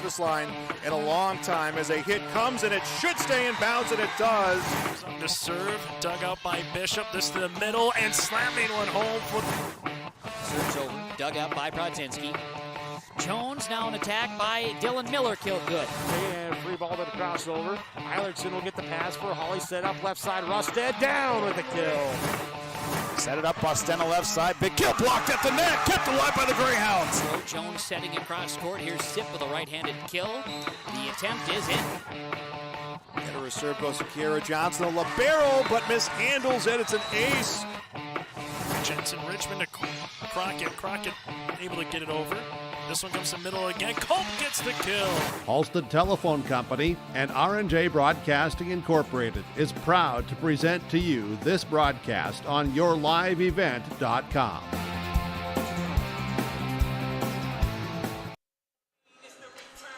service line in a long time as a hit comes, and it should stay in bounds, and it does. To serve, dug out by Bishop. This to the middle, and slamming one home. Serves over, dug out by Brodzinski. Jones now an attack by Dylan Miller, killed good. And free ball to the crossover. Eilertson will get the pass for Hawley, set up left side. Rusted down with the kill. Set it up, Bostena left side. Big kill blocked at the net. Kept alive by the Greyhounds. So Jones setting across court. Here's Sip with a right-handed kill. The attempt is in. Get a serve goes to Kiera Johnson. A libero, but mishandles it. It's an ace. Jensen Richmond to Crockett. Crockett able to get it over. This one comes to the middle again. Culp gets the kill. Halstead Telephone Company and R&J Broadcasting Incorporated is proud to present to you this broadcast on YourLiveEvent.com.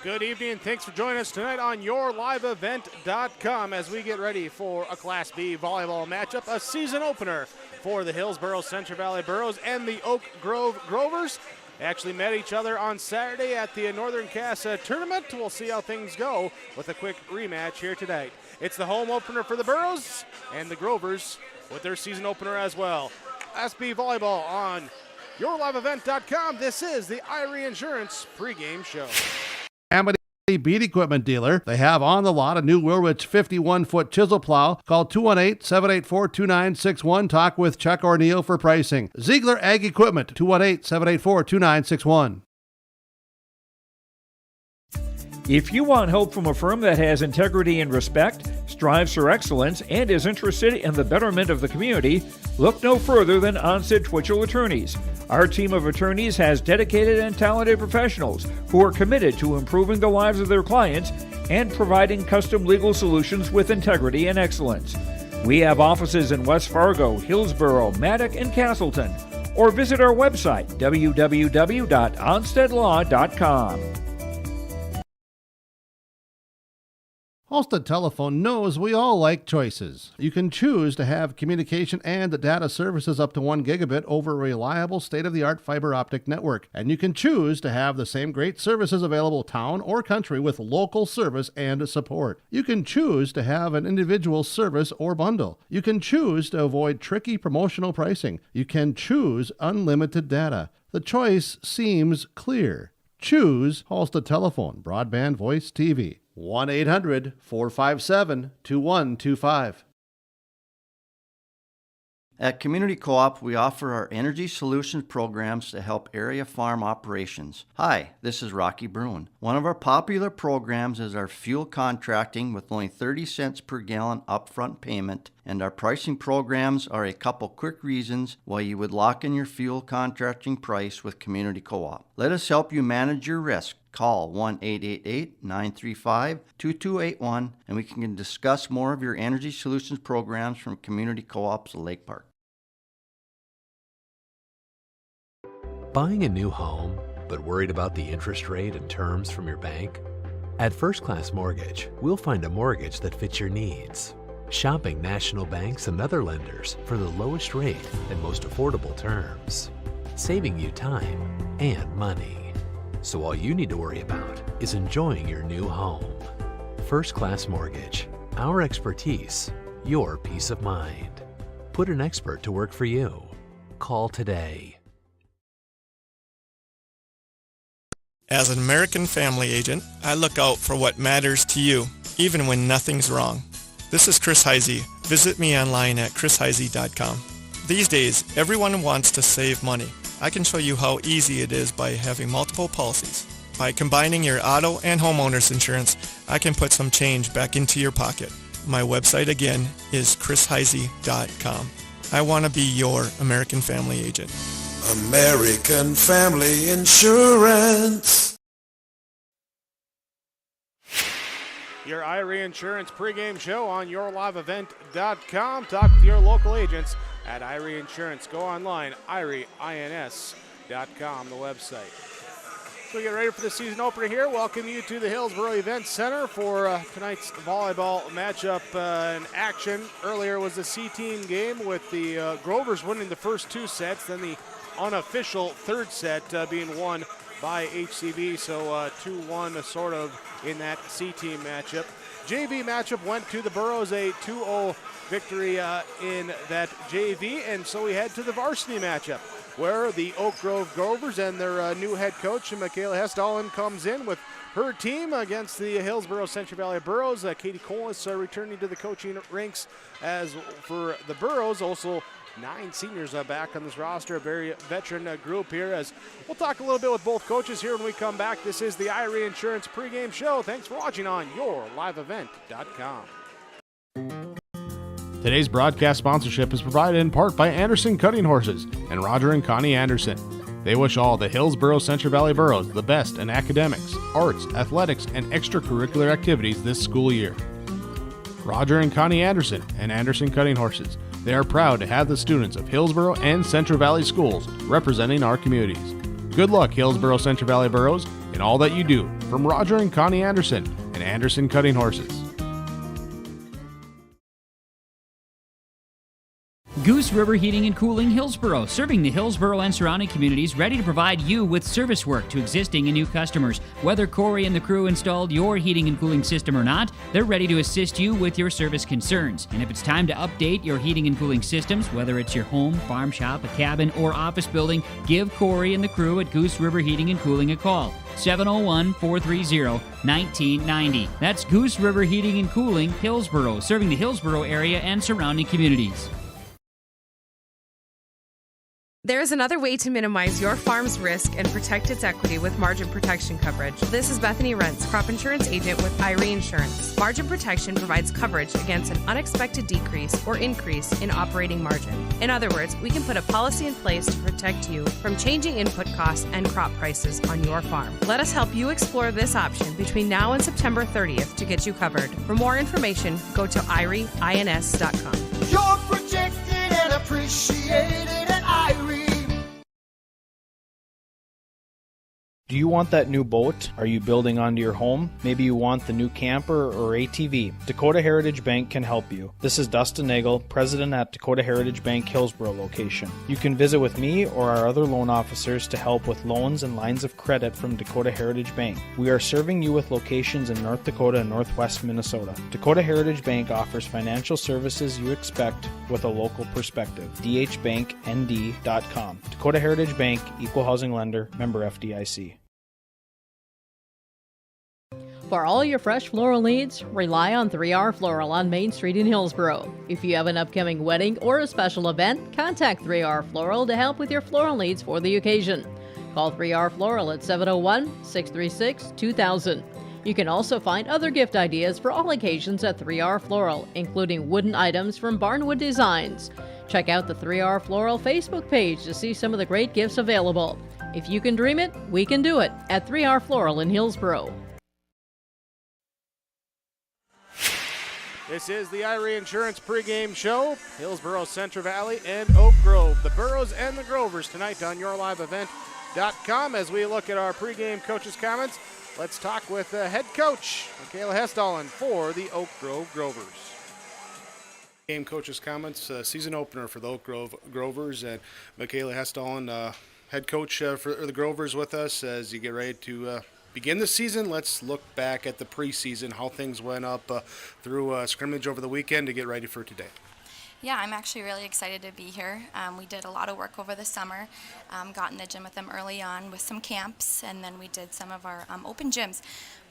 Good evening. Thanks for joining us tonight on YourLiveEvent.com as we get ready for a Class B volleyball matchup, a season opener for the Hillsboro-Central Valley Burros and the Oak Grove Grovers. They actually met each other on Saturday at the Northern Cass tournament. We'll see how things go with a quick rematch here tonight. It's the home opener for the Burros and the Grovers with their season opener as well. Class B volleyball on YourLiveEvent.com. This is the Irie Insurance pregame show. Amity Bead Equipment Dealer. They have on the lot a new Wilrich 51-foot chisel plow. Call 218-784-2961. Talk with Chuck or Neil for pricing. Ziegler Ag Equipment, 218-784-2961. If you want help from a firm that has integrity and respect, strives for excellence, and is interested in the betterment of the community, look no further than Onset Twitchell Attorneys. Our team of attorneys has dedicated and talented professionals who are committed to improving the lives of their clients and providing custom legal solutions with integrity and excellence. We have offices in West Fargo, Hillsboro, Maddock, and Castleton. Or visit our website, www.onstedlaw.com. Halstead Telephone knows we all like choices. You can choose to have communication and data services up to 1 gigabit over a reliable state-of-the-art fiber optic network. And you can choose to have the same great services available town or country with local service and support. You can choose to have an individual service or bundle. You can choose to avoid tricky promotional pricing. You can choose unlimited data. The choice seems clear. Choose Halstead Telephone, broadband voice TV. 1-800-457-2125. At Community Co-op, we offer our energy solutions programs to help area farm operations. Hi, this is Rocky Bruin. One of our popular programs is our fuel contracting with only 30 cents per gallon upfront payment, and our pricing programs are a couple quick reasons why you would lock in your fuel contracting price with Community Co-op. Let us help you manage your risk. Call 1-888-935-2281 and we can discuss more of your energy solutions programs from Community Co-ops Lake Park. Buying a new home, but worried about the interest rate and terms from your bank? At First Class Mortgage, we'll find a mortgage that fits your needs. Shopping national banks and other lenders for the lowest rate and most affordable terms, saving you time and money. So all you need to worry about is enjoying your new home. First Class Mortgage. Our expertise, your peace of mind. Put an expert to work for you. Call today. As an American family agent, I look out for what matters to you, even when nothing's wrong. This is Chris Heisey. Visit me online at chrisheisey.com. These days, everyone wants to save money. I can show you how easy it is by having multiple policies. By combining your auto and homeowner's insurance, I can put some change back into your pocket. My website again is chrisheisey.com. I want to be your American family agent. American Family Insurance. Your Irie Insurance pregame show on YourLiveEvent.com. Talk with your local agents at Irie Insurance. Go online, IrieINS.com, the website. So we get ready for the season opener here. Welcome you to the Hillsboro Event Center for tonight's volleyball matchup in action. Earlier was the C-team game with the Grovers winning the first 2 sets, then the unofficial third set being won by HCB, so 2-1 sort of in that C-team matchup. JV matchup went to the Burros, a 2-0 victory in that JV, and so we head to the varsity matchup, where the Oak Grove Grovers and their new head coach, Michaela Hestalen, comes in with her team against the Hillsboro-Central Valley Burros. Katie Colas returning to the coaching ranks as for the Burros. Also, 9 seniors back on this roster, a very veteran group here. As we'll talk a little bit with both coaches here when we come back. This is the IRE Insurance pregame show. Thanks for watching on YourLiveEvent.com. Today's broadcast sponsorship is provided in part by Anderson Cutting Horses and Roger and Connie Anderson. They wish all the Hillsboro-Central Valley Burros the best in academics, arts, athletics, and extracurricular activities this school year. Roger and Connie Anderson and Anderson Cutting Horses. They are proud to have the students of Hillsboro and Central Valley schools representing our communities. Good luck, Hillsboro-Central Valley Burros, in all that you do. From Roger and Connie Anderson and Anderson Cutting Horses. Goose River Heating and Cooling Hillsboro, serving the Hillsboro and surrounding communities, ready to provide you with service work to existing and new customers. Whether Corey and the crew installed your heating and cooling system or not, they're ready to assist you with your service concerns. And if it's time to update your heating and cooling systems, whether it's your home, farm shop, a cabin, or office building, give Corey and the crew at Goose River Heating and Cooling a call. 701-430-1990. That's Goose River Heating and Cooling, Hillsboro, serving the Hillsboro area and surrounding communities. There is another way to minimize your farm's risk and protect its equity with margin protection coverage. This is Bethany Rentz, crop insurance agent with IRE Insurance. Margin protection provides coverage against an unexpected decrease or increase in operating margin. In other words, we can put a policy in place to protect you from changing input costs and crop prices on your farm. Let us help you explore this option between now and September 30th to get you covered. For more information, go to IREINS.com. You're protected and appreciated at IRE. Do you want that new boat? Are you building onto your home? Maybe you want the new camper or ATV. Dakota Heritage Bank can help you. This is Dustin Nagel, president at Dakota Heritage Bank Hillsboro location. You can visit with me or our other loan officers to help with loans and lines of credit from Dakota Heritage Bank. We are serving you with locations in North Dakota and Northwest Minnesota. Dakota Heritage Bank offers financial services you expect with a local perspective. dhbanknd.com. Dakota Heritage Bank, equal housing lender, member FDIC. For all your fresh floral needs, rely on 3R Floral on Main Street in Hillsboro. If you have an upcoming wedding or a special event, contact 3R Floral to help with your floral needs for the occasion. Call 3R Floral at 701-636-2000. You can also find other gift ideas for all occasions at 3R Floral, including wooden items from Barnwood Designs. Check out the 3R Floral Facebook page to see some of the great gifts available. If you can dream it, we can do it at 3R Floral in Hillsboro. This is the IRE Insurance pregame show. Hillsboro-Central Valley and Oak Grove. The Burros and the Grovers tonight on YourLiveEvent.com. As we look at our pregame coaches' comments, let's talk with head coach Michaela Hestalen for the Oak Grove Grovers. Game coaches' comments, season opener for the Oak Grove Grovers, and Michaela Hestalen, head coach for the Grovers, with us as you get ready to begin the season. Let's look back at the preseason, how things went up through scrimmage over the weekend to get ready for today. Yeah, I'm actually really excited to be here. We did a lot of work over the summer, got in the gym with them early on with some camps, and then we did some of our open gyms.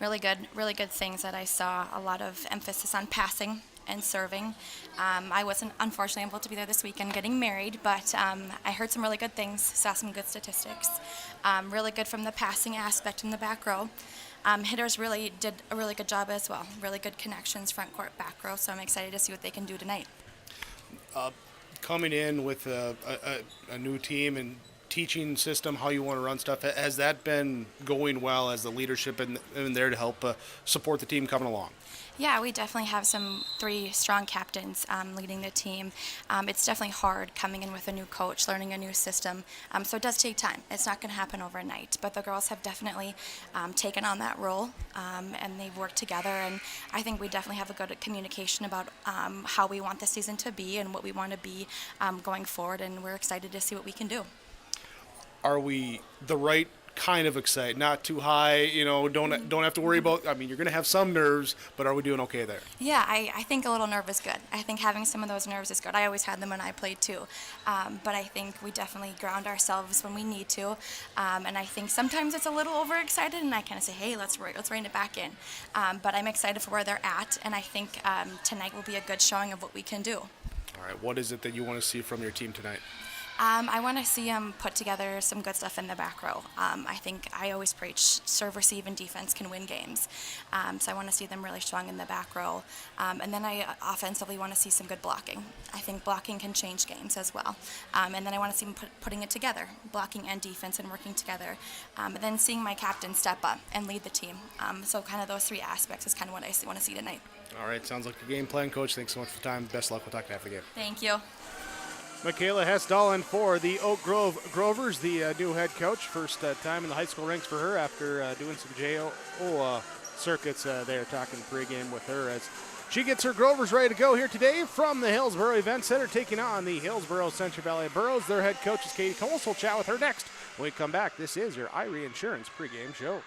Really good things that I saw. A lot of emphasis on passing and serving. I wasn't unfortunately able to be there this weekend getting married, but I heard some really good things, saw some good statistics. Really good from the passing aspect in the back row. Hitters really did a really good job as well. Really good connections, front court, back row, so I'm excited to see what they can do tonight. Coming in with a new team and teaching system, how you want to run stuff, has that been going well as the leadership in there to help support the team coming along? Yeah, we definitely have 3 strong captains leading the team. It's definitely hard coming in with a new coach, learning a new system, so it does take time. It's not going to happen overnight, but the girls have definitely taken on that role, and they've worked together, and I think we definitely have a good communication about how we want the season to be and what we want to be going forward, and we're excited to see what we can do. Are we the right kind of excited, not too high, don't have to worry about, you're going to have some nerves, but are we doing okay there? Yeah, I think a little nerve is good. I think having some of those nerves is good. I always had them when I played too. But I think we definitely ground ourselves when we need to. And I think sometimes it's a little overexcited, and I kind of say, hey, let's rein it back in. But I'm excited for where they're at, and I think tonight will be a good showing of what we can do. All right, what is it that you want to see from your team tonight? I want to see them put together some good stuff in the back row. I think I always preach serve, receive, and defense can win games. So I want to see them really strong in the back row. And then I offensively want to see some good blocking. I think blocking can change games as well. And then I want to see them putting it together, blocking and defense and working together. And then seeing my captain step up and lead the team. So kind of those three aspects is kind of what I want to see tonight. All right, sounds like a game plan, Coach. Thanks so much for the time. Best luck. We'll talk after the game. Thank you. Michaela Hessdalen for the Oak Grove Grovers, the new head coach. First time in the high school ranks for her after doing some JO circuits there, talking pregame with her as she gets her Grovers ready to go here today from the Hillsboro Event Center, taking on the Hillsboro-Central Valley Burros. Their head coach is Katie Coles. We'll chat with her next when we come back. This is your Irie Insurance pregame show.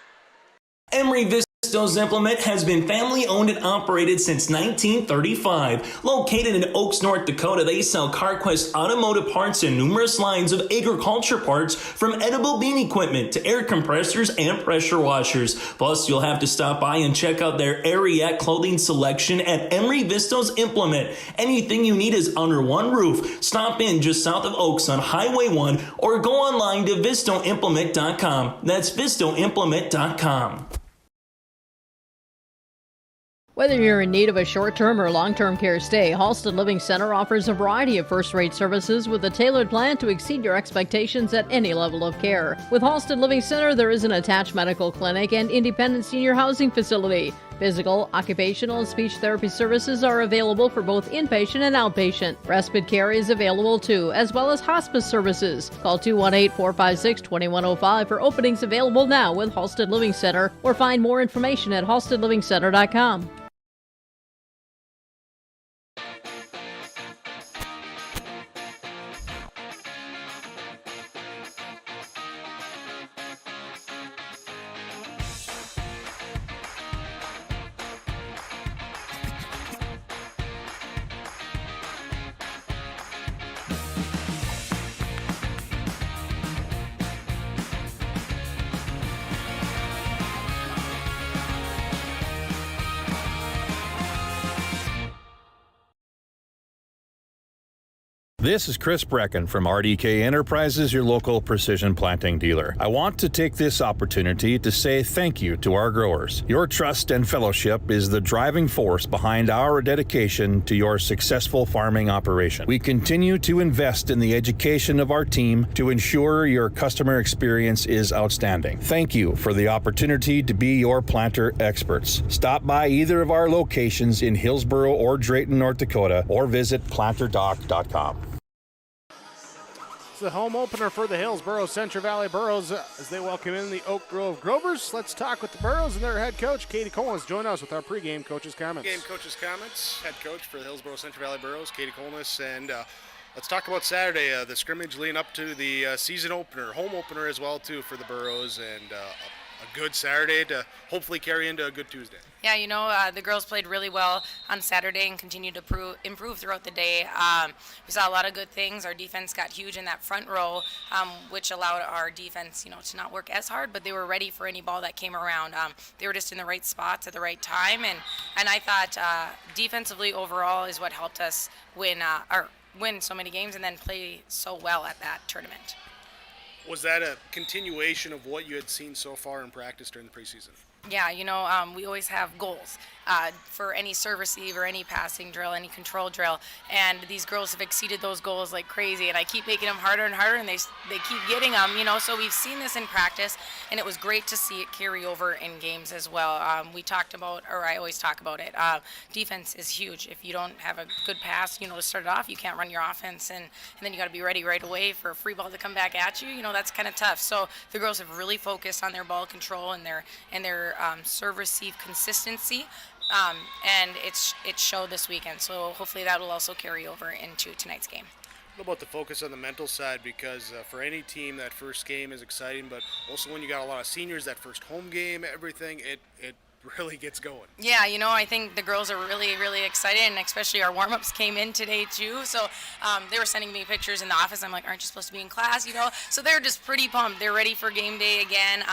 Emery Vistos Implement has been family-owned and operated since 1935. Located in Oaks, North Dakota, they sell CarQuest automotive parts and numerous lines of agriculture parts, from edible bean equipment to air compressors and pressure washers. Plus, you'll have to stop by and check out their Ariat clothing selection at Emery Vistos Implement. Anything you need is under one roof. Stop in just south of Oaks on Highway 1 or go online to vistoimplement.com. That's vistoimplement.com. Whether you're in need of a short-term or long-term care stay, Halsted Living Center offers a variety of first-rate services with a tailored plan to exceed your expectations at any level of care. With Halsted Living Center, there is an attached medical clinic and independent senior housing facility. Physical, occupational, and speech therapy services are available for both inpatient and outpatient. Respite care is available too, as well as hospice services. Call 218-456-2105 for openings available now with Halsted Living Center, or find more information at halstedlivingcenter.com. This is Chris Brecken from RDK Enterprises, your local precision planting dealer. I want to take this opportunity to say thank you to our growers. Your trust and fellowship is the driving force behind our dedication to your successful farming operation. We continue to invest in the education of our team to ensure your customer experience is outstanding. Thank you for the opportunity to be your planter experts. Stop by either of our locations in Hillsboro or Drayton, North Dakota, or visit planterdoc.com. The home opener for the Hillsboro-Central Valley Burros as they welcome in the Oak Grove Grovers. Let's talk with the Burros and their head coach, Katie Colness. Join us with our pregame coach's comments. Pregame coach's comments. Head coach for the Hillsboro-Central Valley Burros, Katie Colness. And let's talk about Saturday, the scrimmage leading up to the season opener, home opener as well, too, for the Burros. And a good Saturday to hopefully carry into a good Tuesday. Yeah, you know, the girls played really well on Saturday and continued to improve throughout the day. We saw a lot of good things. Our defense got huge in that front row, which allowed our defense, to not work as hard, but they were ready for any ball that came around. They were just in the right spots at the right time, and I thought defensively overall is what helped us win so many games and then play so well at that tournament. Was that a continuation of what you had seen so far in practice during the preseason? Yeah, we always have goals for any serve receive or any passing drill, any control drill, and these girls have exceeded those goals like crazy, and I keep making them harder and harder, and they keep getting them, so we've seen this in practice, and it was great to see it carry over in games as well. I always talk about it, defense is huge. If you don't have a good pass, to start it off, you can't run your offense, and then you got to be ready right away for a free ball to come back at you, that's kind of tough. So the girls have really focused on their ball control and their serve receive consistency, and it showed this weekend. So hopefully that will also carry over into tonight's game. What about the focus on the mental side? Because for any team, that first game is exciting, but also when you got a lot of seniors, that first home game, everything, it really gets going. Yeah, I think the girls are really, really excited, and especially our warm-ups came in today too. So they were sending me pictures in the office. I'm like, aren't you supposed to be in class? So they're just pretty pumped. They're ready for game day again.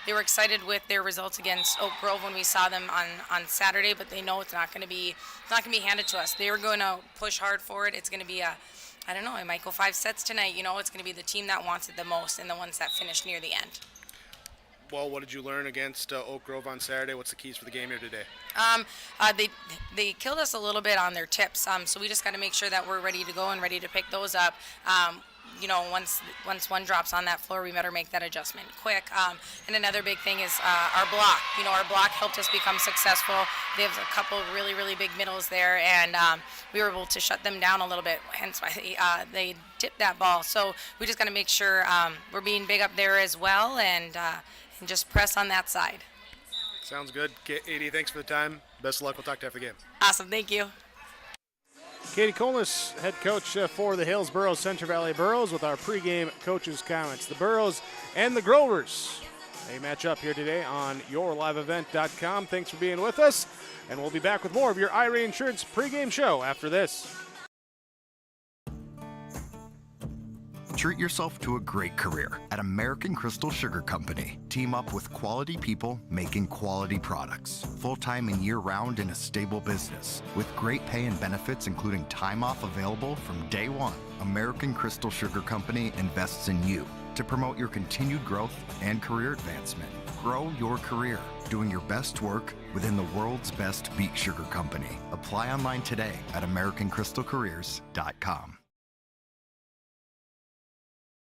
They were excited with their results against Oak Grove when we saw them on Saturday, but they know it's not going to be handed to us. They were going to push hard for it. It's going to be it might go 5 sets tonight. It's going to be the team that wants it the most and the ones that finish near the end. Well, what did you learn against Oak Grove on Saturday? What's the keys for the game here today? They killed us a little bit on their tips, so we just got to make sure that we're ready to go and ready to pick those up. Once one drops on that floor, we better make that adjustment quick. And another big thing is our block. Our block helped us become successful. They have a couple really, really big middles there, and we were able to shut them down a little bit, hence why they tipped that ball. So we just got to make sure we're being big up there as well, and just press on that side. Sounds good. AD, thanks for the time. Best of luck. We'll talk to you after the game. Awesome. Thank you. Katie Kolnis, head coach for the Hillsboro-Central Valley Burros, with our pregame coaches' comments. The Burros and the Grovers, they match up here today on yourliveevent.com. Thanks for being with us, and we'll be back with more of your IRA Insurance pregame show after this. Treat yourself to a great career at American Crystal Sugar Company. Team up with quality people making quality products. Full-time and year-round in a stable business. With great pay and benefits, including time off available from day one. American Crystal Sugar Company invests in you to promote your continued growth and career advancement. Grow your career, doing your best work within the world's best beet sugar company. Apply online today at AmericanCrystalCareers.com.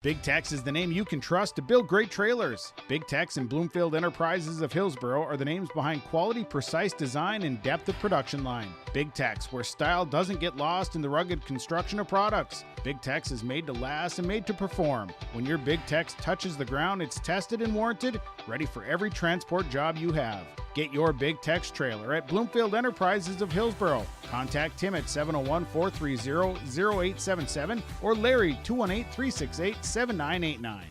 Big Tex is the name you can trust to build great trailers. Big Tex and Bloomfield Enterprises of Hillsboro are the names behind quality, precise design and depth of production line. Big Tex, where style doesn't get lost in the rugged construction of products. Big Tex is made to last and made to perform. When your Big Tex touches the ground, it's tested and warranted, ready for every transport job you have. Get your Big Tex trailer at Bloomfield Enterprises of Hillsboro. Contact Tim at 701-430-0877 or Larry 218-368-7989.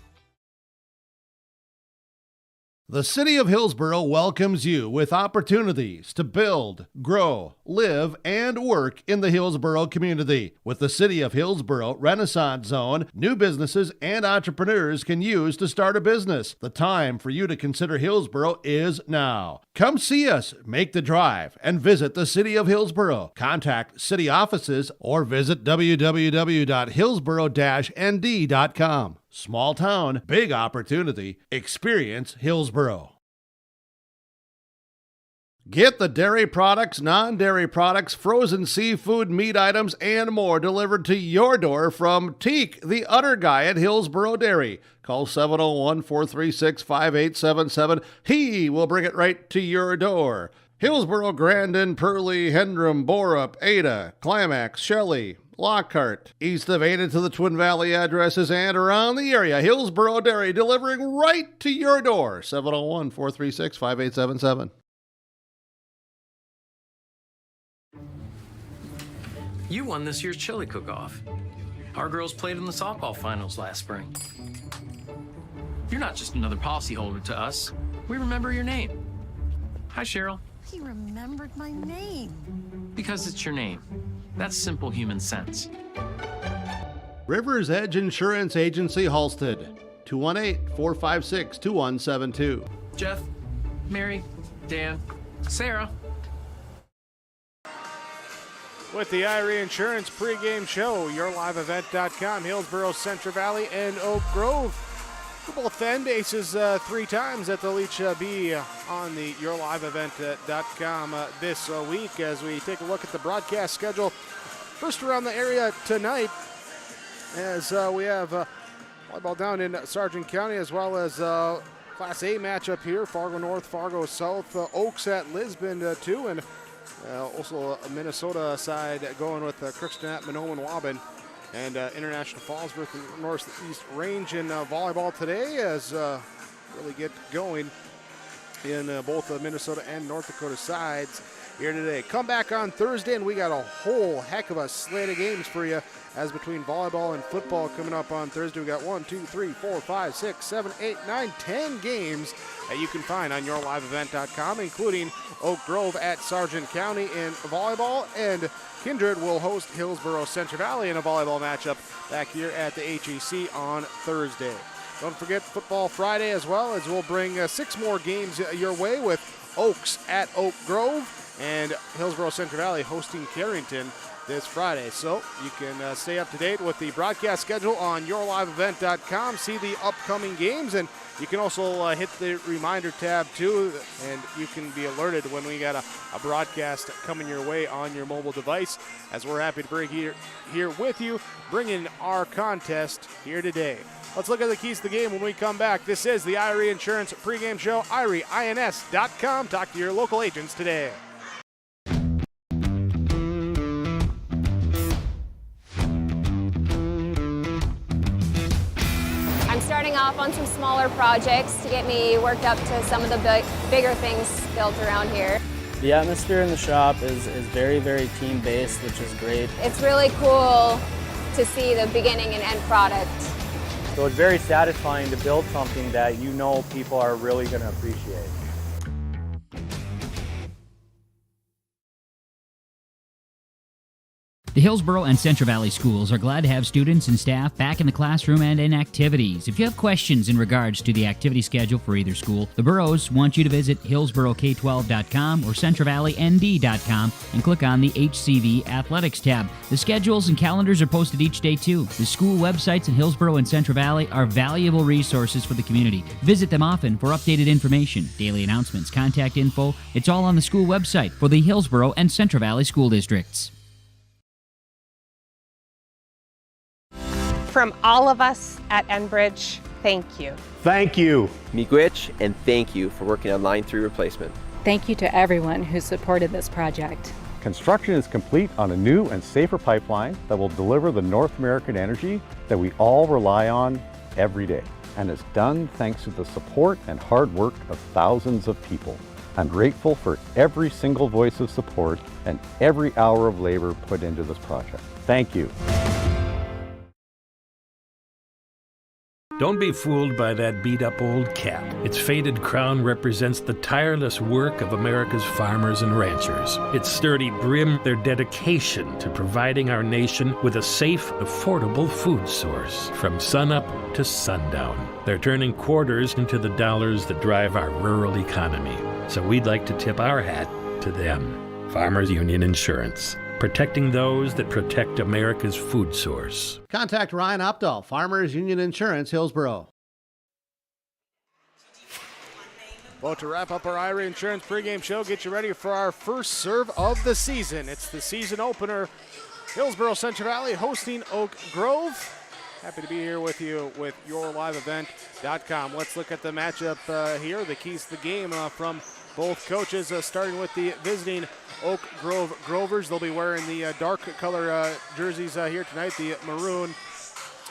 The City of Hillsboro welcomes you with opportunities to build, grow, live, and work in the Hillsboro community. With the City of Hillsboro Renaissance Zone, new businesses and entrepreneurs can use to start a business. The time for you to consider Hillsboro is now. Come see us, make the drive, and visit the City of Hillsboro. Contact city offices or visit www.hillsboro-nd.com. Small town, big opportunity. Experience Hillsboro. Get the dairy products, non-dairy products, frozen seafood, meat items, and more delivered to your door from Teak, the Udder Guy at Hillsboro Dairy. Call 701-436-5877. He will bring it right to your door. Hillsboro, Grandin, Pearlie, Hendrum, Borup, Ada, Climax, Shelley, Lockhart, east of Ada to the Twin Valley addresses and around the area. Hillsboro Dairy delivering right to your door. 701-436-5877. You won this year's chili cook-off. Our girls played in the softball finals last spring. You're not just another policyholder to us. We remember your name. Hi, Cheryl. He remembered my name. Because it's your name. That's simple human sense. River's Edge Insurance Agency, Halsted. 218-456-2172. Jeff, Mary, Dan, Sarah. With the IRA Insurance pregame show, yourliveevent.com, Hillsboro, Central Valley, and Oak Grove. We'll both fan bases 3 times that they'll each be on the yourliveevent.com this week as we take a look at the broadcast schedule. First around the area tonight, as we have volleyball down in Sargent County, as well as Class A matchup here, Fargo North, Fargo South, Oaks at Lisbon too, and also a Minnesota side going with Crookston at Mahnomen Waubun. And International Falls versus Northeast Range in volleyball today as really get going in both Minnesota and North Dakota sides. here today. Come back on Thursday, and we got a whole heck of a slate of games for you, as between volleyball and football coming up on Thursday. We got 1, 2, 3, 4, 5, 6, 7, 8, 9, 10 games that you can find on yourliveevent.com, including Oak Grove at Sargent County in volleyball, and Kindred will host Hillsboro-Central Valley in a volleyball matchup back here at the HEC on Thursday. Don't forget Football Friday as well, as we'll bring 6 more games your way, with Oaks at Oak Grove and Hillsboro-Central Valley hosting Carrington this Friday. So you can stay up to date with the broadcast schedule on yourliveevent.com, see the upcoming games, and you can also hit the reminder tab too, and you can be alerted when we got a broadcast coming your way on your mobile device, as we're happy to bring here with you, bringing our contest here today. Let's look at the keys to the game when we come back. This is the Irie Insurance pregame show, IRIEINS.com. Talk to your local agents today. I'm starting off on some smaller projects to get me worked up to some of the bigger things built around here. The atmosphere in the shop is very, very team-based, which is great. It's really cool to see the beginning and end product. So it's very satisfying to build something that you know people are really going to appreciate. The Hillsboro and Central Valley schools are glad to have students and staff back in the classroom and in activities. If you have questions in regards to the activity schedule for either school, the Burrows want you to visit hillsboroK12.com or centralvalleynd.com and click on the HCV Athletics tab. The schedules and calendars are posted each day too. The school websites in Hillsboro and Central Valley are valuable resources for the community. Visit them often for updated information, daily announcements, contact info. It's all on the school website for the Hillsboro and Central Valley school districts. From all of us at Enbridge, thank you. Thank you. Miigwech, and thank you for working on Line 3 replacement. Thank you to everyone who supported this project. Construction is complete on a new and safer pipeline that will deliver the North American energy that we all rely on every day. And it's done thanks to the support and hard work of thousands of people. I'm grateful for every single voice of support and every hour of labor put into this project. Thank you. Don't be fooled by that beat-up old cap. Its faded crown represents the tireless work of America's farmers and ranchers. Its sturdy brim, their dedication to providing our nation with a safe, affordable food source from sunup to sundown. They're turning quarters into the dollars that drive our rural economy. So we'd like to tip our hat to them. Farmers Union Insurance. Protecting those that protect America's food source. Contact Ryan Opdahl, Farmers Union Insurance, Hillsboro. Well, to wrap up our Irie Insurance pregame show, get you ready for our first serve of the season. It's the season opener. Hillsboro-Central Valley hosting Oak Grove. Happy to be here with you with yourliveevent.com. Let's look at the matchup here. The keys to the game from both coaches, starting with the visiting Oak Grove Grovers. They'll be wearing the dark color jerseys here tonight, the maroon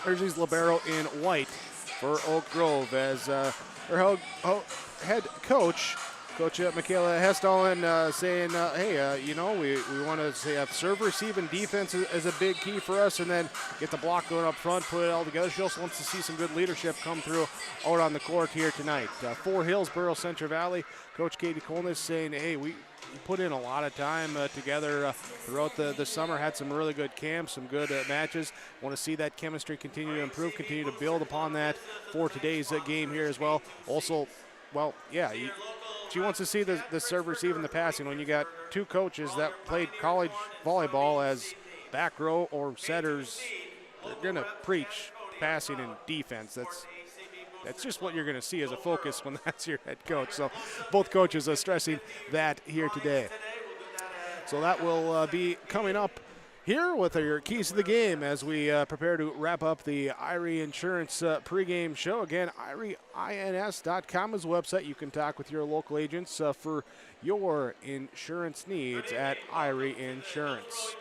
jerseys, libero in white for Oak Grove, as their head coach, Coach Michaela Hestalen, saying, hey, we want to say serve, receive, and defense is a big key for us, and then get the block going up front, put it all together. She also wants to see some good leadership come through out on the court here tonight. For Hillsboro-Central Valley, Coach Katie Colness saying, hey, we put in a lot of time together throughout the summer, had some really good camps, some good matches. Want to see that chemistry continue to improve, continue to build upon that for today's game here as well. Also, well, yeah, she wants to see the serve, receive, and the passing. When you got two coaches that played college volleyball as back row or setters, they're going to preach passing and defense. That's just what you're going to see as a focus when that's your head coach. So both coaches are stressing that here today. So that will be coming up here with your keys to the game as we prepare to wrap up the Irie Insurance pregame show. Again, IRIEINS.com is the website. You can talk with your local agents for your insurance needs at Irie Insurance.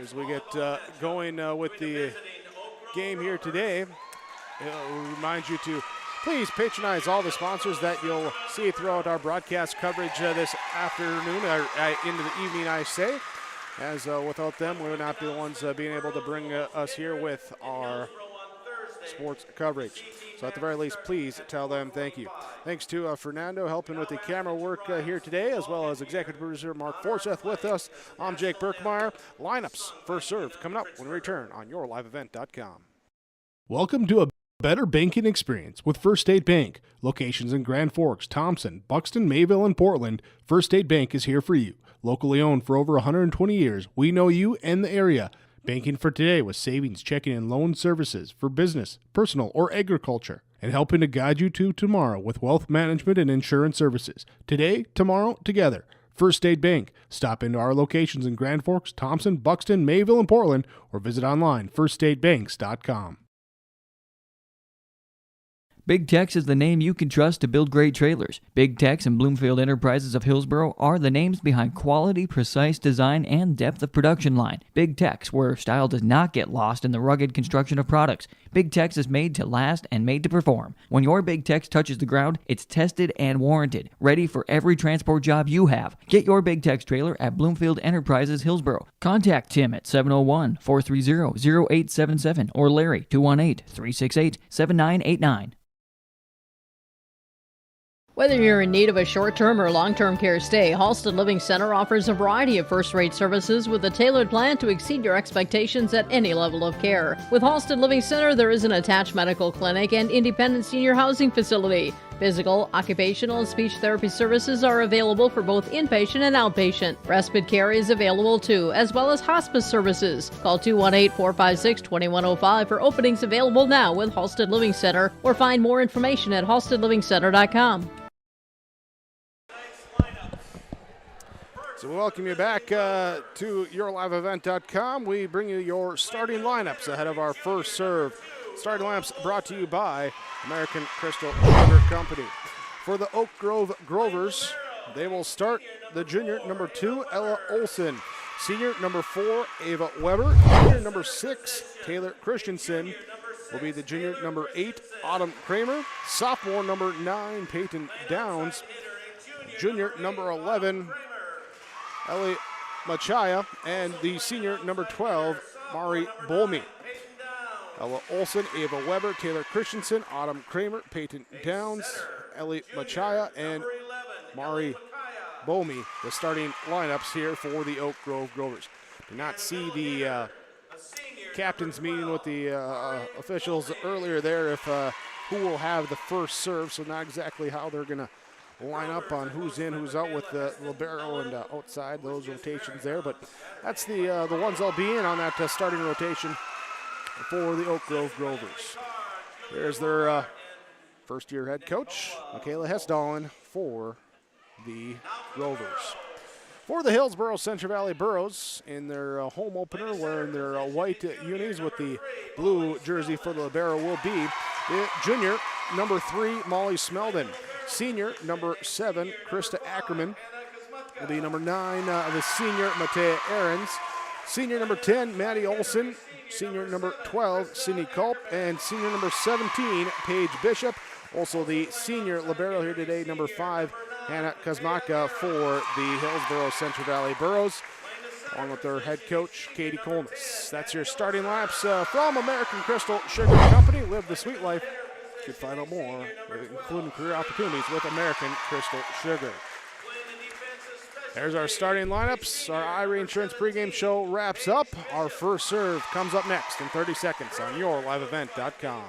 As we get going with the game here today, I'll remind you to please patronize all the sponsors that you'll see throughout our broadcast coverage this afternoon, or into the evening, I say, as without them, we would not be the ones being able to bring us here with our sports coverage. So at the very least, please tell them thank you. Thanks to Fernando helping with the camera work here today, as well as executive producer Mark Forsyth with us. I'm Jake Berkmeyer. Lineups first serve coming up when we return on yourliveevent.com. Welcome to a better banking experience with First State Bank. Locations in Grand Forks, Thompson, Buxton, Mayville, and Portland, First State Bank is here for you. Locally owned for over 120 years, we know you and the area. Banking for today with savings, checking, and loan services for business, personal, or agriculture. And helping to guide you to tomorrow with wealth management and insurance services. Today, tomorrow, together. First State Bank. Stop into our locations in Grand Forks, Thompson, Buxton, Mayville, and Portland, or visit online firststatebanks.com. Big Tex is the name you can trust to build great trailers. Big Tex and Bloomfield Enterprises of Hillsboro are the names behind quality, precise design, and depth of production line. Big Tex, where style does not get lost in the rugged construction of products. Big Tex is made to last and made to perform. When your Big Tex touches the ground, it's tested and warranted, ready for every transport job you have. Get your Big Tex trailer at Bloomfield Enterprises Hillsboro. Contact Tim at 701-430-0877 or Larry 218-368-7989. Whether you're in need of a short-term or long-term care stay, Halsted Living Center offers a variety of first-rate services with a tailored plan to exceed your expectations at any level of care. With Halsted Living Center, there is an attached medical clinic and independent senior housing facility. Physical, occupational, and speech therapy services are available for both inpatient and outpatient. Respite care is available too, as well as hospice services. Call 218-456-2105 for openings available now with Halsted Living Center, or find more information at halstedlivingcenter.com. So we welcome you back to yourliveevent.com. We bring you your starting lineups ahead of our first serve. Starting lineups brought to you by American Crystal Sugar Company. For the Oak Grove Grovers, they will start the junior number 2, Ella Olson. Senior number 4, Ava Weber. Junior number 6, Taylor Christensen, will be the junior number 8, Autumn Kramer. Sophomore number 9, Peyton Downs. Junior number 11, Ellie Machaya, and the senior number 12, Mari Bolmy. Ella Olson, Ava Weber, Taylor Christensen, Autumn Kramer, Peyton Downs, Ellie Machaya, and Mari Bolmy, the starting lineups here for the Oak Grove Grovers. Did not see the captain's meeting with the officials earlier there if who will have the first serve, so not exactly how they're going to line up on who's in, who's out with the libero and outside, those rotations there. But that's the ones they'll be in on that starting rotation for the Oak Grove Grovers. There's their first-year head coach, Michaela Hessdalen, for the Grovers. For the Hillsboro-Central Valley Burros, in their home opener, wearing their white unis with the blue jersey for the libero, will be the junior number 3, Molly Smeldon. Senior number 7, Krista Ackerman, will be number 9, the senior Matea Ahrens. Senior number 10, Maddie Olson. Senior number 12, Sydney Culp. And senior number 17, Paige Bishop. Also the senior libero here today, number 5, Hannah Kazmaka, for the Hillsboro-Central Valley Burros, along with their head coach, Katie Colness. That's your starting laps from American Crystal Sugar Company. Live the sweet life. You can find out more, including career opportunities, with American Crystal Sugar. There's our starting lineups. Our IRA Insurance pregame show wraps up. Our first serve comes up next in 30 seconds on yourliveevent.com.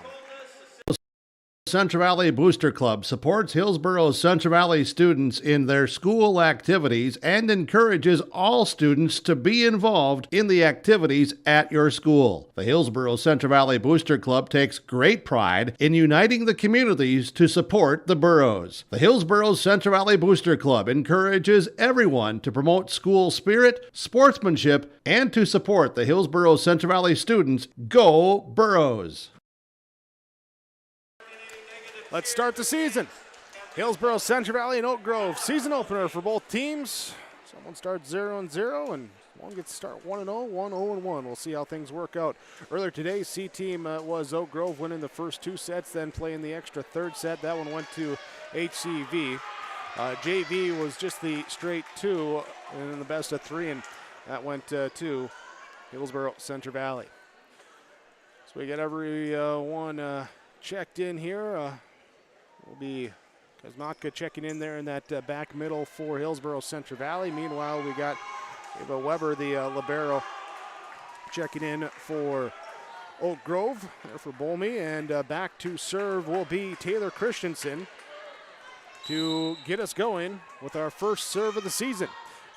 Central Valley Booster Club supports Hillsboro's Central Valley students in their school activities and encourages all students to be involved in the activities at your school. The Hillsboro Central Valley Booster Club takes great pride in uniting the communities to support the boroughs. The Hillsboro Central Valley Booster Club encourages everyone to promote school spirit, sportsmanship, and to support the Hillsboro Central Valley students. Go Burros! Let's start the season. Hillsboro, Central Valley, and Oak Grove. Season opener for both teams. So One starts 0-0, and one gets to start 1-0, one 0-1. We'll see how things work out. Earlier today, C team was Oak Grove winning the first 2 sets, then playing the extra third set. That one went to HCV. JV was just the straight 2 in the best of 3, and that went to Hillsboro-Central Valley. So we got everyone checked in here. Will be Kosmatka checking in there in that back middle for Hillsboro-Central Valley. Meanwhile, we got Ava Weber, the libero, checking in for Oak Grove, there for Bolmy. And back to serve will be Taylor Christensen to get us going with our first serve of the season.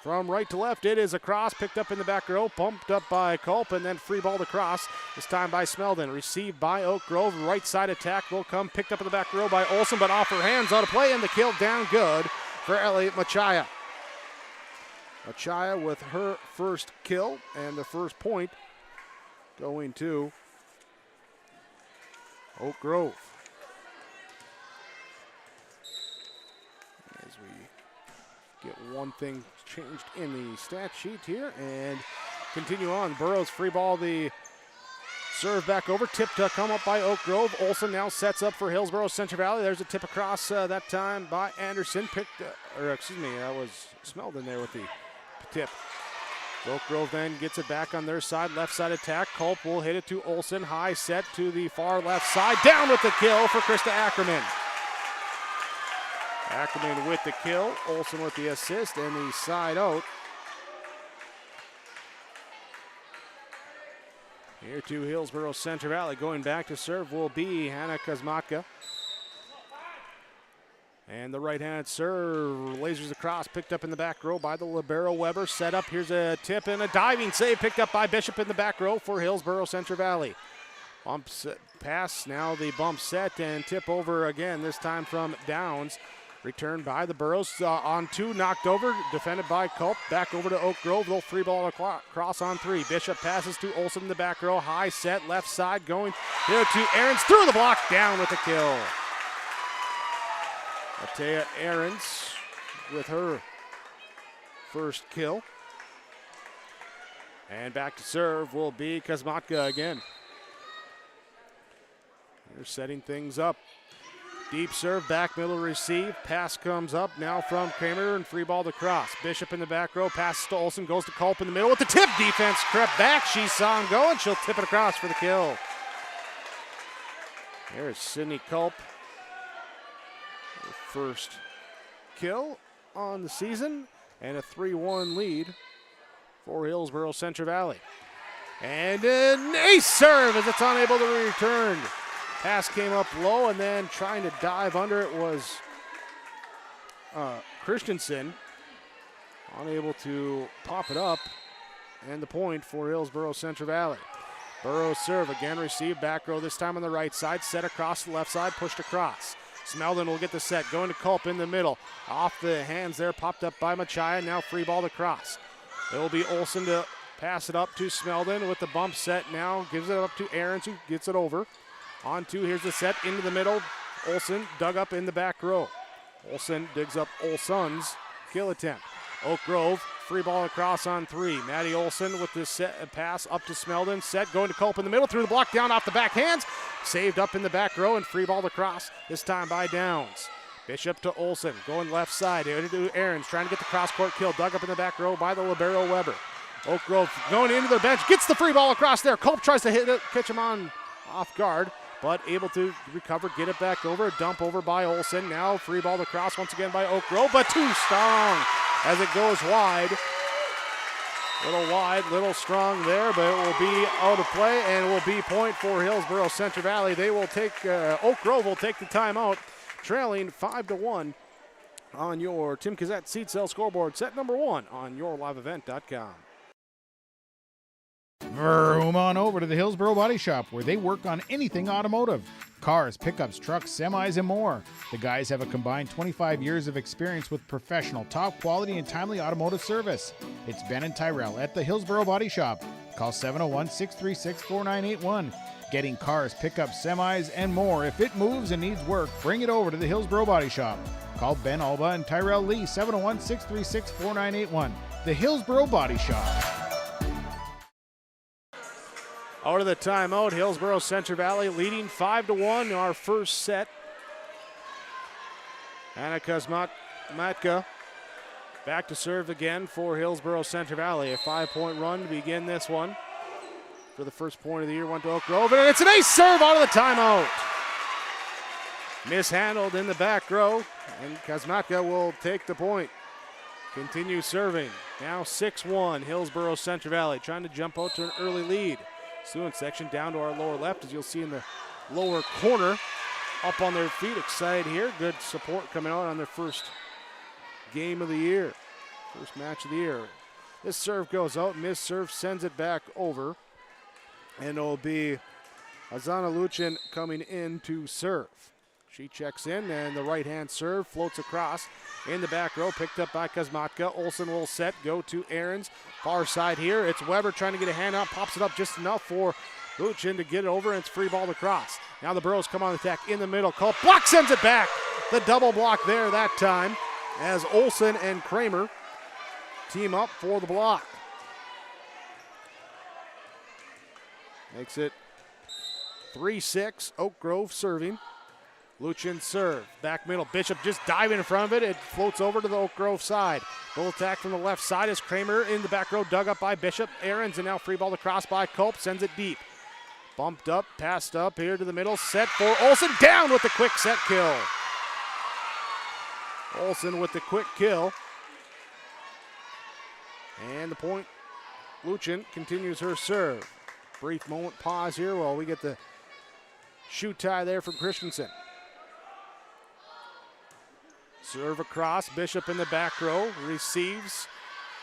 From right to left, it is a cross, picked up in the back row, bumped up by Culp, and then free balled across, this time by Smeldon. Received by Oak Grove, right side attack will come, picked up in the back row by Olsen, but off her hands, out of play, and the kill down good for Elliot Machaya. Machaya with her first kill, and the first point going to Oak Grove. As we get one thing changed in the stat sheet here and continue on. Burrows free ball the serve back over. Tip to come up by Oak Grove. Olsen now sets up for Hillsboro-Central Valley. There's a tip across that time by Anderson. That was Smeldon there with the tip. Oak Grove then gets it back on their side. Left side attack. Culp will hit it to Olsen. High set to the far left side. Down with the kill for Krista Ackerman. Ackerman with the kill, Olsen with the assist, and the side out. Here to Hillsboro-Central Valley. Going back to serve will be Hannah Kosmatka. And the right-handed serve lasers across, picked up in the back row by the libero Weber. Set up, here's a tip and a diving save picked up by Bishop in the back row for Hillsboro-Central Valley. Bump set, pass, now the bump set and tip over again, this time from Downs. Returned by the Burrows on 2, knocked over, defended by Culp. Back over to Oak Grove, little free ball across on 3. Bishop passes to Olsen in the back row, high set, left side, going here to Aarons, through the block, down with the kill. Atea Aarons with her first kill. And back to serve will be Kosmatka again. They're setting things up. Deep serve, back middle receive. Pass comes up now from Kramer and free ball to cross. Bishop in the back row, passes to Olsen, goes to Culp in the middle with the tip. Defense crept back. She saw him go and she'll tip it across for the kill. There's Sydney Culp. Her first kill on the season and a 3-1 lead for Hillsboro-Central Valley. And an ace serve as it's unable to be returned. Pass came up low, and then trying to dive under it was Christensen. Unable to pop it up, and the point for Hillsboro-Central Valley. Burrows serve, again received, back row, this time on the right side, set across the left side, pushed across. Smeldon will get the set, going to Culp in the middle. Off the hands there, popped up by Machaya, now free ball across. It will be Olsen to pass it up to Smeldon with the bump set now, gives it up to Aarons who gets it over. On 2, here's the set into the middle. Olsen dug up in the back row. Olsen digs up Olsen's kill attempt. Oak Grove, free ball across on 3. Maddie Olsen with this set pass up to Smeldon. Set going to Culp in the middle, through the block, down off the back hands. Saved up in the back row and free ball across, this time by Downs. Bishop to Olsen, going left side. Here to Aarons, trying to get the cross-court kill. Dug up in the back row by the libero Weber. Oak Grove going into the bench, gets the free ball across there. Culp tries to hit it, catch him on off guard, but able to recover, get it back over, dump over by Olsen. Now free ball across once again by Oak Grove, but too strong as it goes wide. Little strong there, but it will be out of play and will be point for Hillsboro-Central Valley. They will take, Oak Grove will take the timeout, trailing 5-1 on your Tim Kazette Seed Cell scoreboard, set number 1 on yourliveevent.com. Vroom on over to the Hillsboro Body Shop, where they work on anything automotive. Cars, pickups, trucks, semis, and more. The guys have a combined 25 years of experience with professional, top quality, and timely automotive service. It's Ben and Tyrell at the Hillsboro Body Shop. Call 701-636-4981. Getting cars, pickups, semis, and more. If it moves and needs work, bring it over to the Hillsboro Body Shop. Call Ben Alba and Tyrell Lee, 701-636-4981. the Hillsboro Body Shop. Out of the timeout, Hillsboro-Central Valley leading 5-1 our first set. Anna Kuzmatka back to serve again for Hillsboro-Central Valley. A 5-point run to begin this one. For the first point of the year, went to Oak Grove, and it's an ace serve out of the timeout. Mishandled in the back row, and Kuzmatka will take the point. Continue serving. Now 6-1, Hillsboro-Central Valley trying to jump out to an early lead. Student section down to our lower left, as you'll see in the lower corner. Up on their feet, excited here. Good support coming out on their first game of the year. First match of the year. This serve goes out. Missed serve sends it back over. And it'll be Azana Luchin coming in to serve. She checks in, and the right-hand serve floats across in the back row, picked up by Kuzmatka. Olsen will set, go to Ahrens. Far side here, it's Weber trying to get a hand out, pops it up just enough for Luchin to get it over, and it's free ball across. Now the Burros come on the attack in the middle. Culp block sends it back. The double block there that time as Olsen and Kramer team up for the block. Makes it 3-6, Oak Grove serving. Luchin serve, back middle. Bishop just diving in front of it. It floats over to the Oak Grove side. Full attack from the left side is Kramer in the back row, dug up by Bishop. Ahrens, and now free ball across by Culp, sends it deep. Bumped up, passed up here to the middle. Set for Olsen, down with the quick set kill. Olsen with the quick kill. And the point, Luchin continues her serve. Brief moment pause here while we get the shoe tie there from Christensen. Serve across, Bishop in the back row, receives.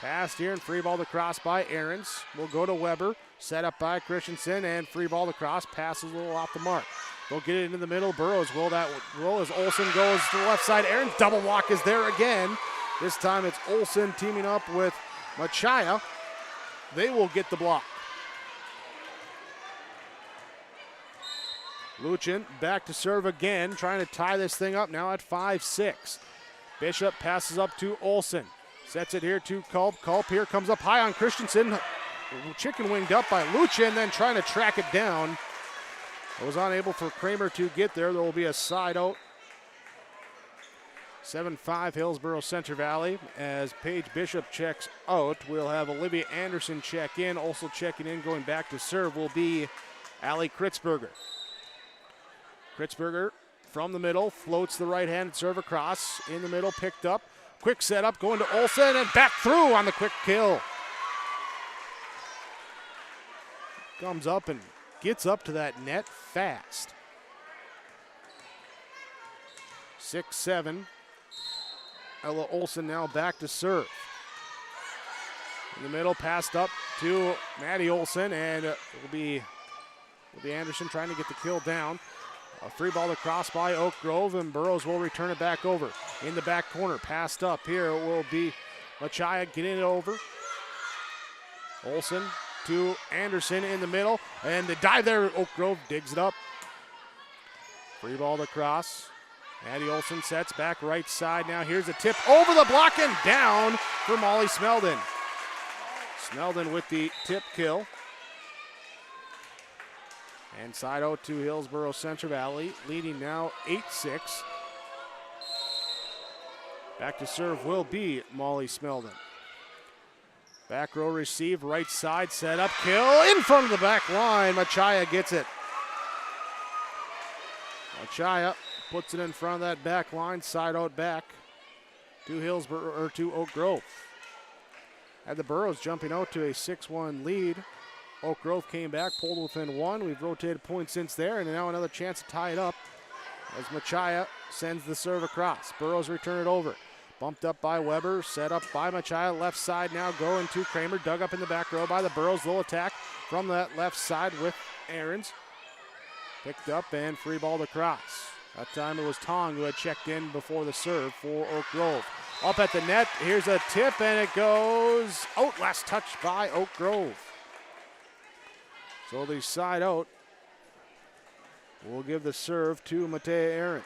Passed here and free ball across by Ahrens. Will go to Weber, set up by Christensen, and free ball across, passes a little off the mark. They'll get it into the middle. Burrows will that roll as Olsen goes to the left side. Ahrens double block is there again. This time it's Olsen teaming up with Machaya. They will get the block. Luchin back to serve again, trying to tie this thing up now at 5-6. Bishop passes up to Olsen. Sets it here to Culp. Culp here comes up high on Christensen. Chicken winged up by Luchin, then trying to track it down. It was unable for Kramer to get there. There will be a side out. 7-5 Hillsboro-Central Valley. As Paige Bishop checks out, we'll have Olivia Anderson check in. Also checking in, going back to serve, will be Allie Kritzberger. Kritzberger from the middle, floats the right-handed serve across. In the middle, picked up. Quick setup, going to Olsen, and back through on the quick kill. Comes up and gets up to that net fast. 6-7. Ella Olsen now back to serve. In the middle, passed up to Maddie Olsen, and it will be Anderson trying to get the kill down. A free ball across by Oak Grove, and Burrows will return it back over. In the back corner, passed up here will be Machaya getting it over. Olsen to Anderson in the middle, and the dive there, Oak Grove digs it up. Free ball across. Maddie Olsen sets back right side. Now here's a tip over the block and down for Molly Smeldon. Smeldon with the tip kill. And side out to Hillsboro-Central Valley, leading now 8-6. Back to serve will be Molly Smeldon. Back row receive, right side, set up, kill in front of the back line. Machaya gets it. Machaya puts it in front of that back line, side out back to Hillsboro or to Oak Grove. Had the Burros jumping out to a 6-1 lead. Oak Grove came back, pulled within one. We've rotated points since there, and now another chance to tie it up as Machaya sends the serve across. Burros return it over. Bumped up by Weber, set up by Machaya. Left side now going to Kramer, dug up in the back row by the Burros. Little attack from that left side with Ahrens. Picked up and free balled across. That time it was Tong who had checked in before the serve for Oak Grove. Up at the net, here's a tip, and it goes out. Last touch by Oak Grove. So the side out will give the serve to Matea Ahrens.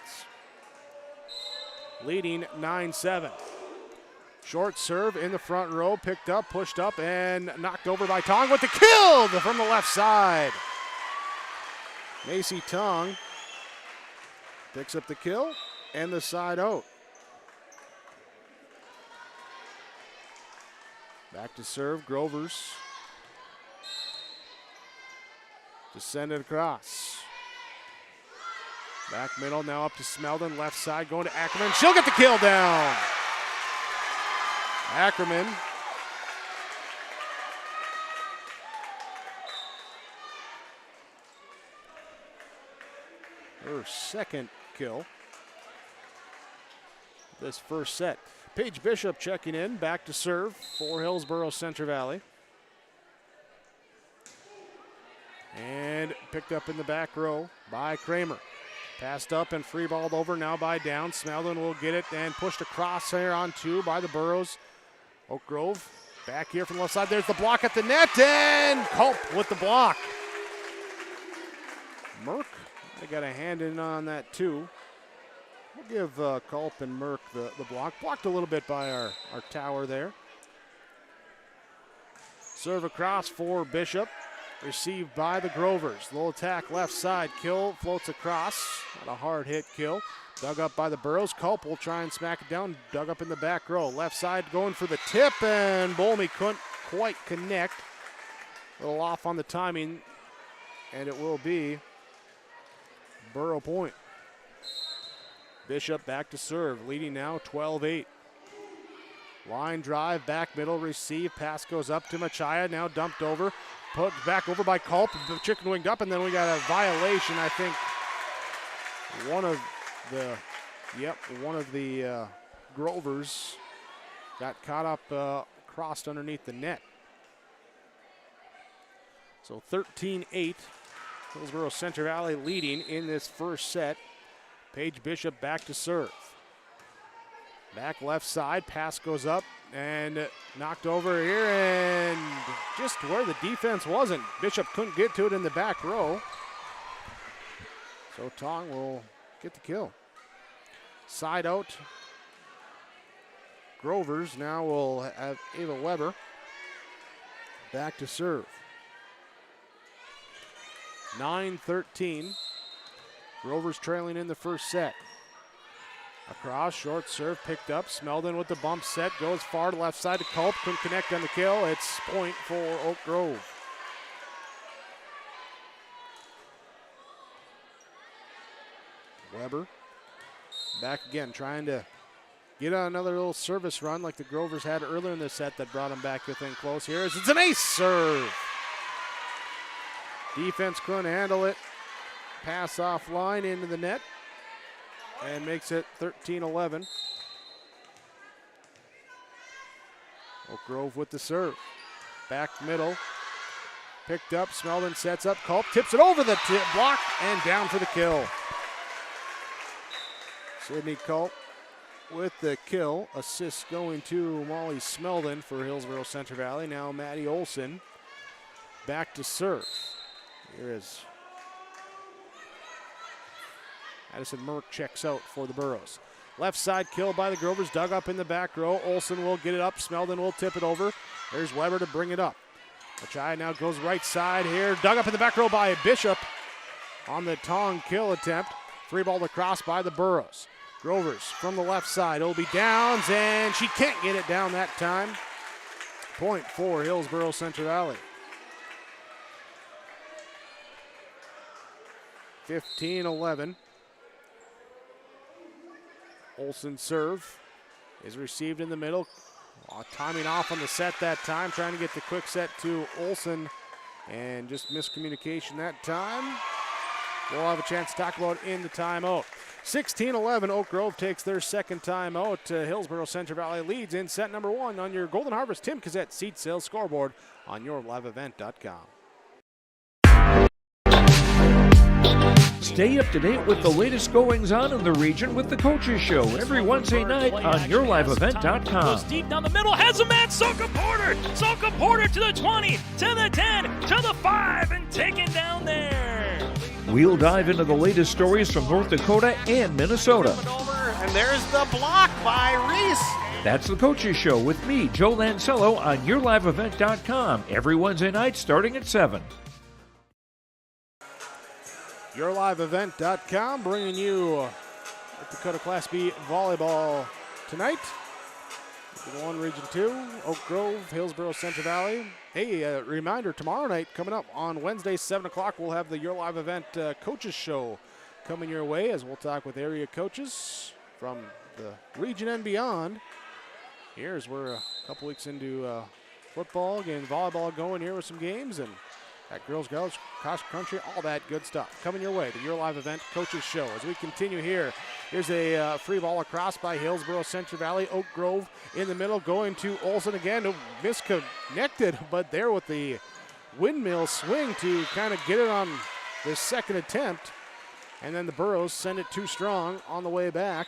Leading 9-7. Short serve in the front row, picked up, pushed up, and knocked over by Tong with the kill from the left side. Macy Tong picks up the kill and the side out. Back to serve, Grovers. To send it across. Back middle, now up to Smeldon, left side, going to Ackerman. She'll get the kill down. Ackerman. Her second kill this first set. Paige Bishop checking in, back to serve for Hillsboro-Central Valley. And picked up in the back row by Kramer. Passed up and free balled over now by Down. Smeldon will get it and pushed across there on two by the Burrows. Oak Grove back here from the left side. There's the block at the net and Culp with the block. Merck, they got a hand in on that too. We'll give Culp and Merck the block. Blocked a little bit by our tower there. Serve across for Bishop. Received by the Grovers. Low attack left side. Kill floats across. Not a hard hit kill. Dug up by the Burrows. Culp will try and smack it down. Dug up in the back row. Left side going for the tip, and Bolmy couldn't quite connect. A little off on the timing, and it will be Burrow point. Bishop back to serve, leading now 12-8. Line drive, back middle, receive. Pass goes up to Machaya, now dumped over. Put back over by Culp, chicken winged up, and then we got a violation. I think one of the Grovers got caught up, crossed underneath the net. So 13-8, Hillsboro-Central Valley leading in this first set. Paige Bishop back to serve. Back left side, pass goes up and knocked over here, and just where the defense wasn't. Bishop couldn't get to it in the back row. So Tong will get the kill. Side out. Grovers now will have Ava Weber back to serve. 9-13. Grovers trailing in the first set. Across, short serve, picked up. Smeldon with the bump set, goes far to left side to Culp. Couldn't connect on the kill. It's point for Oak Grove. Weber back again, trying to get on another little service run like the Grovers had earlier in the set that brought him back within close. Here it's an ace serve. Defense couldn't handle it. Pass offline into the net and makes it 13-11. Oak Grove with the serve. Back middle. Picked up. Smeldon sets up. Culp tips it over the block and down for the kill. Sydney Culp with the kill. Assist going to Molly Smeldon for Hillsboro-Central Valley. Now Maddie Olson back to serve. Here is Addison Merck checks out for the Burrows. Left side kill by the Grovers, dug up in the back row. Olsen will get it up. Smeldon will tip it over. There's Weber to bring it up. Machai now goes right side here. Dug up in the back row by Bishop on the Tong kill attempt. Free ball across by the Burrows. Grovers from the left side. It'll be Downs, and she can't get it down that time. Point for Hillsboro-Central Valley. 15-11. Olsen serve is received in the middle. Timing off on the set that time, trying to get the quick set to Olsen, and just miscommunication that time. We'll have a chance to talk about in the timeout. 16-11, Oak Grove takes their second timeout. Hillsboro-Central Valley leads in set number one on your Golden Harvest Tim Cassette seat sales scoreboard on yourliveevent.com. Stay up to date with the latest goings-on in the region with the Coaches Show every Wednesday night on yourliveevent.com. Goes deep down the middle, has a man, Soka Porter! Soka Porter to the 20, to the 10, to the 5, and taken down there. We'll dive into the latest stories from North Dakota and Minnesota. And there's the block by Reese. That's the Coaches Show with me, Joe Lancello, on YourLiveEvent.com every Wednesday night starting at 7. YourLiveEvent.com bringing you North Dakota Class B volleyball tonight. Region 1, Region 2, Oak Grove, Hillsboro-Central Valley. Hey, reminder, tomorrow night, coming up on Wednesday, 7 o'clock, we'll have the Your Live Event Coaches Show coming your way as we'll talk with area coaches from the region and beyond. Here's we're a couple weeks into football, getting volleyball going here with some games, and that girls, cross country, all that good stuff coming your way. The Your Live Event Coaches Show. As we continue here, here's a free ball across by Hillsboro-Central Valley. Oak Grove in the middle, going to Olsen again. Misconnected, but there with the windmill swing to kind of get it on the second attempt. And then the Burros send it too strong on the way back.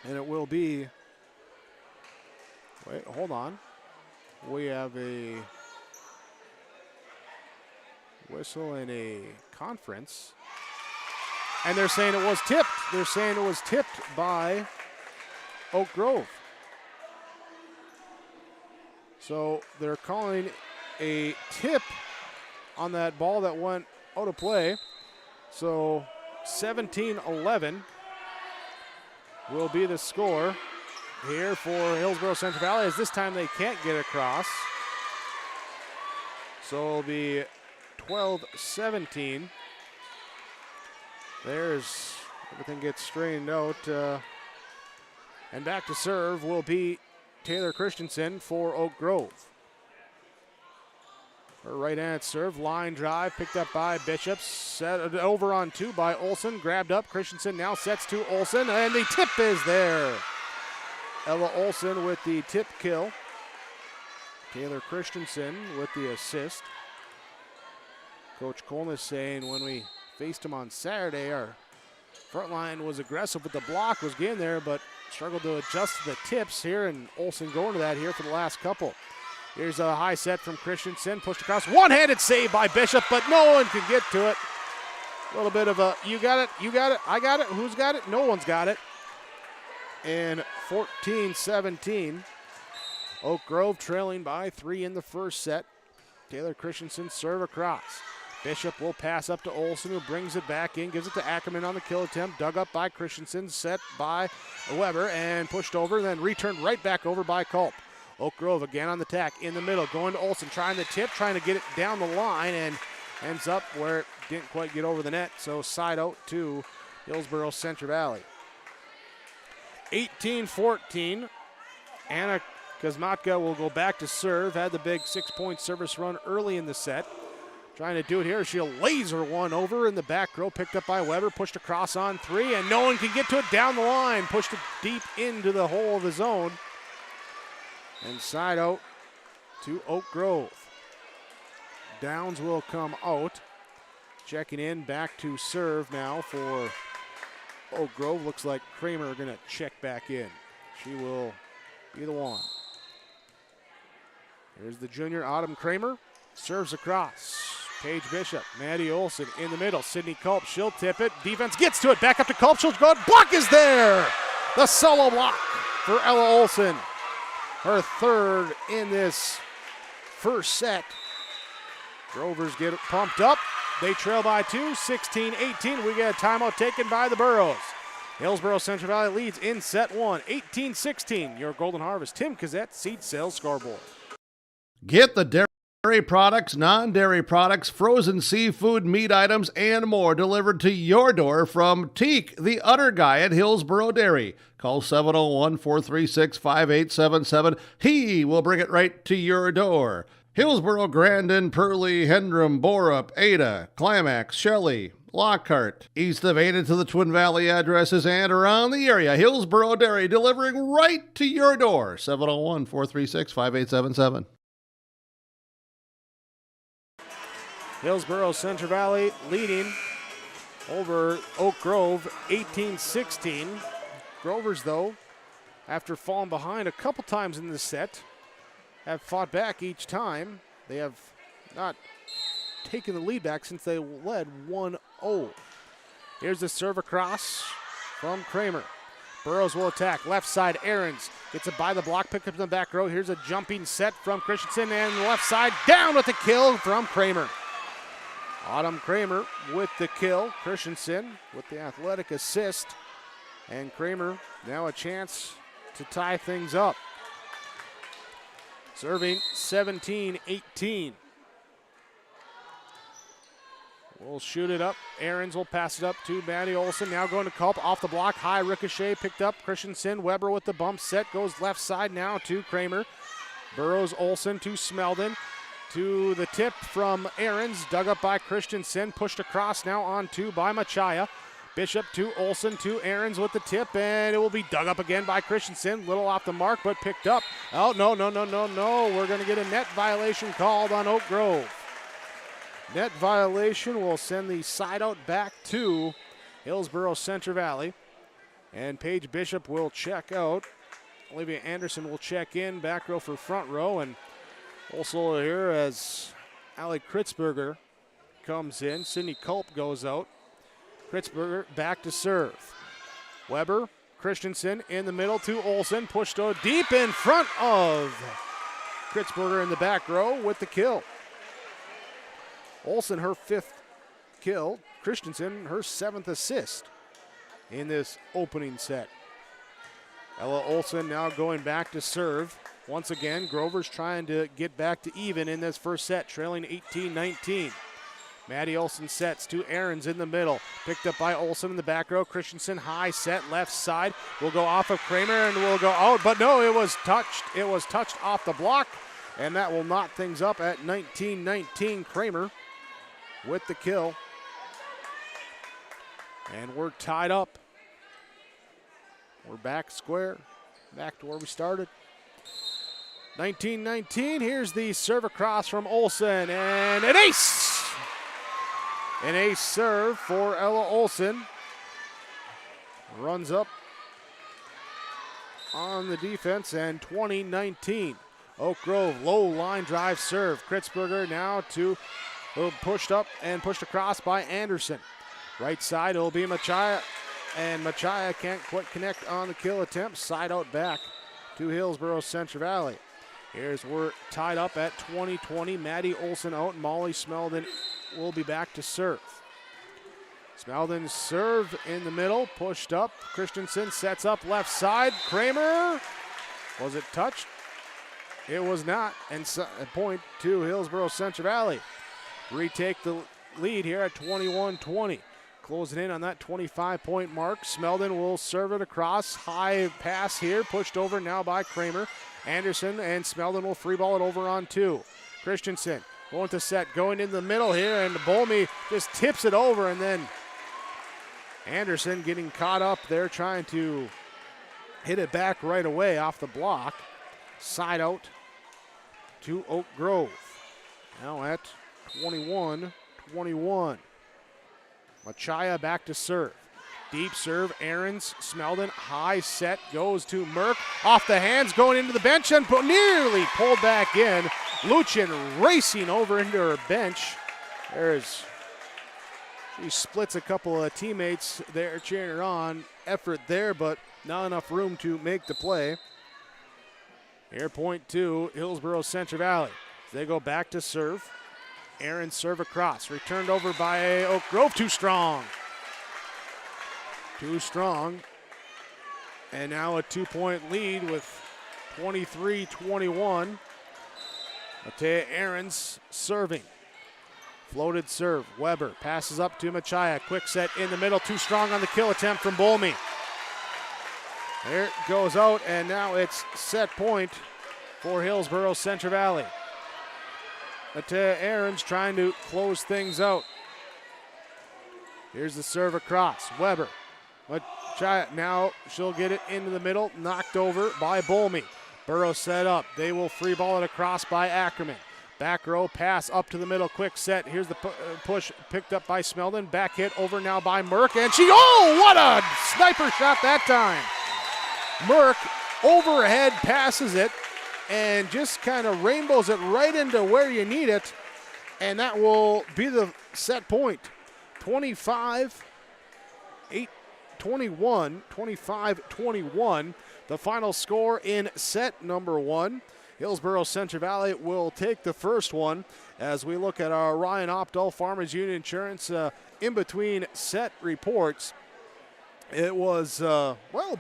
And it will be, wait, hold on. We have a whistle in a conference. And they're saying it was tipped. They're saying it was tipped by Oak Grove. So they're calling a tip on that ball that went out of play. So 17-11 will be the score here for Hillsboro-Central Valley, as this time they can't get across. So it'll be 12-17. There's, everything gets straightened out. And back to serve will be Taylor Christensen for Oak Grove. Her right-handed serve, line drive, picked up by Bishop, set over on two by Olsen, grabbed up. Christensen now sets to Olsen, and the tip is there. Ella Olsen with the tip kill. Taylor Christensen with the assist. Coach Kolnis saying when we faced him on Saturday, our front line was aggressive with the block, was getting there, but struggled to adjust the tips here, and Olsen going to that here for the last couple. Here's a high set from Christensen, pushed across, one-handed save by Bishop, but no one can get to it. A little bit of a, you got it, I got it, who's got it? No one's got it. And 14-17, Oak Grove trailing by 3 in the first set. Taylor Christensen serve across. Bishop will pass up to Olsen, who brings it back in, gives it to Ackerman on the kill attempt, dug up by Christensen, set by Weber, and pushed over, then returned right back over by Culp. Oak Grove again on the tack in the middle, going to Olsen, trying to tip, trying to get it down the line, and ends up where it didn't quite get over the net, so side out to Hillsboro-Central Valley. 18-14, Anna Kazmatka will go back to serve, had the big 6-point service run early in the set. Trying to do it here, she'll laser one over in the back row, picked up by Weber, pushed across on three, and no one can get to it down the line, pushed it deep into the hole of the zone. And side out to Oak Grove. Downs will come out. Checking in, back to serve now for Oak Grove. Looks like Kramer going to check back in. She will be the one. Here's the junior, Autumn Kramer. Serves across. Paige Bishop, Maddie Olsen in the middle. Sydney Culp, she'll tip it. Defense gets to it. Back up to Culp. She'll go. Block is there. The solo block for Ella Olsen. Her third in this first set. Grovers get it pumped up. They trail by 2, 16-18. We get a timeout taken by the Burros. Hillsboro-Central Valley leads in set 1, 18-16. Your Golden Harvest, Tim Kazette, Seed Sales Scoreboard. Get the dairy products, non-dairy products, frozen seafood, meat items, and more delivered to your door from Teak, the Udder Guy at Hillsboro Dairy. Call 701-436-5877. He will bring it right to your door. Hillsboro, Grandin, Pearlie, Hendrum, Borup, Ada, Climax, Shelley, Lockhart. East of Ada to the Twin Valley addresses and around the area. Hillsboro Dairy delivering right to your door. 701-436-5877. Hillsboro-Central Valley leading over Oak Grove 18-16. Grovers, though, after falling behind a couple times in this set, have fought back each time. They have not taken the lead back since they led 1-0. Here's the serve across from Kramer. Burrows will attack. Left side, Ahrens gets it by the block, picked up in the back row. Here's a jumping set from Christensen, and left side down with the kill from Kramer. Autumn Kramer with the kill. Christensen with the athletic assist. And Kramer now a chance to tie things up. Serving 17-18. We'll shoot it up. Ahrens will pass it up to Maddie Olson. Now going to Culp. Off the block. High ricochet. Picked up. Christensen. Weber with the bump set. Goes left side now to Kramer. Burrows Olson to Smeldon. To the tip from Ahrens. Dug up by Christensen. Pushed across now on two by Machaya. Bishop to Olson to Ahrens with the tip. And it will be dug up again by Christensen. Little off the mark, but picked up. Oh, no. We're going to get a net violation called on Oak Grove. Net violation will send the side out back to Hillsboro-Central Valley. And Paige Bishop will check out. Olivia Anderson will check in, back row for front row. And also here as Allie Kritzberger comes in. Sydney Culp goes out. Kritzberger back to serve. Weber, Christensen in the middle to Olson. Pushed out deep in front of Kritzberger in the back row with the kill. Olson, her 5th kill. Christensen, her 7th assist in this opening set. Ella Olson now going back to serve. Once again, Grover's trying to get back to even in this first set, trailing 18-19. Maddie Olson sets to Ahrens in the middle. Picked up by Olson in the back row. Christensen high set left side. Will go off of Kramer and will go out. But no, it was touched. It was touched off the block. And that will knot things up at 19-19. Kramer with the kill. And we're tied up. We're back square. Back to where we started. 19-19. Here's the serve across from Olson. And an ace! An ace serve for Ella Olson. Runs up on the defense, and 20-19. Oak Grove low line drive serve. Kritzberger now to pushed up and pushed across by Anderson. Right side, it'll be Machaya, and Machaya can't quite connect on the kill attempt. Side out back to Hillsboro-Central Valley. We're tied up at 20-20. Maddie Olson out. Molly Smeldon will be back to serve. Smeldon serve in the middle, pushed up. Christensen sets up left side. Kramer, was it touched? It was not, and a point to Hillsboro-Central Valley. Retake the lead here at 21-20. Closing in on that 25-point mark. Smeldon will serve it across. High pass here, pushed over now by Kramer. Anderson and Smeldon will free ball it over on two. Christensen going to set, going in the middle here, and Bolmy just tips it over, and then Anderson getting caught up there trying to hit it back right away off the block. Side out to Oak Grove. Now at 21-21. Machaya back to serve. Deep serve, Ahrens, Smeldon, high set, goes to Merck. Off the hands, going into the bench, and nearly pulled back in. Luchin racing over into her bench. She splits a couple of teammates there cheering her on. Effort there, but not enough room to make the play. Here, point two, Hillsboro-Central Valley. They go back to serve. Aaron serve across. Returned over by Oak Grove. Too strong. Too strong. And now a 2-point lead with 23-21. Matea Ahrens serving. Floated serve. Weber passes up to Machaya. Quick set in the middle. Too strong on the kill attempt from Bolmy. There it goes out, and now it's set point for Hillsboro-Central Valley. Matea Ahrens trying to close things out. Here's the serve across. Weber. Machaya, now she'll get it into the middle. Knocked over by Bolmy. Burrow set up. They will free ball it across by Ackerman. Back row pass up to the middle. Quick set. Here's the push picked up by Smeldon. Back hit over now by Merck. And what a sniper shot that time. Merck overhead passes it and just kind of rainbows it right into where you need it. And that will be the set point. 25-18 25-21. The final score in set number 1. Hillsboro-Central Valley will take the first one as we look at our Ryan Opdahl Farmers Union Insurance in between set reports. It was,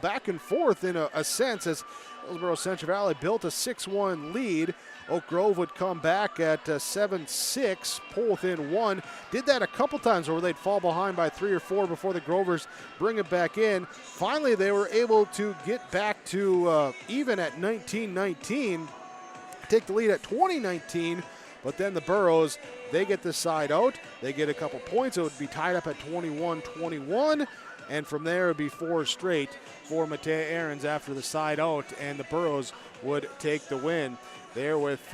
back and forth in a sense as Hillsboro-Central Valley built a 6-1 lead. Oak Grove would come back at 7-6, pull within 1. Did that a couple times where they'd fall behind by 3 or 4 before the Grovers bring it back in. Finally, they were able to get back to even at 19-19, take the lead at 20-19, but then the Burros, they get the side out. They get a couple points. It would be tied up at 21-21. And from there, it would be 4 straight for Matea Ahrens after the side out, and the Burros would take the win. There with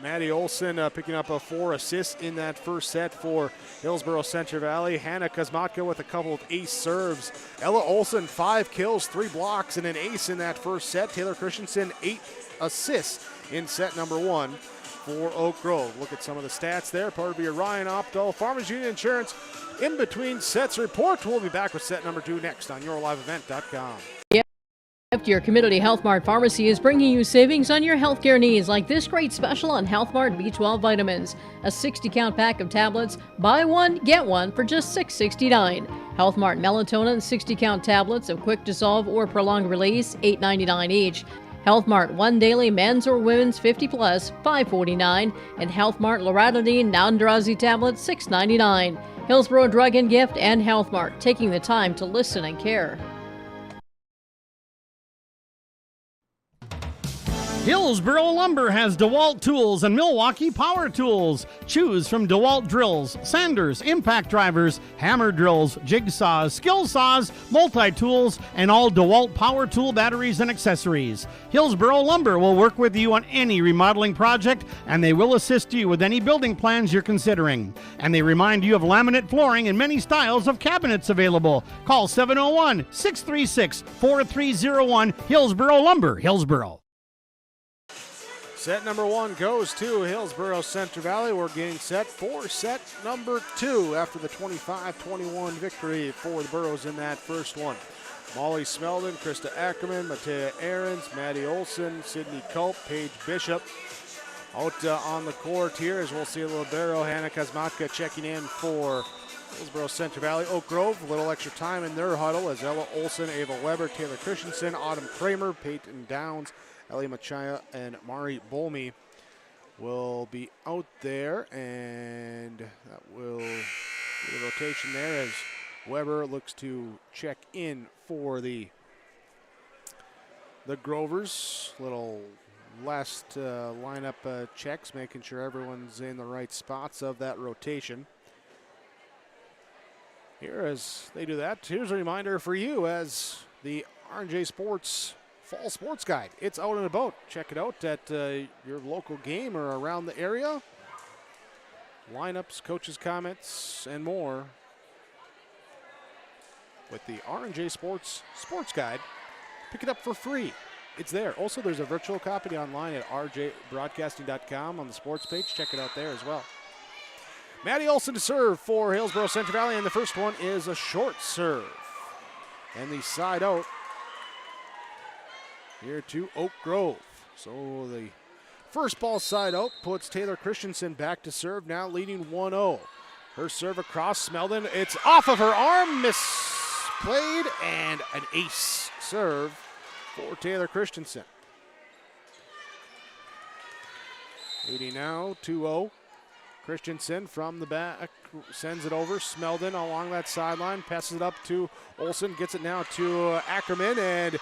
Maddie Olson picking up 4 assists in that first set for Hillsboro-Central Valley. Hannah Kosmatka with a couple of ace serves. Ella Olson, 5 kills, 3 blocks, and an ace in that first set. Taylor Christensen, 8 assists in set number 1 for Oak Grove. Look at some of the stats there. Part of your Ryan Opdahl Farmers Union Insurance in between sets report. We'll be back with set number 2 next on yourliveevent.com. Your Community Health Mart Pharmacy is bringing you savings on your healthcare needs, like this great special on Health Mart B12 vitamins. A 60-count pack of tablets, buy one, get one for just $6.69. Health Mart melatonin 60-count tablets of quick dissolve or prolonged release, $8.99 each. Health Mart One Daily Men's or Women's 50 Plus, $5.49. And Health Mart Loratadine non-drowsy tablets, $6.99. Hillsboro Drug and Gift and Health Mart, taking the time to listen and care. Hillsboro Lumber has DeWalt tools and Milwaukee power tools. Choose from DeWalt drills, sanders, impact drivers, hammer drills, jigsaws, skill saws, multi-tools, and all DeWalt power tool batteries and accessories. Hillsboro Lumber will work with you on any remodeling project, and they will assist you with any building plans you're considering. And they remind you of laminate flooring and many styles of cabinets available. Call 701-636-4301, Hillsboro Lumber, Hillsboro. Set number 1 goes to Hillsboro-Central Valley. We're getting set for set number 2 after the 25-21 victory for the Burros in that first one. Molly Smeldon, Krista Ackerman, Matea Ahrens, Maddie Olson, Sydney Culp, Paige Bishop. Out on the court here as we'll see a little barrel. Hannah Kosmatka checking in for Hillsboro-Central Valley. Oak Grove, a little extra time in their huddle as Ella Olson, Ava Weber, Taylor Christensen, Autumn Kramer, Peyton Downs, Ellie Machaya, and Mari Bolmy will be out there, and that will be the rotation there as Weber looks to check in for the Grovers. Little last lineup checks, making sure everyone's in the right spots of that rotation. Here as they do that, here's a reminder for you as the R&J Sports Fall Sports Guide. It's out and about. Check it out at your local game or around the area. Lineups, coaches' comments, and more with the R&J Sports Guide. Pick it up for free. It's there. Also, there's a virtual copy online at rjbroadcasting.com on the sports page. Check it out there as well. Maddie Olson to serve for Hillsboro-Central Valley, and the first one is a short serve. And the side out here to Oak Grove. So the first ball side out puts Taylor Christensen back to serve, now leading 1-0. Her serve across Smeldon. It's off of her arm, misplayed, and an ace serve for Taylor Christensen. Leading now 2-0. Christensen from the back sends it over. Smeldon along that sideline, passes it up to Olson, gets it now to Ackerman, and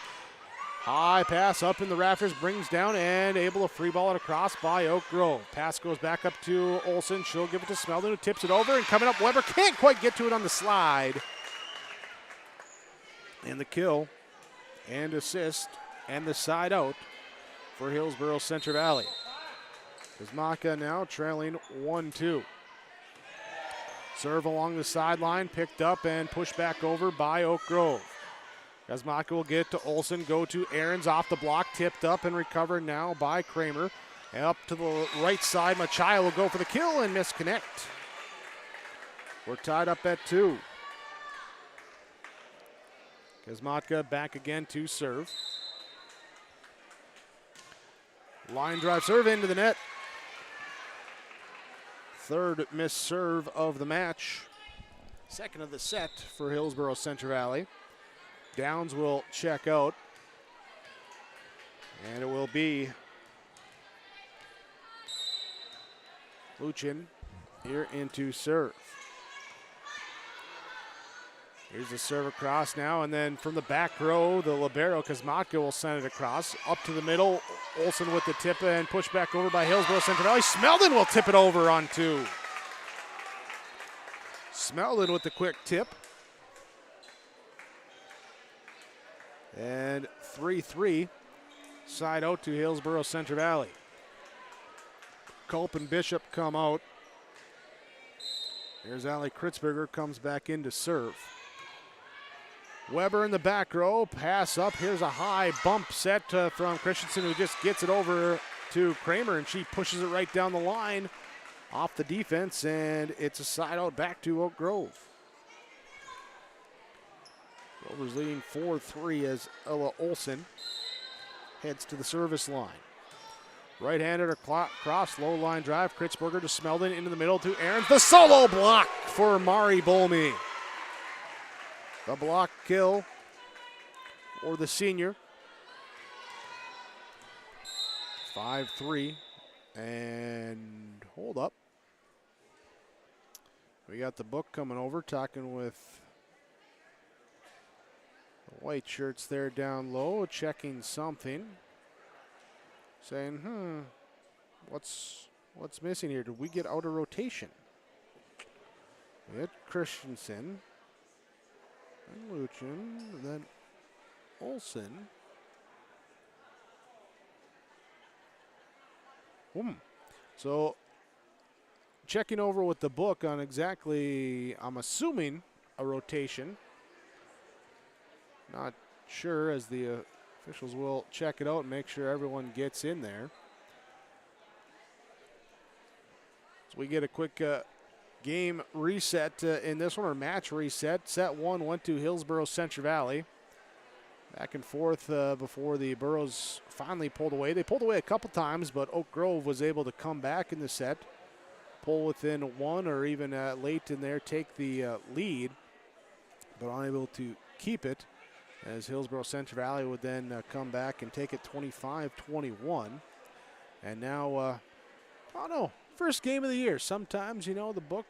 high pass up in the rafters, brings down and able to free ball it across by Oak Grove. Pass goes back up to Olson. She'll give it to Smeldon, who tips it over, and coming up, Weber can't quite get to it on the slide. And the kill and assist and the side out for Hillsboro-Central Valley. Kosmatka now trailing 1-2. Serve along the sideline, picked up and pushed back over by Oak Grove. Kosmatka will get to Olson, go to Ahrens off the block, tipped up and recovered now by Kramer. And up to the right side, Machaya will go for the kill and misconnect. We're tied up at 2. Kosmatka back again to serve. Line drive serve into the net. Third missed serve of the match. Second of the set for Hillsboro-Central Valley. Downs will check out. And it will be Luchin here into serve. Here's the serve across now, and then from the back row, the libero, Kosmatka, will send it across. Up to the middle, Olsen with the tip and pushed back over by Hillsboro-Central Valley. Smeldon will tip it over on two. Smeldon with the quick tip. And 3-3, side out to Hillsboro-Central Valley. Culp and Bishop come out. Here's Ali Kritzberger, comes back in to serve. Weber in the back row, pass up. Here's a high bump set from Christensen, who just gets it over to Kramer, and she pushes it right down the line off the defense, and it's a side out back to Oak Grove. Grover's leading 4-3 as Ella Olsen heads to the service line. Right-handed across, low line drive. Kritzberger to Smeldon into the middle to Aarons. The solo block for Mari Bolmy. The block kill for the senior. 5-3. And hold up. We got the book coming over, talking with the white shirts there down low, checking something. Saying, what's missing here? Did we get out of rotation? We had Christensen, and Luchin, and then Olsen. So, checking over with the book on exactly, I'm assuming, a rotation. Not sure, as the officials will check it out and make sure everyone gets in there. So we get a quick game reset in this one, or match reset. Set one went to Hillsboro-Central Valley. Back and forth before the Burros finally pulled away. They pulled away a couple times, but Oak Grove was able to come back in the set, pull within one, or even late in there take the lead, but unable to keep it, as Hillsboro-Central Valley would then come back and take it 25-21. And now, I don't know, first game of the year. Sometimes, the book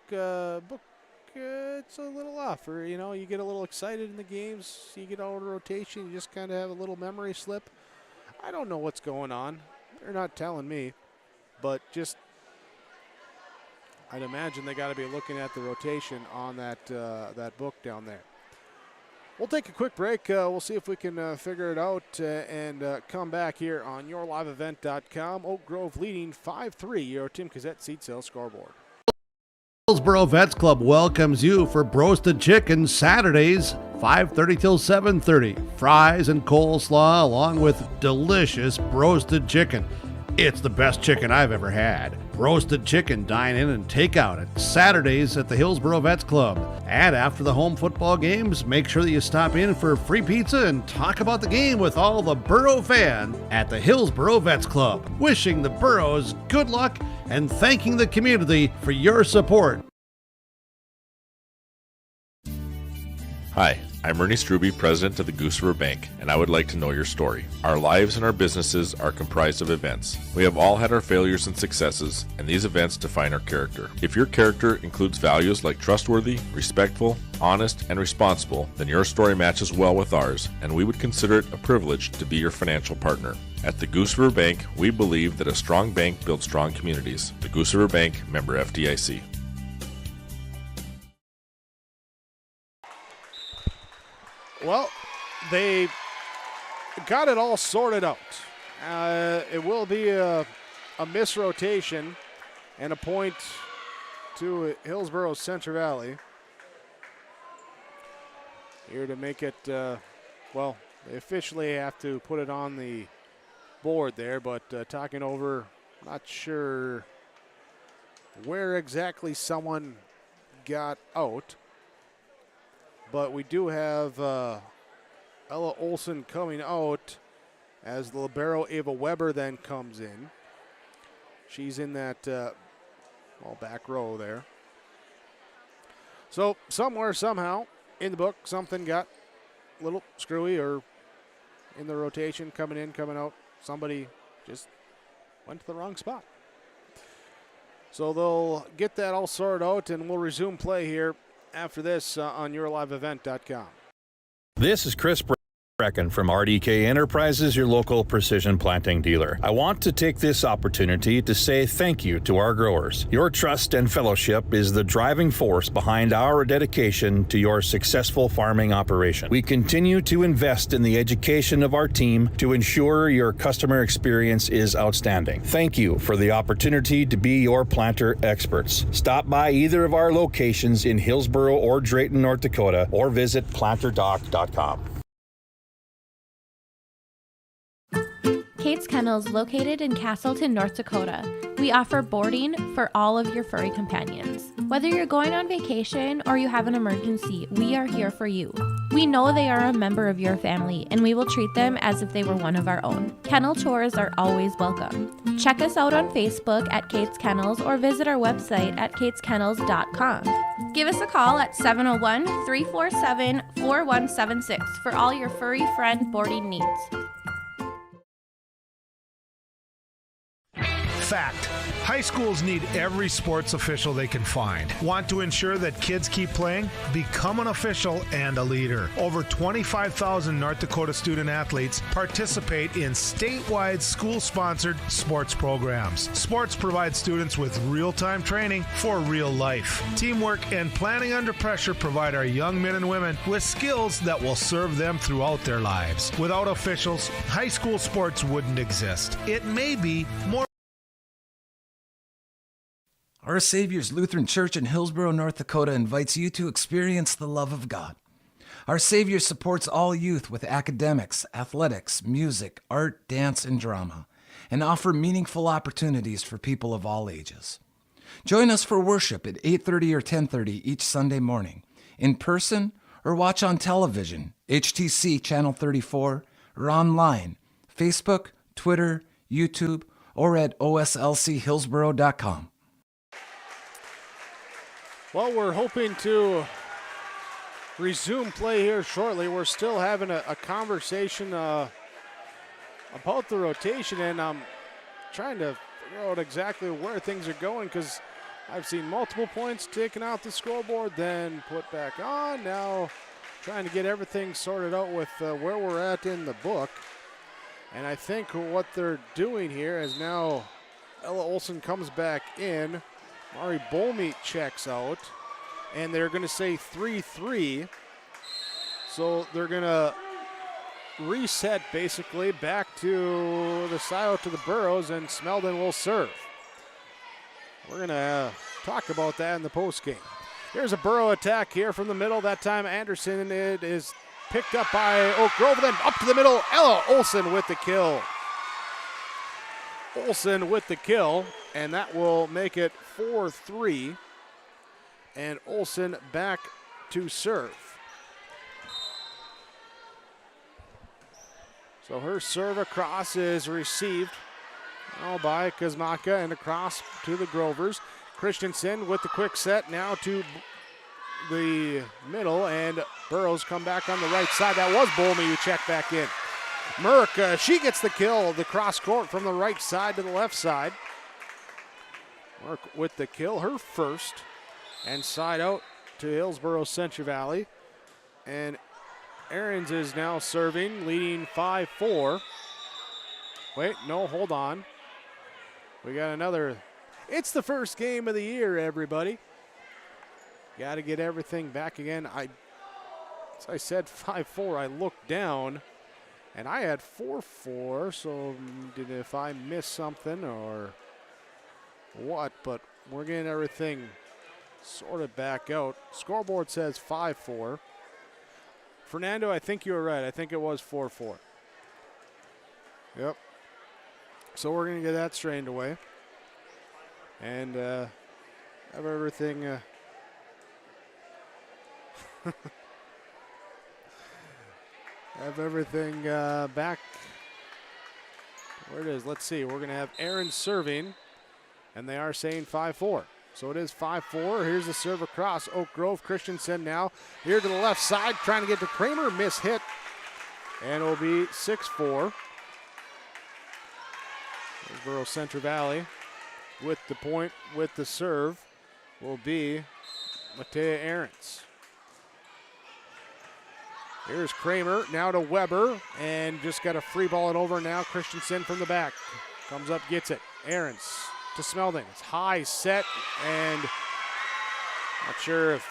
it's a little off, or, you get a little excited in the games, you get out of rotation, you just kind of have a little memory slip. I don't know what's going on. They're not telling me, but just, I'd imagine they got to be looking at the rotation on that book down there. We'll take a quick break. We'll see if we can figure it out and come back here on yourliveevent.com. Oak Grove leading 5-3. Your Tim Cassette seat sales scoreboard. Hillsboro Vets Club welcomes you for Broasted Chicken Saturdays, 5:30 till 7:30. Fries and coleslaw along with delicious broasted chicken. It's the best chicken I've ever had. Roasted chicken, dine in and take out at Saturdays at the Hillsboro Vets Club. And after the home football games, make sure that you stop in for free pizza and talk about the game with all the Burro fans at the Hillsboro Vets Club. Wishing the Burros good luck and thanking the community for your support. Hi, I'm Ernie Struby, president of the Goose River Bank, and I would like to know your story. Our lives and our businesses are comprised of events. We have all had our failures and successes, and these events define our character. If your character includes values like trustworthy, respectful, honest, and responsible, then your story matches well with ours, and we would consider it a privilege to be your financial partner. At the Goose River Bank, we believe that a strong bank builds strong communities. The Goose River Bank, member FDIC. Well, they got it all sorted out. It will be a misrotation and a point to Hillsboro-Central Valley. Here to make it, well, they officially have to put it on the board there, but talking over, not sure where exactly someone got out. But we do have Ella Olson coming out as the libero Ava Weber then comes in. She's in that back row there. So somewhere, somehow, in the book, something got a little screwy, or in the rotation, coming in, coming out, somebody just went to the wrong spot. So they'll get that all sorted out, and we'll resume play here after this on yourliveevent.com. This is Chris Brecken from RDK Enterprises, your local precision planting dealer. I want to take this opportunity to say thank you to our growers. Your trust and fellowship is the driving force behind our dedication to your successful farming operation. We continue to invest in the education of our team to ensure your customer experience is outstanding. Thank you for the opportunity to be your planter experts. Stop by either of our locations in Hillsboro or Drayton, North Dakota, or visit planterdoc.com. Kate's Kennels, located in Castleton, North Dakota. We offer boarding for all of your furry companions. Whether you're going on vacation or you have an emergency, we are here for you. We know they are a member of your family, and we will treat them as if they were one of our own. Kennel tours are always welcome. Check us out on Facebook at Kate's Kennels or visit our website at kateskennels.com. Give us a call at 701-347-4176 for all your furry friend boarding needs. Fact. High schools need every sports official they can find. Want to ensure that kids keep playing? Become an official and a leader. Over 25,000 North Dakota student athletes participate in statewide school-sponsored sports programs. Sports provide students with real-time training for real life. Teamwork and planning under pressure provide our young men and women with skills that will serve them throughout their lives. Without officials, high school sports wouldn't exist. It may be more. Our Savior's Lutheran Church in Hillsboro, North Dakota invites you to experience the love of God. Our Savior supports all youth with academics, athletics, music, art, dance, and drama, and offer meaningful opportunities for people of all ages. Join us for worship at 8:30 or 10:30 each Sunday morning, in person or watch on television, HTC Channel 34, or online, Facebook, Twitter, YouTube, or at oslchillsboro.com. Well, we're hoping to resume play here shortly. We're still having a conversation about the rotation, and I'm trying to figure out exactly where things are going, because I've seen multiple points taken out the scoreboard, then put back on. Now trying to get everything sorted out with where we're at in the book. And I think what they're doing here is now Ella Olson comes back in. Mari Bolmeet checks out, and they're going to say 3-3. So they're going to reset basically back to the side out to the Burrows, and Smeldon will serve. We're going to talk about that in the postgame. Here's a Burrow attack here from the middle. That time Anderson, it is picked up by Oak Grove, then up to the middle. Ella Olson with the kill. Olson with the kill, and that will make it 4-3. And Olson back to serve. So her serve across is received by Kazmaka, and across to the Grovers. Christensen with the quick set now to the middle, and Burrows come back on the right side. That was Bolme who checked back in. Merck, she gets the kill, the cross court from the right side to the left side. Merck with the kill, her first, and side out to Hillsboro-Central Valley. And Ahrens is now serving, leading 5-4. Wait, no, hold on. We got another. It's the first game of the year, everybody. Got to get everything back again. As I said 5-4, I looked down, and I had 4-4, so if I missed something or what, but we're getting everything sorted back out. Scoreboard says 5-4. Fernando, I think you were right. I think it was 4-4. Yep. So we're going to get that straightened away and have everything Have everything back where it is. Let's see. We're going to have Aaron serving, and they are saying 5-4. So it is 5-4. Here's the serve across Oak Grove. Christensen now here to the left side, trying to get to Kramer. Miss hit, and it will be 6-4. Hillsboro-Central Valley with the point, with the serve, will be Matea Ahrens. Here's Kramer, now to Weber, and just got to free ball it over now. Christensen from the back. Comes up, gets it. Ahrens to Smelding. It's high set, and not sure if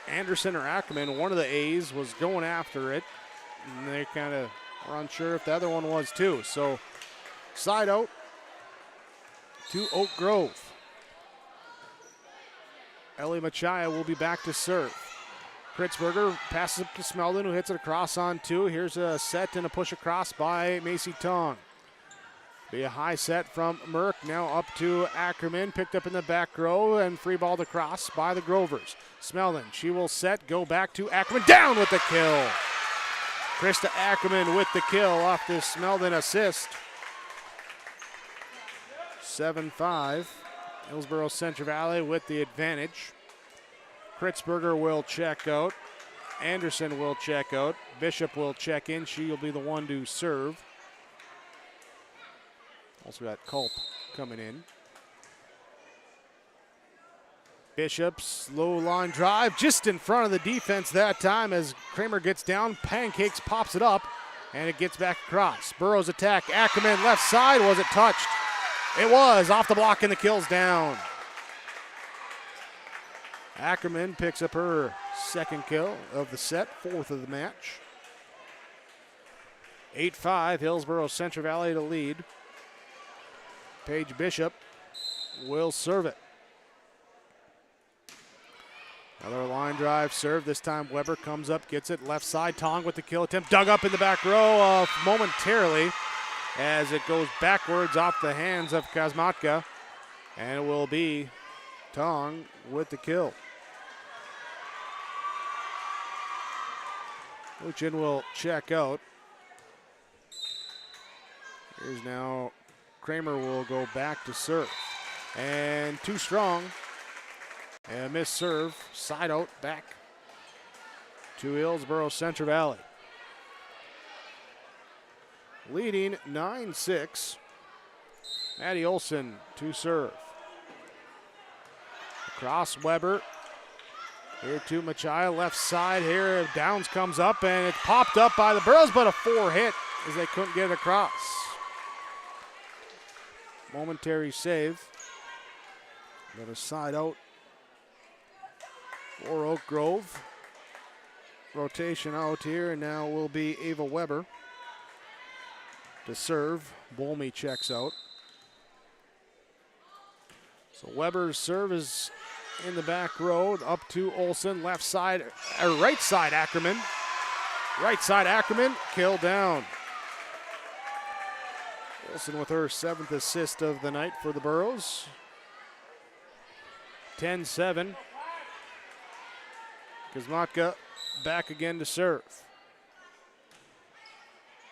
Anderson or Ackerman, one of the A's, was going after it. And they kind of were unsure if the other one was too. So side out to Oak Grove. Ellie Machaya will be back to serve. Kritzberger passes up to Smeldon, who hits it across on two. Here's a set and a push across by Macy Tong. Be a high set from Merck, now up to Ackerman, picked up in the back row and free balled across by the Grovers. Smeldon, she will set, go back to Ackerman, down with the kill. Krista Ackerman with the kill off this Smeldon assist. 7-5, Hillsboro-Central Valley with the advantage. Kritzberger will check out. Anderson will check out. Bishop will check in. She'll be the one to serve. Also got Culp coming in. Bishop's low line drive just in front of the defense that time as Kramer gets down. Pancakes pops it up, and it gets back across. Burrows attack. Ackerman left side. Was it touched? It was. Off the block, and the kill's down. Ackerman picks up her second kill of the set, fourth of the match. 8-5, Hillsboro-Central Valley to lead. Paige Bishop will serve it. Another line drive serve. This time Weber comes up, gets it left side. Tong with the kill attempt. Dug up in the back row momentarily as it goes backwards off the hands of Kazmatka. And it will be Tong with the kill. Luchin will check out. Here's now Kramer will go back to serve. And too strong. And a missed serve. Side out back to Hillsboro-Central Valley. Leading 9-6. Maddie Olson to serve. Across Weber. Here to Machaya, left side here. Downs comes up, and it's popped up by the Burrows, but a 4 hit as they couldn't get it across. Momentary save. Got a side out for Oak Grove. Rotation out here, and now will be Ava Weber to serve. Bolmy checks out. So Weber's serve is in the back row, up to Olson, left side, right side Ackerman. Right side Ackerman, kill down. Olson with her 7th assist of the night for the Burros. 10-7. Kazmatka back again to serve.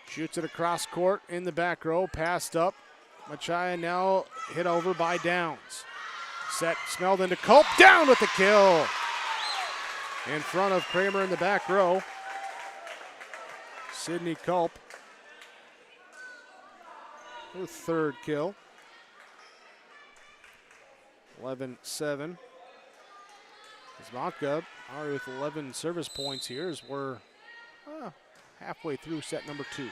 Shoots it across court in the back row, passed up. Machaya now hit over by Downs. Set Smeldon to Culp, down with the kill. In front of Kramer in the back row. Sydney Culp, her third kill. 11-7. Kazmatka already with 11 service points here as we're halfway through set number 2.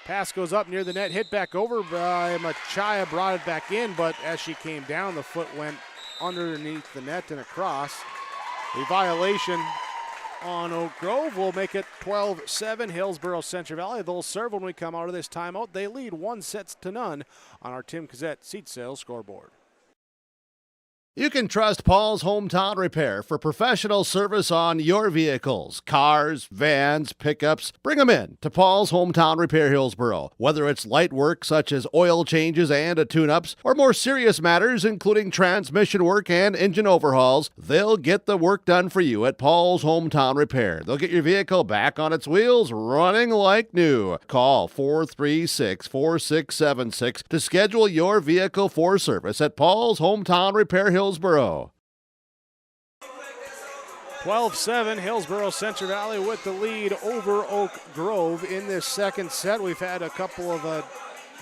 Pass goes up near the net, hit back over by Machaya, brought it back in, but as she came down, the foot went underneath the net and across. A violation on Oak Grove will make it 12-7. Hillsboro-Central Valley, they'll serve when we come out of this timeout. They lead 1-0 on our Tim Cassette seat sales scoreboard. You can trust Paul's Hometown Repair for professional service on your vehicles, cars, vans, pickups. Bring them in to Paul's Hometown Repair Hillsboro. Whether it's light work such as oil changes and tune-ups, or more serious matters including transmission work and engine overhauls, they'll get the work done for you at Paul's Hometown Repair. They'll get your vehicle back on its wheels, running like new. Call 436-4676 to schedule your vehicle for service at Paul's Hometown Repair Hillsboro. 12-7, Hillsboro-Central Valley with the lead over Oak Grove in this second set. We've had a couple of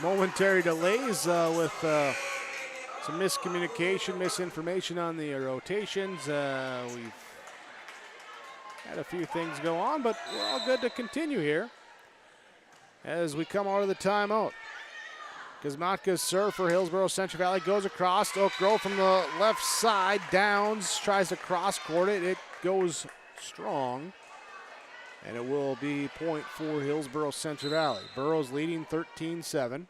momentary delays with some miscommunication, misinformation on the rotations. We've had a few things go on, but we're all good to continue here as we come out of the timeout. Kosmatka's serve for Hillsboro-Central Valley goes across. Oak Grove from the left side. Downs tries to cross-court it. It goes strong. And it will be point for Hillsboro-Central Valley. Burrows leading 13-7.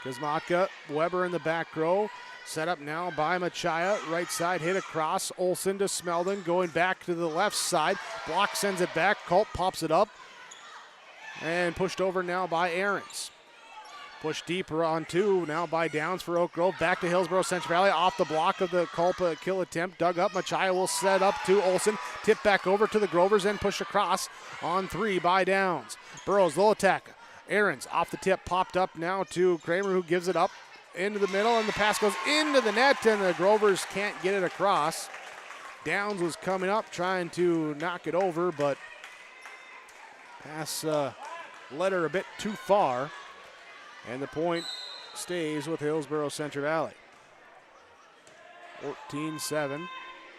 Kosmatka, Weber in the back row. Set up now by Machaya. Right side hit across. Olsen to Smeldon. Going back to the left side. Block sends it back. Culp pops it up. And pushed over now by Ahrens. Pushed deeper on two now by Downs for Oak Grove. Back to Hillsboro-Central Valley off the block of the Culpa kill attempt. Dug up. Machaya will set up to Olsen. Tip back over to the Grovers and push across on three by Downs. Burrows low attack. Ahrens off the tip. Popped up now to Kramer who gives it up into the middle and the pass goes into the net and the Grovers can't get it across. Downs was coming up trying to knock it over but pass led her a bit too far. And the point stays with Hillsboro-Central Valley. 14-7,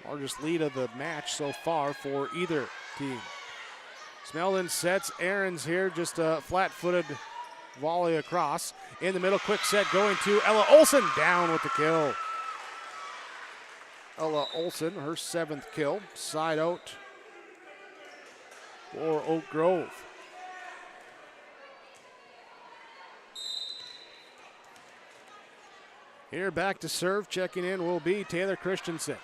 largest lead of the match so far for either team. Smeldon sets Ahrens here, just a flat-footed volley across. In the middle, quick set going to Ella Olsen, down with the kill. Ella Olsen, her 7th kill, side out for Oak Grove. Here back to serve, checking in will be Taylor Christensen.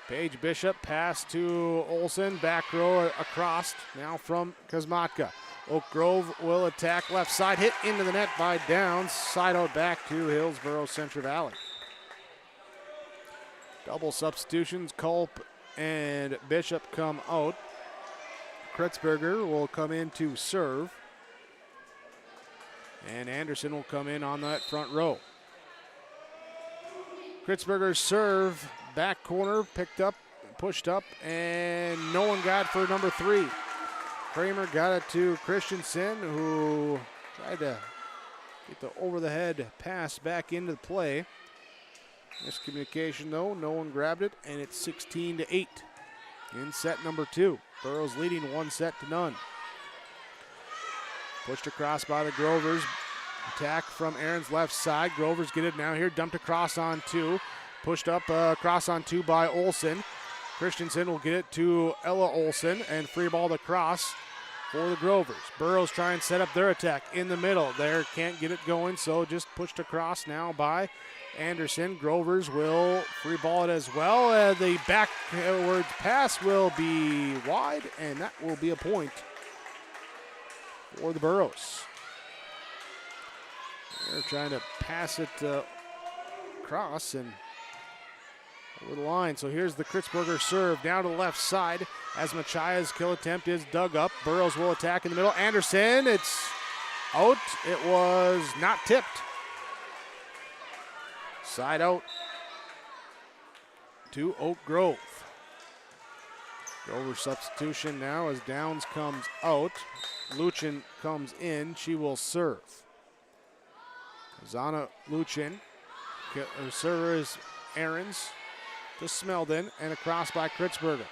Paige Bishop pass to Olsen, back row across, now from Kosmatka. Oak Grove will attack left side, hit into the net by Downs, side out back to Hillsboro-Central Valley. Double substitutions, Culp and Bishop come out. Kritzberger will come in to serve. And Anderson will come in on that front row. Kritzberger's serve, back corner, picked up, pushed up, and no one got for number 3. Kramer got it to Christensen, who tried to get the over-the-head pass back into the play. Miscommunication, though. No one grabbed it, and it's 16-8 in set number 2. Burrows leading 1-0. Pushed across by the Grovers. Attack from Aaron's left side. Grovers get it now here. Dumped across on 2. Pushed up across on 2 by Olsen. Christensen will get it to Ella Olsen and free ball across for the Grovers. Burrows try and set up their attack in the middle. There can't get it going, so just pushed across now by Anderson. Grovers will free ball it as well. The backwards pass will be wide, and that will be a point for the Burrows. They're trying to pass it across and over the line. So here's the Kritzberger serve down to the left side as Machia's kill attempt is dug up. Burrows will attack in the middle. Anderson, it's out. It was not tipped. Side out to Oak Grove. Grover substitution now as Downs comes out. Luchin comes in. She will serve. Zana Luchin. Her server is Ahrens to Smeldon and across by Kritzberger.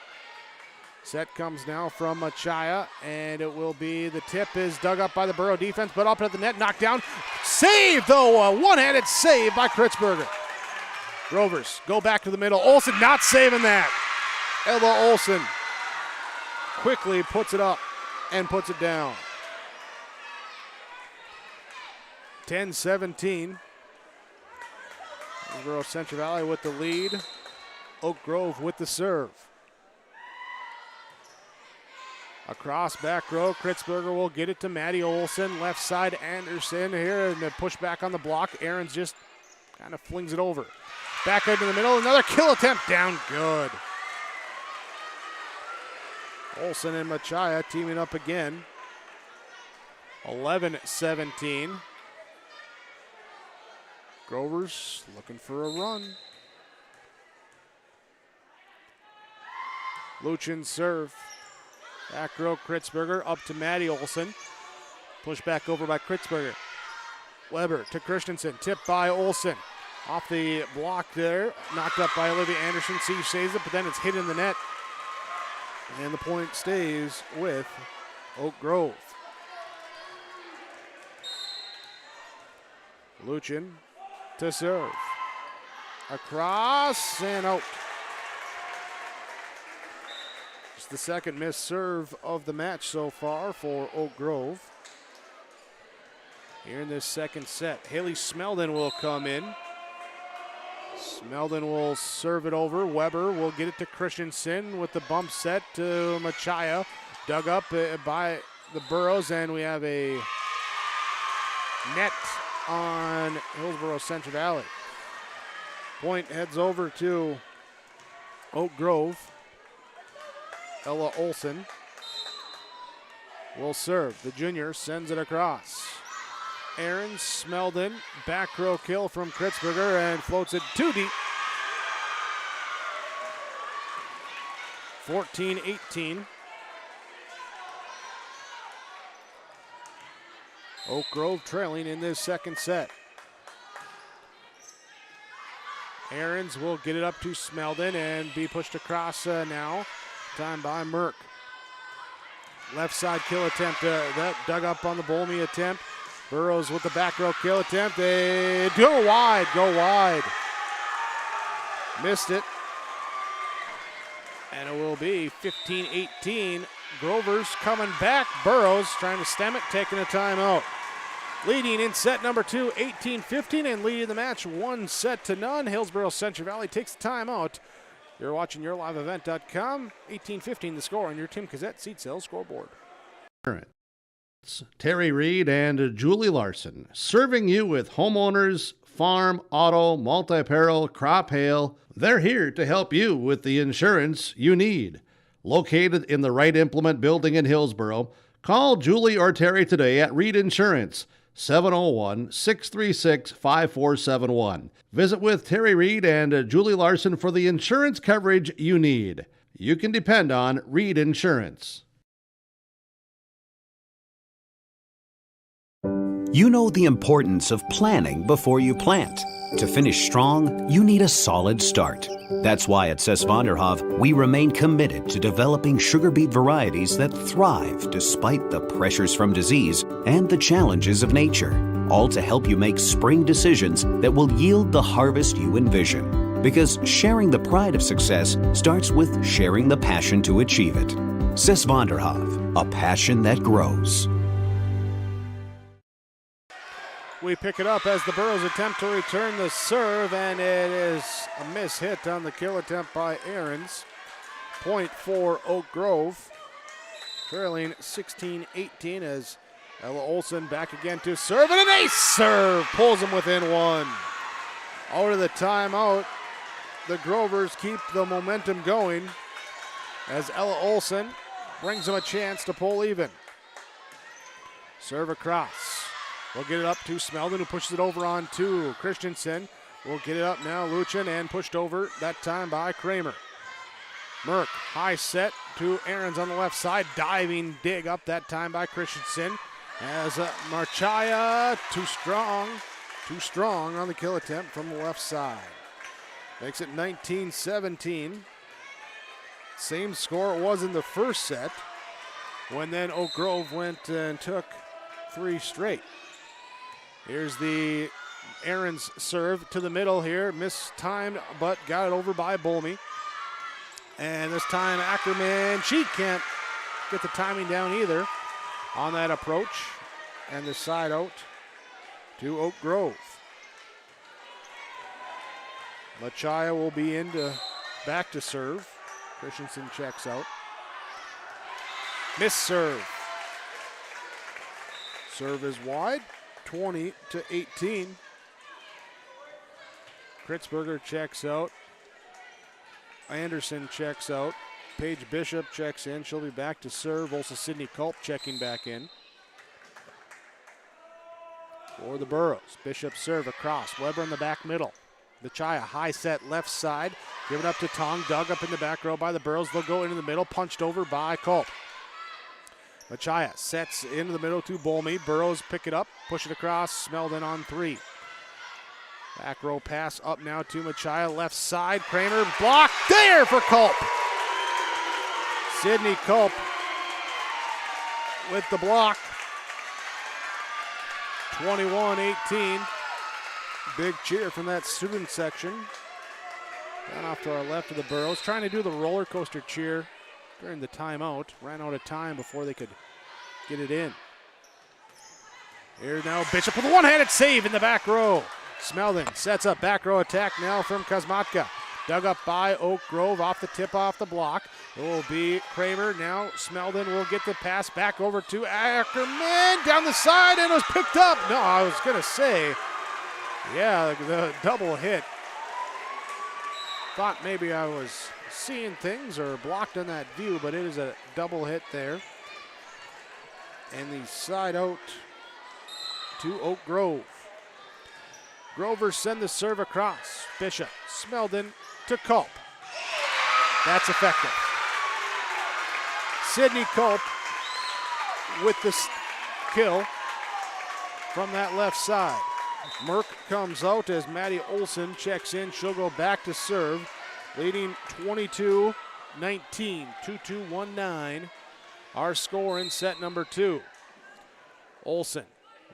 Set comes now from Machia, and it will be the tip is dug up by the Burrow defense, but up at the net, knocked down. Save, though, a one-handed save by Kritzberger. Grovers go back to the middle. Olsen not saving that. Ella Olsen quickly puts it up and puts it down. 10-17. Hillsboro-Central Valley with the lead. Oak Grove with the serve. Across back row, Kritzberger will get it to Maddie Olson. Left side, Anderson here, and the push back on the block. Aaron's just kind of flings it over. Back into the middle, another kill attempt, down good. Olson and Machaya teaming up again. 11-17. Grovers looking for a run. Luchin serve. Back row, Kritzberger up to Maddie Olson. Push back over by Kritzberger. Weber to Christensen. Tipped by Olson. Off the block there. Knocked up by Olivia Anderson. Siege saves it, but then it's hit in the net. And the point stays with Oak Grove. Luchin to serve. Across and out. It's the second missed serve of the match so far for Oak Grove. Here in this second set, Haley Smeldon will come in. Smeldon will serve it over. Weber will get it to Christensen with the bump set to Machaya. Dug up by the Burrows, and we have a net on Hillsboro-Central Valley. Point heads over to Oak Grove. Ella Olson will serve. The junior sends it across. Aaron Smeldon, back row kill from Kritzberger and floats it too deep. 14-18. Oak Grove trailing in this second set. Aarons will get it up to Smeldon and be pushed across now. Time by Merck. Left side kill attempt. That dug up on the Bolmy attempt. Burrows with the back row kill attempt. They go wide. Missed it. And it will be 15-18. Grovers coming back. Burrows trying to stem it, taking a timeout. Leading in set number 2, 18-15, and leading the match 1-0. Hillsboro-Central Valley takes the timeout. You're watching YourLiveEvent.com. 18-15 the score on your Tim Cassette seat sales scoreboard. Terry Reed and Julie Larson, serving you with homeowners, farm, auto, multi-peril, crop hail. They're here to help you with the insurance you need. Located in the Wright Implement Building in Hillsboro, call Julie or Terry today at Reed Insurance, 701-636-5471. Visit with Terry Reed and Julie Larson for the insurance coverage you need. You can depend on Reed Insurance. You know the importance of planning before you plant. To finish strong, you need a solid start. That's why at Cess Vonderhoff, we remain committed to developing sugar beet varieties that thrive despite the pressures from disease and the challenges of nature, all to help you make spring decisions that will yield the harvest you envision. Because sharing the pride of success starts with sharing the passion to achieve it. Cess Vonderhoff, a passion that grows. We pick it up as the Burrows attempt to return the serve, and it is a miss hit on the kill attempt by Aarons. Point for Oak Grove, trailing 16-18 as Ella Olson back again to serve, and an ace serve pulls him within one. Out of the timeout, the Grovers keep the momentum going as Ella Olson brings them a chance to pull even. Serve across. We'll get it up to Smeldon, who pushes it over on to Christensen. We'll get it up now, Luchin, and pushed over that time by Kramer. Merck, high set to Aarons on the left side. Diving dig up that time by Christensen. As Marchaya, too strong on the kill attempt from the left side. Makes it 19-17. Same score it was in the first set, when then Oak Grove went and took 3 straight. Here's the Aarons serve to the middle here. Mistimed, but got it over by Bolmy. And this time Ackerman, she can't get the timing down either on that approach. And the side out to Oak Grove. Machaya will be back to serve. Christensen checks out. Miss serve. Serve is wide, 20-18. Kritzberger checks out. Anderson checks out. Paige Bishop checks in. She'll be back to serve. Also Sydney Culp checking back in. For the Burros. Bishop serve across. Weber in the back middle. Machaya high set left side. Given up to Tong. Dug up in the back row by the Burros. They'll go into the middle. Punched over by Culp. Machaya sets into the middle to Bolme. Burros pick it up. Push it across. Smeldon on 3. Back row pass up now to Machaya. Left side. Kramer blocked there for Culp. Sydney Culp with the block. 21-18. Big cheer from that student section. Down off to our left of the Burros. Trying to do the roller coaster cheer during the timeout. Ran out of time before they could get it in. Here now Bishop with a one-handed save in the back row. Smeldon sets up back row attack now from Kosmatka. Dug up by Oak Grove off the tip off the block. It will be Kramer. Now Smeldon will get the pass back over to Ackerman. Down the side and it was picked up. No, I was going to say, yeah, the double hit. Thought maybe I was seeing things or blocked on that view, but it is a double hit there. And the side out to Oak Grove. Grovers send the serve across. Bishop, Smeldon to Culp. That's effective. Sydney Culp with the kill from that left side. Merck comes out as Maddie Olson checks in. She'll go back to serve, leading 22-19, 2-2-1-9. Our score in set number 2. Olson.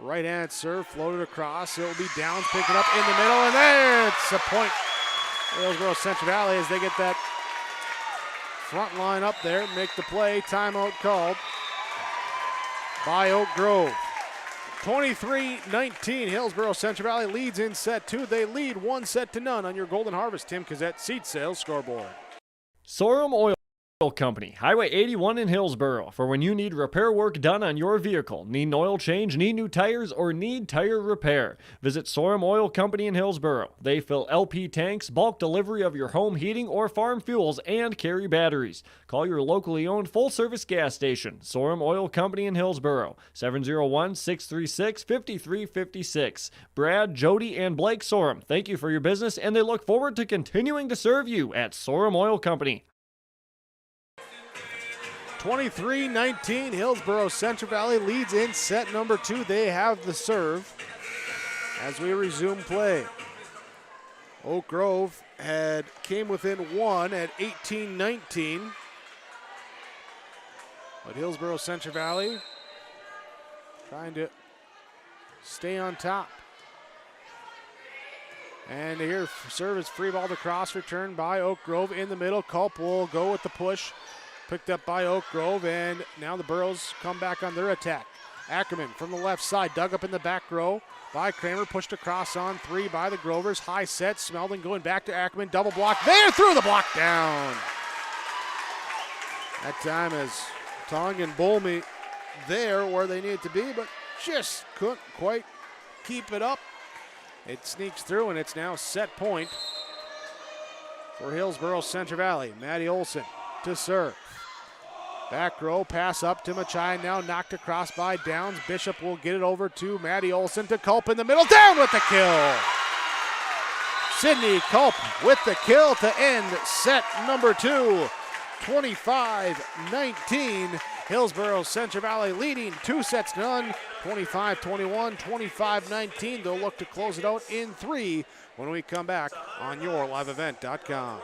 Right-hand serve, floated across. It will be Downs picking up in the middle, and there it's a point. Hillsboro-Central Valley as they get that front line up there, make the play. Timeout called by Oak Grove. 23-19, Hillsboro-Central Valley leads in set 2. They lead 1-0 on your Golden Harvest Tim Cassette seed sales scoreboard. Sorum Oil Company, Highway 81 in Hillsboro. For when you need repair work done on your vehicle, need an oil change, need new tires, or need tire repair, visit Sorum Oil Company in Hillsboro. They fill LP tanks, bulk delivery of your home heating or farm fuels, and carry batteries. Call your locally owned full-service gas station, Sorum Oil Company in Hillsboro, 701-636-5356. Brad, Jody, and Blake Sorum, thank you for your business, and they look forward to continuing to serve you at Sorum Oil Company. 23-19, Hillsboro-Central Valley leads in set number 2. They have the serve as we resume play. Oak Grove came within 1 at 18-19. But Hillsboro-Central Valley trying to stay on top. And here, serve is free ball to cross, return by Oak Grove in the middle. Culp will go with the push. Picked up by Oak Grove, and now the Burros come back on their attack. Ackerman from the left side, dug up in the back row by Kramer, pushed across on 3 by the Grovers. High set, Smeldon going back to Ackerman, double block there, through the block down. That time as Tong and Bolme there where they needed to be, but just couldn't quite keep it up. It sneaks through, and it's now set point for Hillsboro-Central Valley. Maddie Olson to serve. Back row, pass up to Machai, now knocked across by Downs. Bishop will get it over to Maddie Olson to Culp in the middle, down with the kill. Sydney Culp with the kill to end set number 2. 25-19, Hillsboro-Central Valley leading 2-0, 25-21, 25-19. They'll look to close it out in 3 when we come back on yourliveevent.com.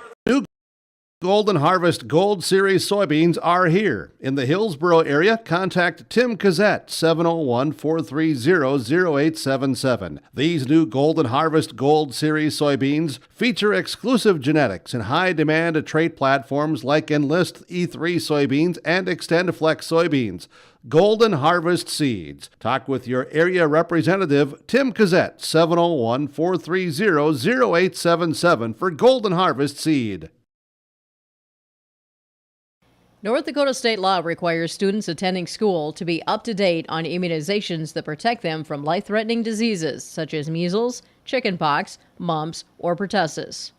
Golden Harvest Gold Series soybeans are here. In the Hillsboro area, contact Tim Cassette, 701-430-0877. These new Golden Harvest Gold Series soybeans feature exclusive genetics and high-demand trait platforms like Enlist E3 soybeans and XtendFlex soybeans. Golden Harvest Seeds. Talk with your area representative, Tim Cassette, 701-430-0877 for Golden Harvest Seed. North Dakota state law requires students attending school to be up to date on immunizations that protect them from life-threatening diseases such as measles, chickenpox, mumps, or pertussis.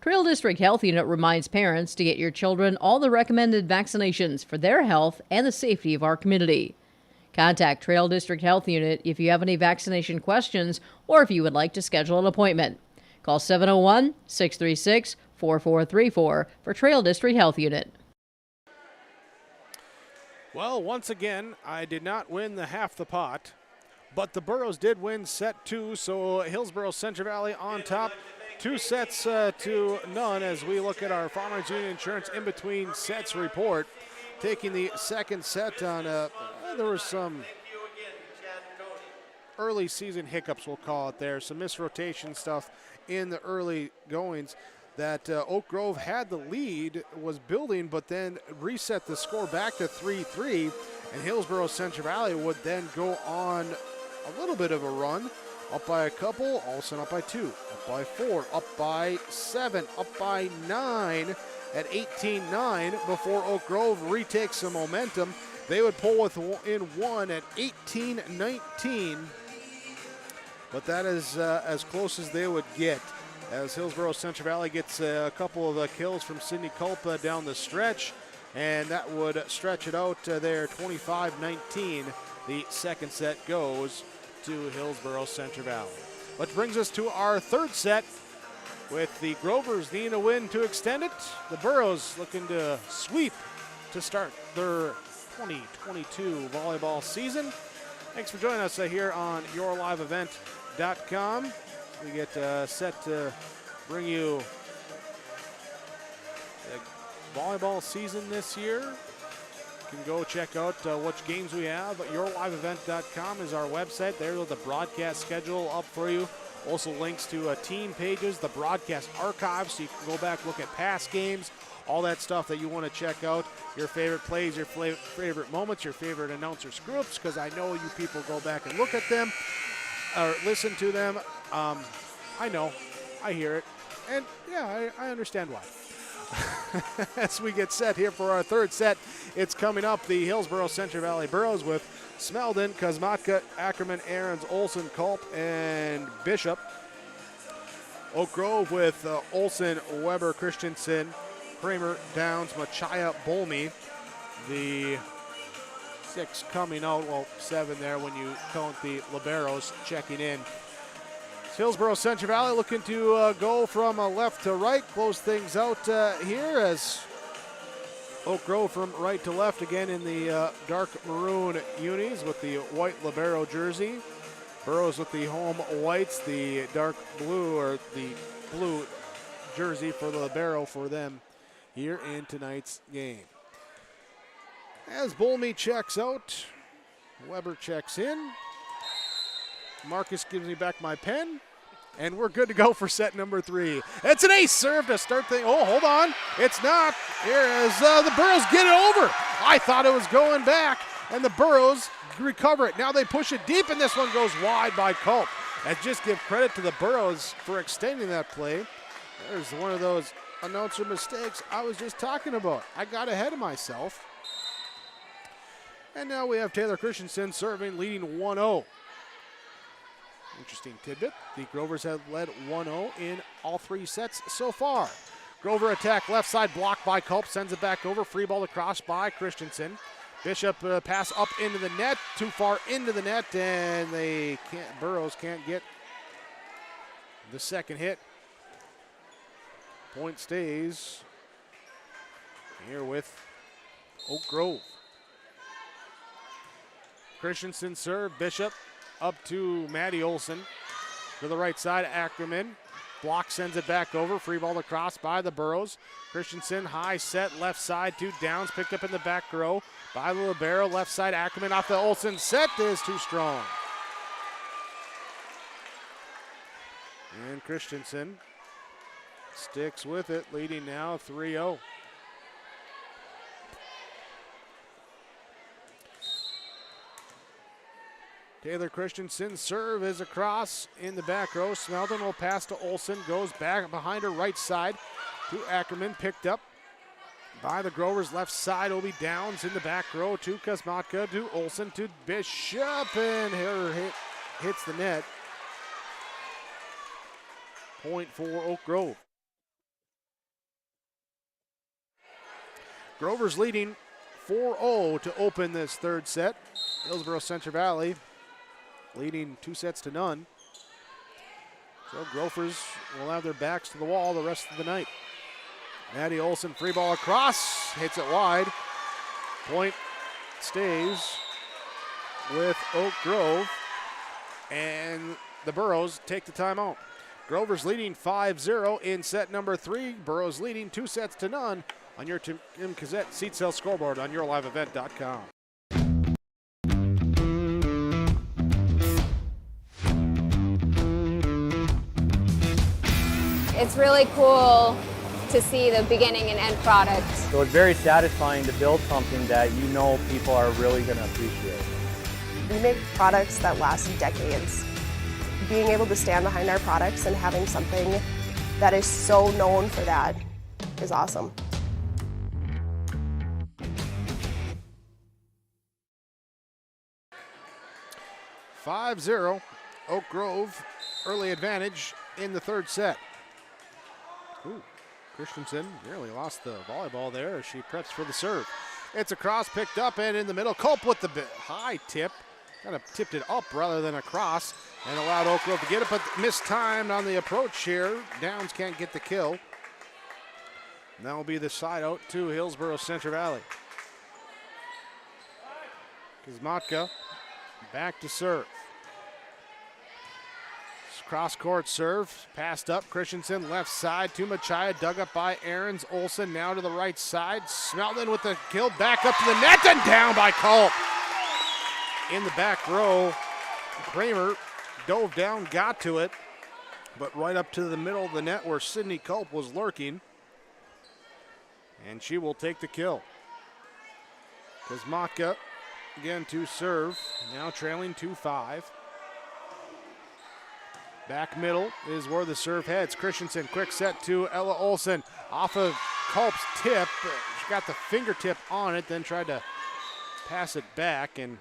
Trail District Health Unit reminds parents to get your children all the recommended vaccinations for their health and the safety of our community. Contact Trail District Health Unit if you have any vaccination questions or if you would like to schedule an appointment. Call 701-636-4434 for Trail District Health Unit. Well, once again, I did not win the half the pot, but the Burros did win set 2, so Hillsboro-Central Valley on top. 2 sets to none as we look at our Farmers Union Insurance in-between sets report. Taking the second set on, there was some early season hiccups, we'll call it there. Some misrotation stuff in the early goings. That Oak Grove had the lead, was building, but then reset the score back to 3-3, and Hillsboro-Central Valley would then go on a little bit of a run, up by a couple, all of a sudden up by 2, up by 4, up by 7, up by 9 at 18-9 before Oak Grove retakes some momentum. They would pull in one at 18-19, but that is as close as they would get, as Hillsboro-Central Valley gets a couple of kills from Sidney Culpa down the stretch, and that would stretch it out there 25-19. The second set goes to Hillsboro-Central Valley. Which brings us to our third set, with the Grovers needing a win to extend it. The Burros looking to sweep to start their 2022 volleyball season. Thanks for joining us here on yourliveevent.com. We get set to bring you the volleyball season this year. You can go check out which games we have. Yourliveevent.com is our website. There's the broadcast schedule up for you. Also links to team pages, the broadcast archive, so you can go back, look at past games, all that stuff that you want to check out. Your favorite plays, your favorite moments, your favorite announcers' groups, because I know you people go back and look at them or listen to them. I know, I hear it, and yeah, I understand why. As we get set here for our third set, it's coming up the Hillsboro-Central Valley Burros with Smeldon, Kosmatka, Ackerman, Ahrens, Olson, Culp, and Bishop. Oak Grove with Olson, Weber, Christensen, Kramer, Downs, Machaya, Bolmy. The 6 coming out, well, 7 there when you count the liberos checking in. Hillsboro-Central Valley looking to go from left to right, close things out here as Oak Grove from right to left again in the dark maroon unis with the white libero jersey. Burros with the home whites, the dark blue or the blue jersey for the libero for them here in tonight's game. As Bolmy checks out, Weber checks in. Marcus gives me back my pen, and we're good to go for set number 3. It's an ace serve to start things. Oh, hold on. It's not. Here as the Burros get it over. I thought it was going back, and the Burros recover it. Now they push it deep, and this one goes wide by Culp. And just give credit to the Burros for extending that play. There's one of those announcer mistakes I was just talking about. I got ahead of myself. And now we have Taylor Christensen serving, leading 1-0. Interesting tidbit. The Grovers have led 1-0 in all 3 sets so far. Grover attack left side, blocked by Culp, sends it back over. Free ball across by Christensen. Bishop pass up into the net, too far into the net, and they can't. Burros can't get the second hit. Point stays here with Oak Grove. Christensen serve, Bishop up to Maddie Olson. To the right side, Ackerman. Block sends it back over. Free ball across by the Burros. Christensen, high set, left side to Downs. Picked up in the back row by the libero. Left side, Ackerman off the Olson set is too strong. And Christensen sticks with it, leading now 3-0. Taylor Christensen's serve is across in the back row. Smeldon will pass to Olsen, goes back behind her right side to Ackerman, picked up by the Grovers left side. Obi Downs in the back row to Kosmatka, to Olsen, to Bishop, and her hit hits the net. Point for Oak Grove. Grovers leading 4-0 to open this third set. Hillsboro-Central Valley leading 2-0. So Gophers will have their backs to the wall the rest of the night. Maddie Olsen, free ball across, hits it wide. Point stays with Oak Grove, and the Burros take the timeout. Grovers leading 5-0 in set number 3. Burros leading 2-0 on your Tim Cassette seat sale scoreboard on yourliveevent.com. It's really cool to see the beginning and end product. So it's very satisfying to build something that you know people are really going to appreciate. We make products that last decades. Being able to stand behind our products and having something that is so known for that is awesome. (5-0) Oak Grove, early advantage in the third set. Ooh, Christensen nearly lost the volleyball there as she preps for the serve. It's a cross picked up and in the middle. Culp with the high tip. Kind of tipped it up rather than across and allowed Oak Grove to get it, but mistimed on the approach here. Downs can't get the kill. And that will be the side out to Hillsboro-Central Valley. Kosmatka back to serve. Cross-court serve, passed up. Christensen left side to Machia, dug up by Aarons. Olsen now to the right side. Smeldon with the kill, back up to the net and down by Culp. In the back row, Kramer dove down, got to it, but right up to the middle of the net where Sydney Culp was lurking. And she will take the kill. Kosmatka again to serve, now trailing 2-5. Back middle is where the serve heads. Christensen, quick set to Ella Olsen. Off of Culp's tip. She got the fingertip on it, then tried to pass it back, and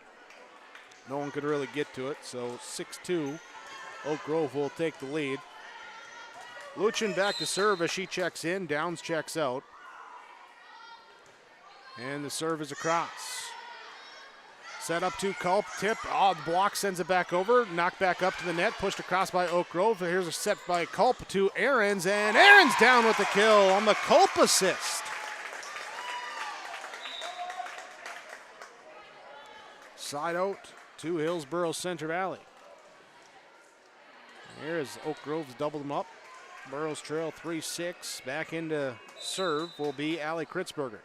no one could really get to it. So 6-2, Oak Grove will take the lead. Luchin back to serve as she checks in. Downs checks out. And the serve is across. Set up to Culp, tip, the block sends it back over, knocked back up to the net, pushed across by Oak Grove. Here's a set by Culp to Aarons, and Aarons down with the kill on the Culp assist. Side out to Hillsboro-Central Valley. Here's Oak Grove's doubled them up. Burrows trail 3-6. Back into serve will be Allie Kritzberger.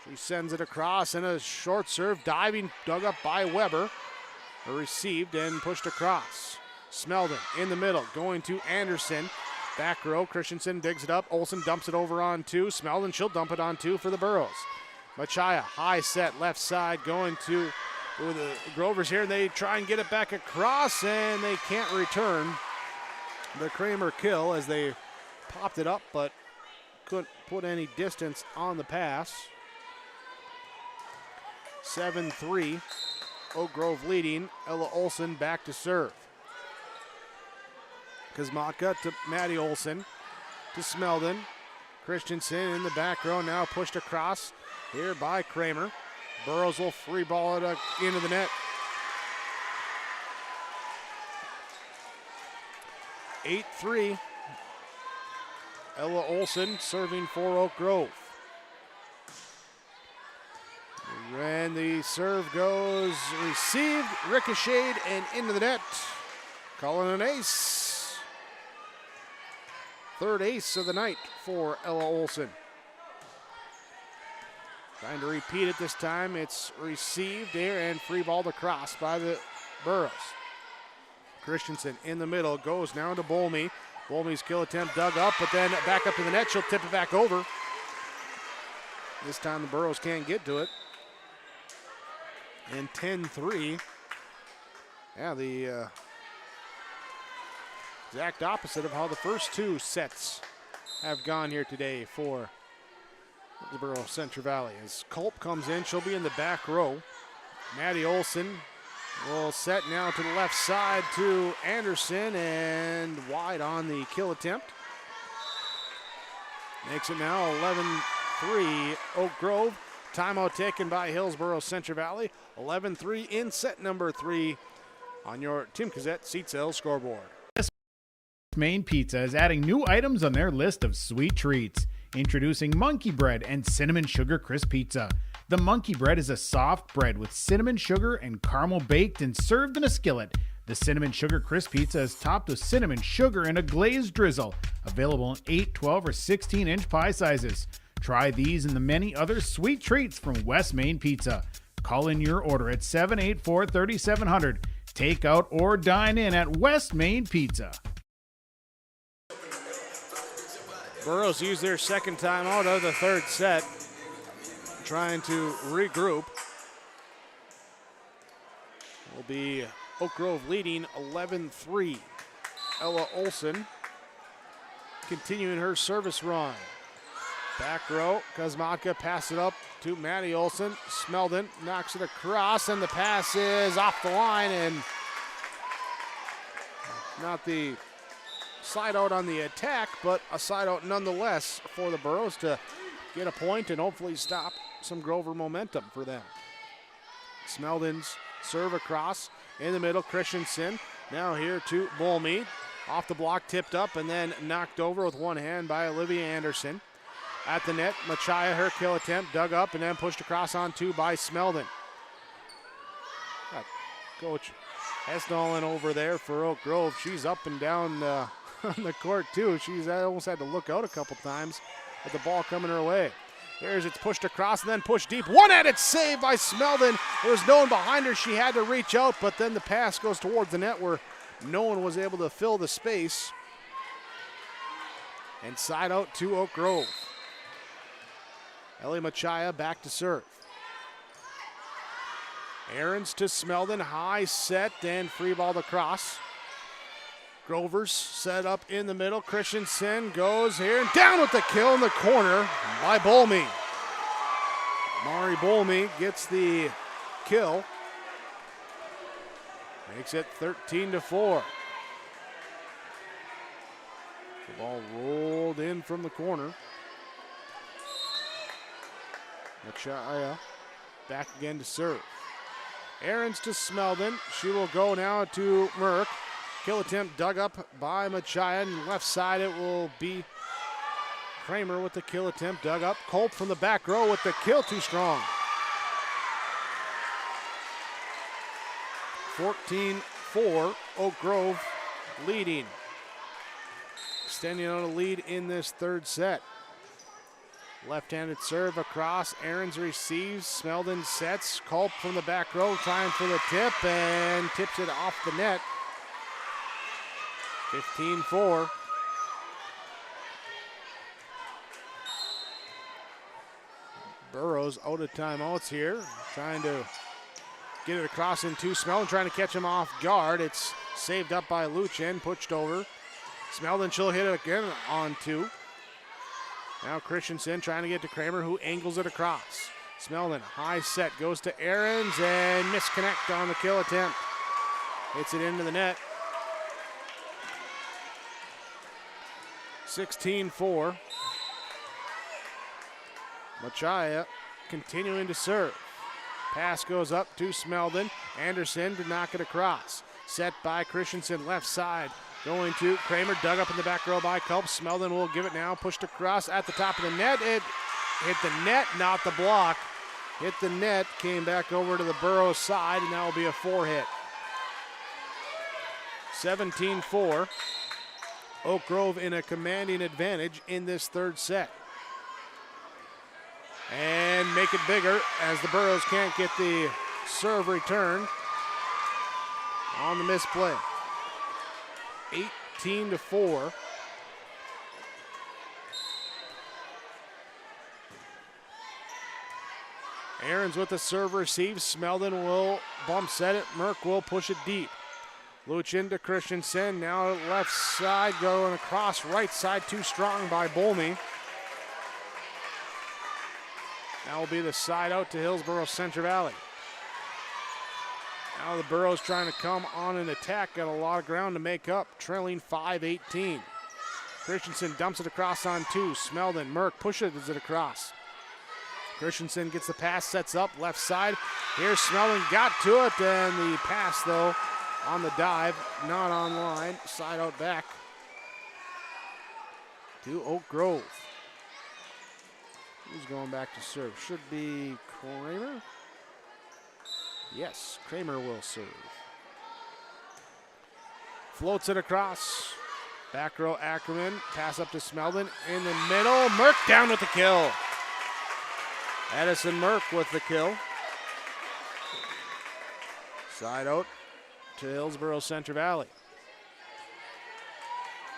She sends it across and a short serve, diving, dug up by Weber. Received and pushed across. Smeldon in the middle, going to Anderson. Back row, Christensen digs it up. Olsen dumps it over on 2. Smeldon, she'll dump it on 2 for the Burros. Machia, high set, left side, going to the Grovers here. They try and get it back across, and they can't return the Kramer kill as they popped it up, but couldn't put any distance on the pass. 7-3, Oak Grove leading. Ella Olsen back to serve. Kosmatka to Maddie Olsen, to Smeldon. Christensen in the back row, now pushed across here by Kramer. Burrows will free ball it into the net. 8-3, Ella Olsen serving for Oak Grove. And the serve goes received, ricocheted, and into the net. Calling an ace. Third ace of the night for Ella Olsen. Trying to repeat it this time. It's received there and free balled across by the Burros. Christensen in the middle, goes now to Bolme. Bolme's kill attempt dug up, but then back up to the net. She'll tip it back over. This time the Burros can't get to it. And 10-3, Yeah, the exact opposite of how the first two sets have gone here today for Hillsboro-Central Valley. As Culp comes in, she'll be in the back row. Maddie Olson will set now to the left side to Anderson and wide on the kill attempt. Makes it now 11-3 Oak Grove. Timeout taken by Hillsboro-Central Valley. 11-3 in set number 3 on your Tim Cassette Seat Sales scoreboard. Maine Pizza is adding new items on their list of sweet treats. Introducing Monkey Bread and Cinnamon Sugar Crisp Pizza. The Monkey Bread is a soft bread with cinnamon sugar and caramel baked and served in a skillet. The Cinnamon Sugar Crisp Pizza is topped with cinnamon sugar and a glazed drizzle. Available in 8, 12, or 16-inch pie sizes. Try these and the many other sweet treats from West Maine Pizza. Call in your order at 784-3700. Take out or dine in at West Maine Pizza. Burrows use their second timeout of the third set, trying to regroup. Will be Oak Grove leading 11-3. Ella Olson continuing her service run. Back row, Kuzmatka pass it up to Maddie Olson. Smeldon knocks it across, and the pass is off the line, and not the side out on the attack, but a side out nonetheless for the Burros to get a point and hopefully stop some Grover momentum for them. Smeldon's serve across in the middle. Christensen now here to Bolme. Off the block, tipped up, and then knocked over with one hand by Olivia Anderson. At the net, Machaya, her kill attempt, dug up and then pushed across on two by Smeldon. Got Coach Hesnallen over there for Oak Grove. She's up and down on the court too. She's almost had to look out a couple times with the ball coming her way. Here's it's pushed across and then pushed deep. One-handed save by Smeldon. There was no one behind her. She had to reach out, but then the pass goes towards the net where no one was able to fill the space. And side out to Oak Grove. Ellie Machaya back to serve. Aarons to Smeldon, high set and free ball across. Grovers set up in the middle. Christensen goes here and down with the kill in the corner by Bolme. Mari Bolme gets the kill. Makes it 13-4. The ball rolled in from the corner. Machaya back again to serve. Aarons to Smeldon. She will go now to Merck. Kill attempt dug up by Machaya. And left side it will be Kramer with the kill attempt dug up. Culp from the back row with the kill, too strong. 14-4, Oak Grove leading. Extending on a lead in this third set. Left-handed serve across. Aarons receives. Smeldon sets. Culp from the back row trying for the tip and tips it off the net. 15-4. Burrows out of timeouts here. Trying to get it across into Smeldon, trying to catch him off guard. It's saved up by Luchin, pushed over. Smeldon, she'll hit it again on two. Now Christensen trying to get to Kramer, who angles it across. Smeldon, high set, goes to Aarons and misconnect on the kill attempt. Hits it into the net. 16-4. Machaya continuing to serve. Pass goes up to Smeldon. Anderson to knock it across. Set by Christensen, left side. Going to Kramer, dug up in the back row by Culp. Smeldon will give it now, pushed across at the top of the net. It hit the net, not the block. Hit the net, came back over to the Burrows side, and that will be a 4-hit. 17-4. Oak Grove in a commanding advantage in this third set. And make it bigger as the Burrows can't get the serve return on the misplay. 18-4. Aarons with the serve receives. Smeldon will bump set it. Merck will push it deep. Luchin to Christensen, now left side, going across right side, too strong by Bolme. That will be the side out to Hillsboro-Central Valley. Now the Burros trying to come on an attack, got a lot of ground to make up, trailing 5-18. Christensen dumps it across on 2, Smeldon, Merck pushes it across. Christensen gets the pass, sets up, left side. Here's Smeldon, got to it, and the pass, though, on the dive, not on line. Side out back to Oak Grove. Who's going back to serve? Should be Kramer. Yes, Kramer will serve. Floats it across. Back row Ackerman, pass up to Smeldon. In the middle, Merck down with the kill. Edison Merck with the kill. Side out to Hillsboro-Central Valley.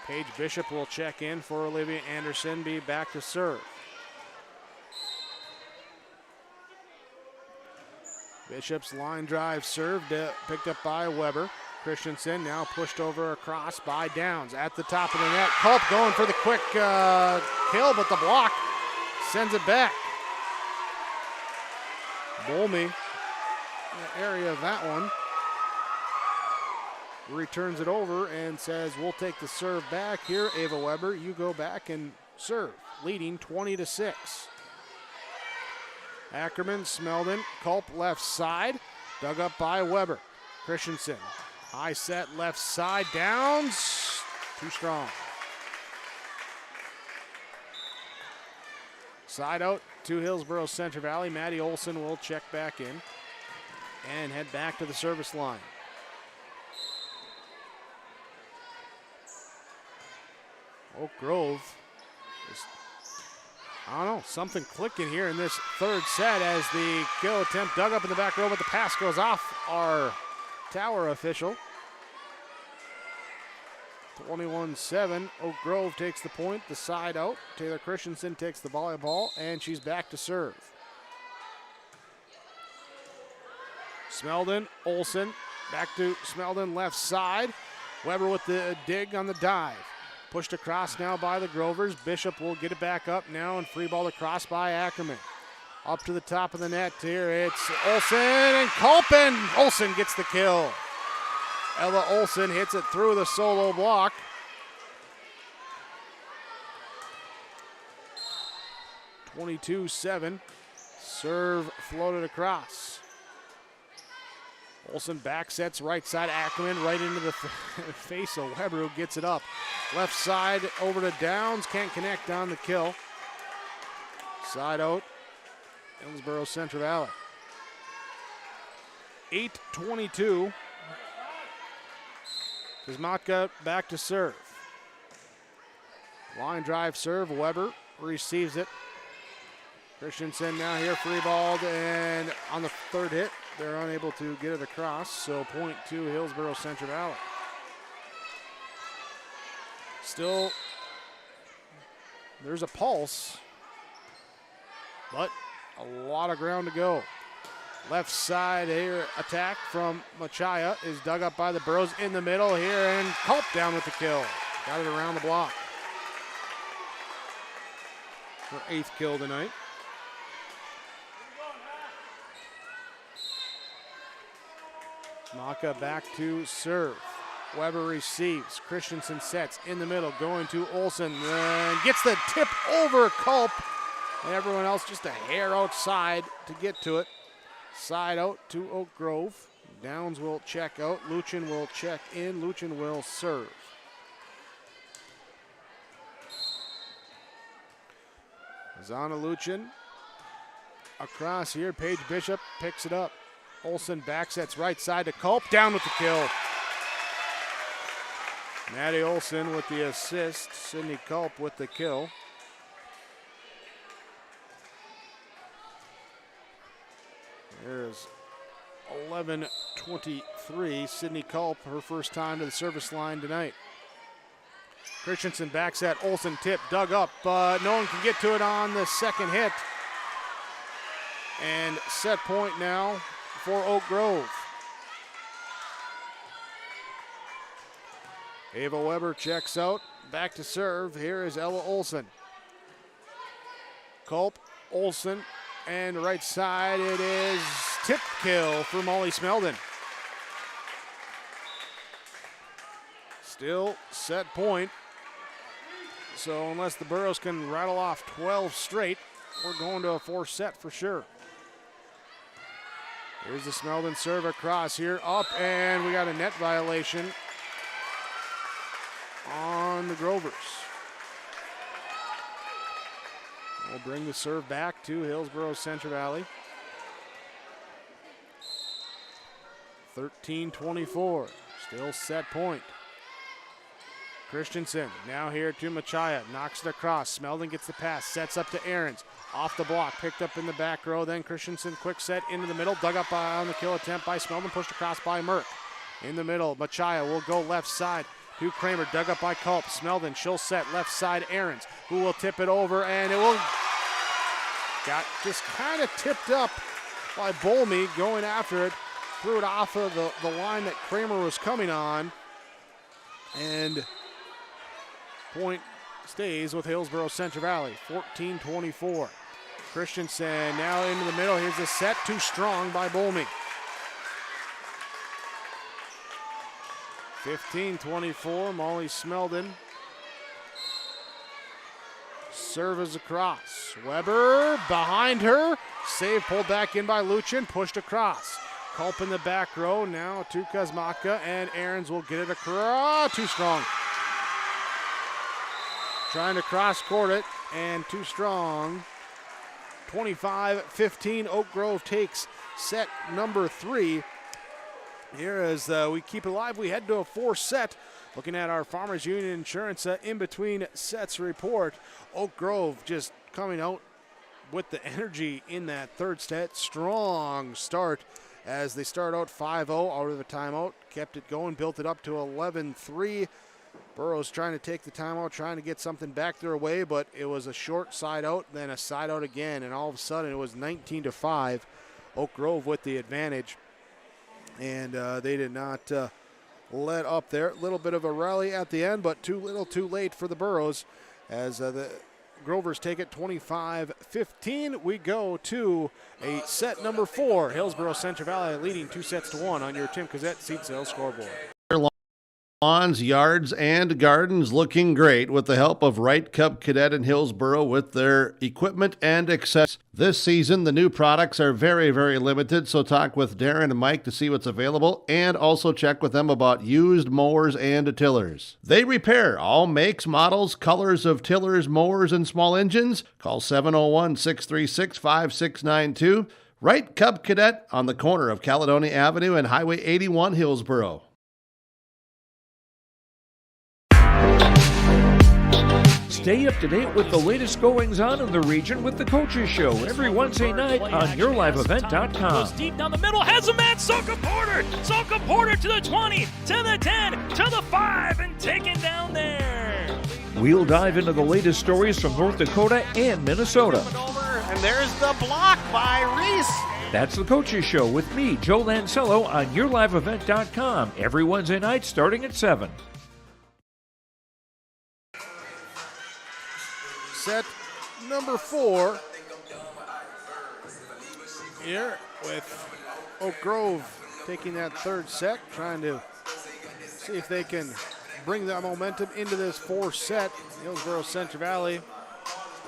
Paige Bishop will check in for Olivia Anderson, be back to serve. Bishop's line drive served, picked up by Weber. Christensen now pushed over across by Downs at the top of the net. Culp going for the quick kill, but the block sends it back. Bolme in the area of that one. Returns it over and says, we'll take the serve back here. Ava Weber, you go back and serve, leading 20-6. Ackerman, Smeldon, Culp left side, dug up by Weber. Christensen, high set left side, Downs, too strong. Side out to Hillsboro-Central Valley. Maddie Olson will check back in and head back to the service line. Oak Grove is, I don't know, something clicking here in this third set as the kill attempt dug up in the back row, but the pass goes off our tower official. 21-7, Oak Grove takes the point, the side out. Taylor Christensen takes the volleyball, and she's back to serve. Smeldon, Olson, back to Smeldon, left side. Weber with the dig on the dive. Pushed across now by the Grovers. Bishop will get it back up now and free ball across by Ackerman. Up to the top of the net here, it's Olson and Culpin. Olson gets the kill. Ella Olson hits it through the solo block. (22-7). Serve floated across. Olson back sets right side. Ackerman right into the face of Weber, who gets it up. Left side over to Downs. Can't connect on the kill. Side out. Hillsboro-Central Valley. 8:22. Kuzmatka back to serve. Line drive serve. Weber receives it. Christensen now here free balled, and on the third hit, they're unable to get it across, so point to Hillsboro-Central Valley. Still, there's a pulse, but a lot of ground to go. Left side here attack from Machaya is dug up by the Burros in the middle here, and Culp down with the kill. Got it around the block. Her 8th kill tonight. Maka back to serve. Weber receives. Christensen sets in the middle, going to Olson, and gets the tip over Culp. And everyone else just a hair outside to get to it. Side out to Oak Grove. Downs will check out. Luchin will check in. Luchin will serve. Zana Luchin across here. Paige Bishop picks it up. Olson back sets right side to Culp. Down with the kill. Maddie Olson with the assist. Sydney Culp with the kill. There's 11:23. Sydney Culp, her first time to the service line tonight. Christensen back set. Olson tip, dug up, but no one can get to it on the second hit. And set point now for Oak Grove. Ava Weber checks out. Back to serve. Here is Ella Olsen. Culp, Olsen, and right side it is tip kill for Molly Smeldon. Still set point. So unless the Burros can rattle off 12 straight, we're going to a 4 set for sure. Here's the Smeldon serve across here, up, and we got a net violation on the Grovers. We'll bring the serve back to Hillsboro-Central Valley. 13-24, still set point. Christensen now here to Machaya, knocks it across. Smeldon gets the pass, sets up to Ahrens. Off the block, picked up in the back row. Then Christensen, quick set into the middle, dug up on the kill attempt by Smeldon, pushed across by Merck. In the middle, Machaya will go left side to Kramer, dug up by Culp. Smeldon, she'll set left side, Ahrens, who will tip it over, and it will got just kind of tipped up by Bolme going after it. Threw it off of the line that Kramer was coming on, and point stays with Hillsboro-Central Valley, 14-24. Christensen now into the middle. Here's the set, too strong by Bolme. 15-24, Molly Smeldon. Serve is across. Weber behind her. Save pulled back in by Luchin, pushed across. Culp in the back row, now to Kazmaka, and Ahrens will get it across. Too strong. Trying to cross-court it, and too strong. 25-15, Oak Grove takes set number 3. Here as we keep it alive, we head to a 4 set. Looking at our Farmers Union Insurance in-between sets report. Oak Grove just coming out with the energy in that 3rd set. Strong start as they start out 5-0 out of a timeout. Kept it going, built it up to 11-3. Burrows trying to take the timeout, trying to get something back their way, but it was a short side out, then a side out again, and all of a sudden it was 19-5. Oak Grove with the advantage, and they did not let up there. A little bit of a rally at the end, but too little too late for the Burrows as the Grovers take it 25-15. We go to a set number 4. Hillsboro-Central Valley leading 2-1 on your Tim Cazette seat sales scoreboard. Lawns, yards, and gardens looking great with the help of Wright Cub Cadet in Hillsboro with their equipment and accessories. This season, the new products are very, very limited, so talk with Darren and Mike to see what's available and also check with them about used mowers and tillers. They repair all makes, models, colors of tillers, mowers, and small engines. Call 701-636-5692. Wright Cub Cadet on the corner of Caledonia Avenue and Highway 81, Hillsboro. Stay up to date with the latest goings-on in the region with the Coaches Show every Wednesday night on YourLiveEvent.com. Goes deep down the middle, has a man, Soka Porter! Soka Porter to the 20, to the 10, to the 5, and taken down there. We'll dive into the latest stories from North Dakota and Minnesota. And there's the block by Reese. That's the Coaches Show with me, Joe Lancello, on YourLiveEvent.com every Wednesday night starting at 7. Set number 4 here with Oak Grove taking that 3rd set, trying to see if they can bring that momentum into this 4th set. Hillsboro-Central Valley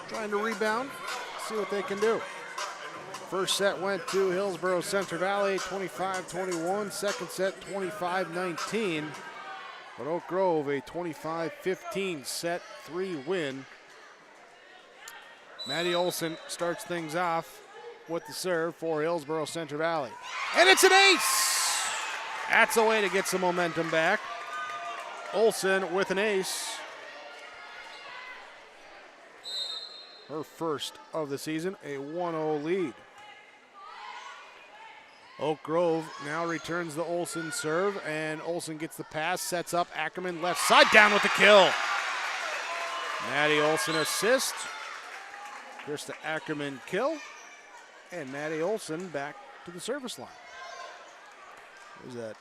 trying to rebound, see what they can do. First set went to Hillsboro-Central Valley, 25-21. Second set, 25-19. But Oak Grove, a 25-15 set 3 win. Maddie Olson starts things off with the serve for Hillsboro-Central Valley. And it's an ace! That's a way to get some momentum back. Olson with an ace. Her first of the season, a 1-0 lead. Oak Grove now returns the Olson serve, and Olson gets the pass, sets up Ackerman left side, down with the kill. Maddie Olson assist. Krista Ackerman kill, and Maddie Olson back to the service line. There's that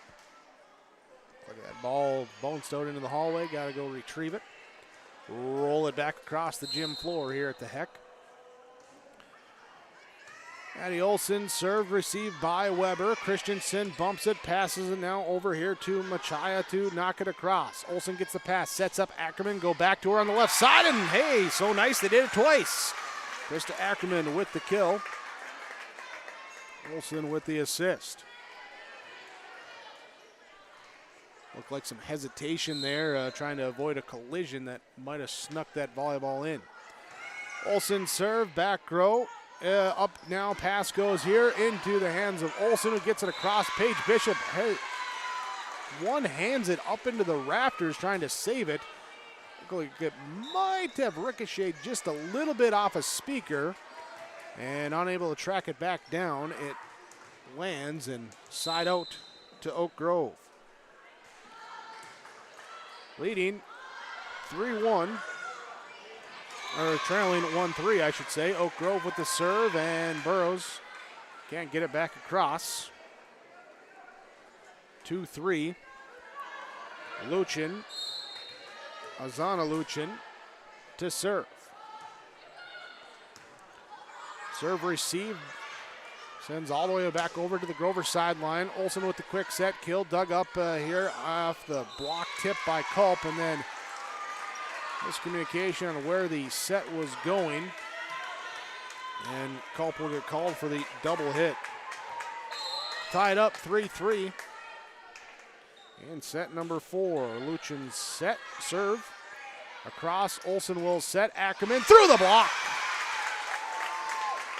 Look at that ball bone-stowed into the hallway. Got to go retrieve it. Roll it back across the gym floor here at the Heck. Maddie Olson, served, received by Weber. Christensen bumps it, passes it now over here to Machaya to knock it across. Olson gets the pass, sets up Ackerman, go back to her on the left side, and hey, so nice they did it twice. Krista Ackerman with the kill. Olson with the assist. Looked like some hesitation there, trying to avoid a collision that might have snuck that volleyball in. Olson serve, back row. Up now, pass goes here into the hands of Olson, who gets it across. Paige Bishop, hey, one hands it up into the rafters trying to save it. Looked like it might have ricocheted just a little bit off a speaker, and unable to track it back down. It lands and side out to Oak Grove. Leading 3-1. Or trailing 1-3, I should say. Oak Grove with the serve, and Burrows can't get it back across. 2-3. Luchin, Azana Luchin to serve. Serve received, sends all the way back over to the Grover sideline. Olson with the quick set, kill, dug up here off the block tip by Culp, and then miscommunication on where the set was going, and Culp will get called for the double hit. Tied up 3-3. And set number 4. Luchin's set, serve. Across, Olson will set. Ackerman through the block.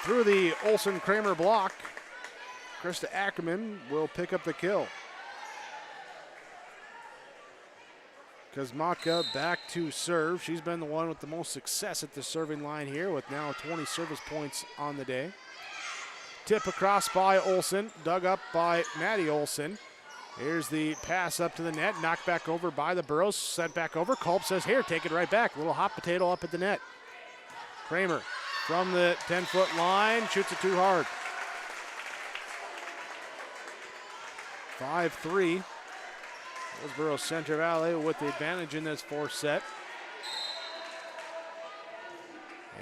Through the Olson-Kramer block. Krista Ackerman will pick up the kill. Kuzmaka back to serve. She's been the one with the most success at the serving line here, with now 20 service points on the day. Tip across by Olson, dug up by Maddie Olson. Here's the pass up to the net, knocked back over by the Burrows, sent back over. Culp says, here, take it right back. Little hot potato up at the net. Kramer from the 10-foot line, shoots it too hard. 5-3. Hillsboro-Central Valley with the advantage in this fourth set.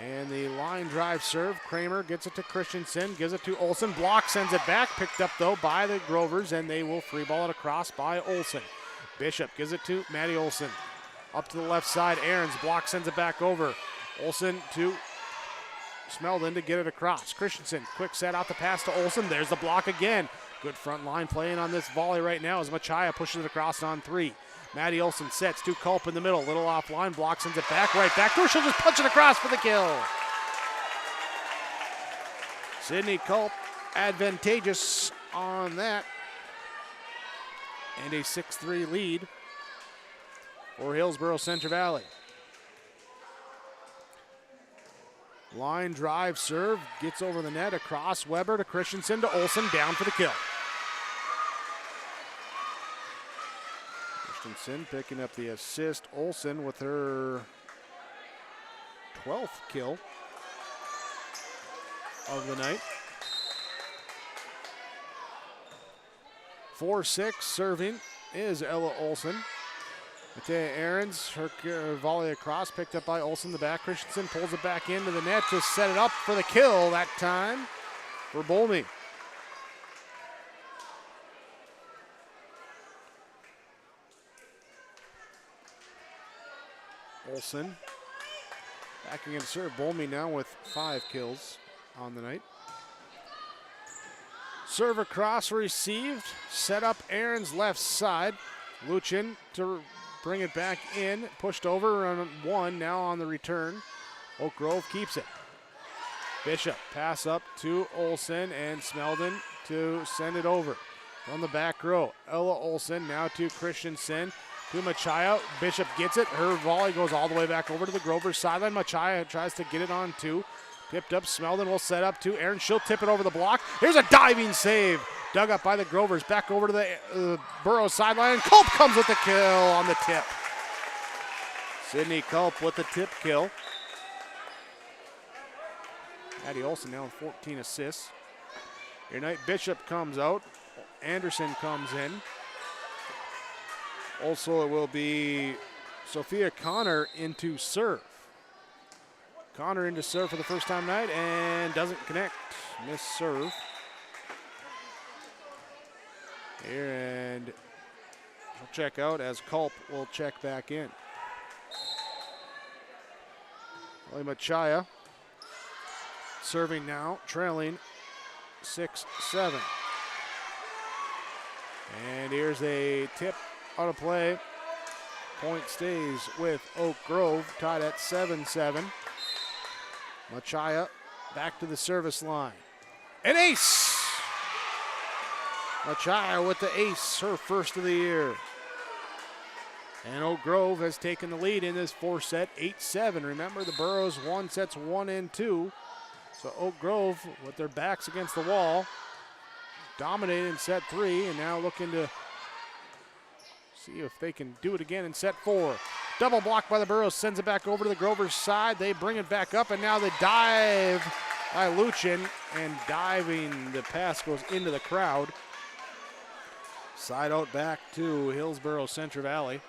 And the line drive serve. Kramer gets it to Christensen, gives it to Olson. Block sends it back, picked up though by the Grovers, and they will free ball it across by Olson. Bishop gives it to Maddie Olson. Up to the left side, Aarons. Block sends it back over. Olson to Smeldon to get it across. Christensen, quick set out the pass to Olson. There's the block again. Good front line playing on this volley right now as Machaya pushes it across on 3. Maddie Olson sets to Culp in the middle. Little offline, block sends it back, right back to her. She'll just punch it across for the kill. Sydney Culp advantageous on that. And a 6-3 lead for Hillsboro-Central Valley. Line drive serve, gets over the net, across Weber to Christensen to Olson, down for the kill. Christensen picking up the assist. Olson with her 12th kill of the night. 4-6 serving is Ella Olson. Matea Aarons, her volley across, picked up by Olson. The back, Christensen pulls it back into the net to set it up for the kill that time for Bolney. Olson backing in serve. Bolney now with 5 kills on the night. Serve across received, set up Aaron's left side. Luchin to bring it back in, pushed over on 1, now on the return. Oak Grove keeps it. Bishop, pass up to Olson, and Smeldon to send it over. From the back row, Ella Olson now to Christensen, to Machaya. Bishop gets it, her volley goes all the way back over to the Grovers sideline. Machaya tries to get it on 2. Tipped up, Smeldon will set up to Aaron. She'll tip it over the block. Here's a diving save. Dug up by the Grovers. Back over to the Burrows sideline. Culp comes with the kill on the tip. Sydney Culp with the tip kill. Maddie Olson now with 14 assists. Your night Bishop comes out. Anderson comes in. Also, it will be Sophia Connor into serve. Connor into serve for the first time tonight and doesn't connect. Miss serve. Here, and she'll check out as Culp will check back in. Oli Machaya serving now, trailing 6-7. And here's a tip out of play. Point stays with Oak Grove, tied at 7-7. Machaya back to the service line. An ace! Machaya with the ace, her first of the year. And Oak Grove has taken the lead in this 4-set, 8-7. Remember, the Burros won sets 1 and 2. So Oak Grove, with their backs against the wall, dominated in set 3, and now looking to see if they can do it again in set 4. Double block by the Burros, sends it back over to the Grovers' side. They bring it back up, and now the dive by Luchin, and diving, the pass goes into the crowd. Side out back to Hillsboro-Central Valley.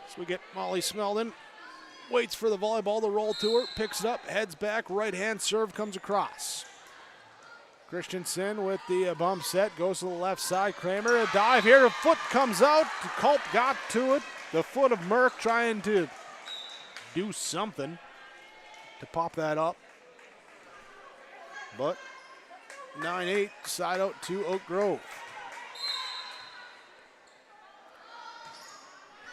So we get Molly Smeldon, waits for the volleyball to roll to her, picks it up, heads back, right hand serve comes across. Christensen with the bump set, goes to the left side. Kramer, a dive here, a foot comes out. Culp got to it. The foot of Merck trying to do something to pop that up. But 9-8, side out to Oak Grove.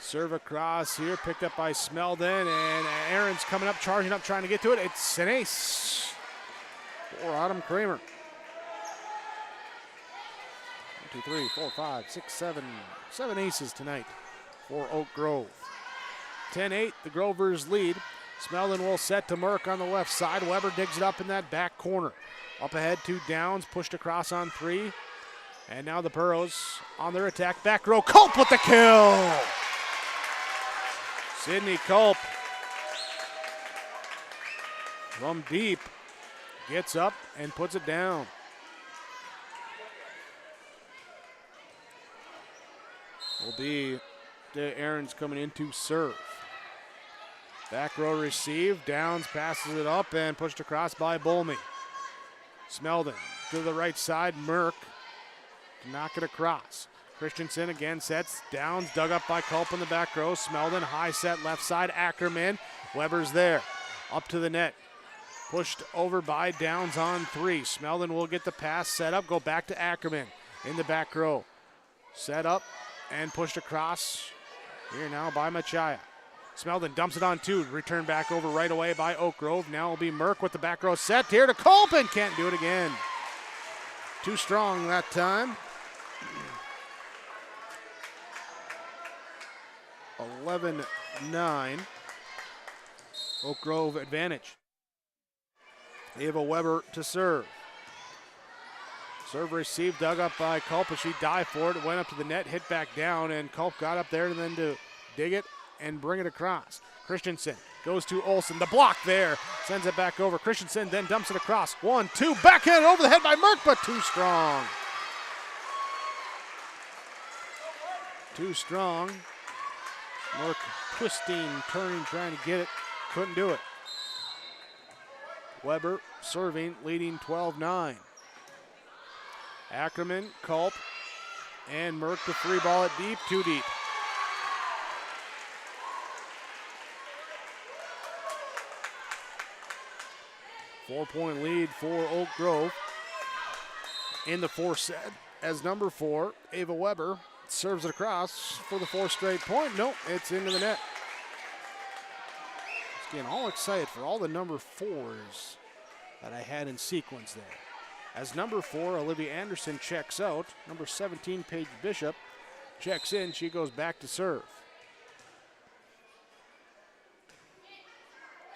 Serve across here, picked up by Smeldon, and Aaron's coming up, charging up, trying to get to it. It's an ace for Autumn Kramer. 1, 2, 3, 4, 5, 6, 7. 7 aces tonight for Oak Grove. 10-8, the Grovers lead. Smeldon will set to Merck on the left side. Weber digs it up in that back corner. Up ahead to Downs, pushed across on 3. And now the Burros on their attack. Back row, Culp with the kill! Sydney Culp from deep gets up and puts it down. Will be to Aaron's coming in to serve. Back row receive, Downs passes it up and pushed across by Bolmy. Smeldon to the right side, Merck to knock it across. Christensen again sets, Downs dug up by Culp in the back row. Smeldon high set left side, Ackerman. Weber's there, up to the net. Pushed over by Downs on 3. Smeldon will get the pass set up, go back to Ackerman in the back row. Set up and pushed across here now by Machaya. Smeldon dumps it on 2, return back over right away by Oak Grove. Now will be Merck with the back row set here to Culp and can't do it again. Too strong that time. 11-9. Oak Grove advantage. Ava Weber to serve. Serve received, dug up by Culp, and she dived for it. Went up to the net, hit back down, and Culp got up there and then to dig it and bring it across. Christensen goes to Olsen. The block there. Sends it back over. Christensen then dumps it across. 1, 2, backhand over the head by Merck, but too strong. Too strong. Merck twisting, turning, trying to get it. Couldn't do it. Weber serving, leading 12-9. Ackerman, Culp, and Merck to free ball it deep, too deep. Four-point lead for Oak Grove in the 4th set as number 4, Ava Weber, serves it across for the 4th straight point. Nope, it's into the net. Just getting all excited for all the number 4s that I had in sequence there. As number 4, Olivia Anderson checks out. Number 17, Paige Bishop, checks in. She goes back to serve.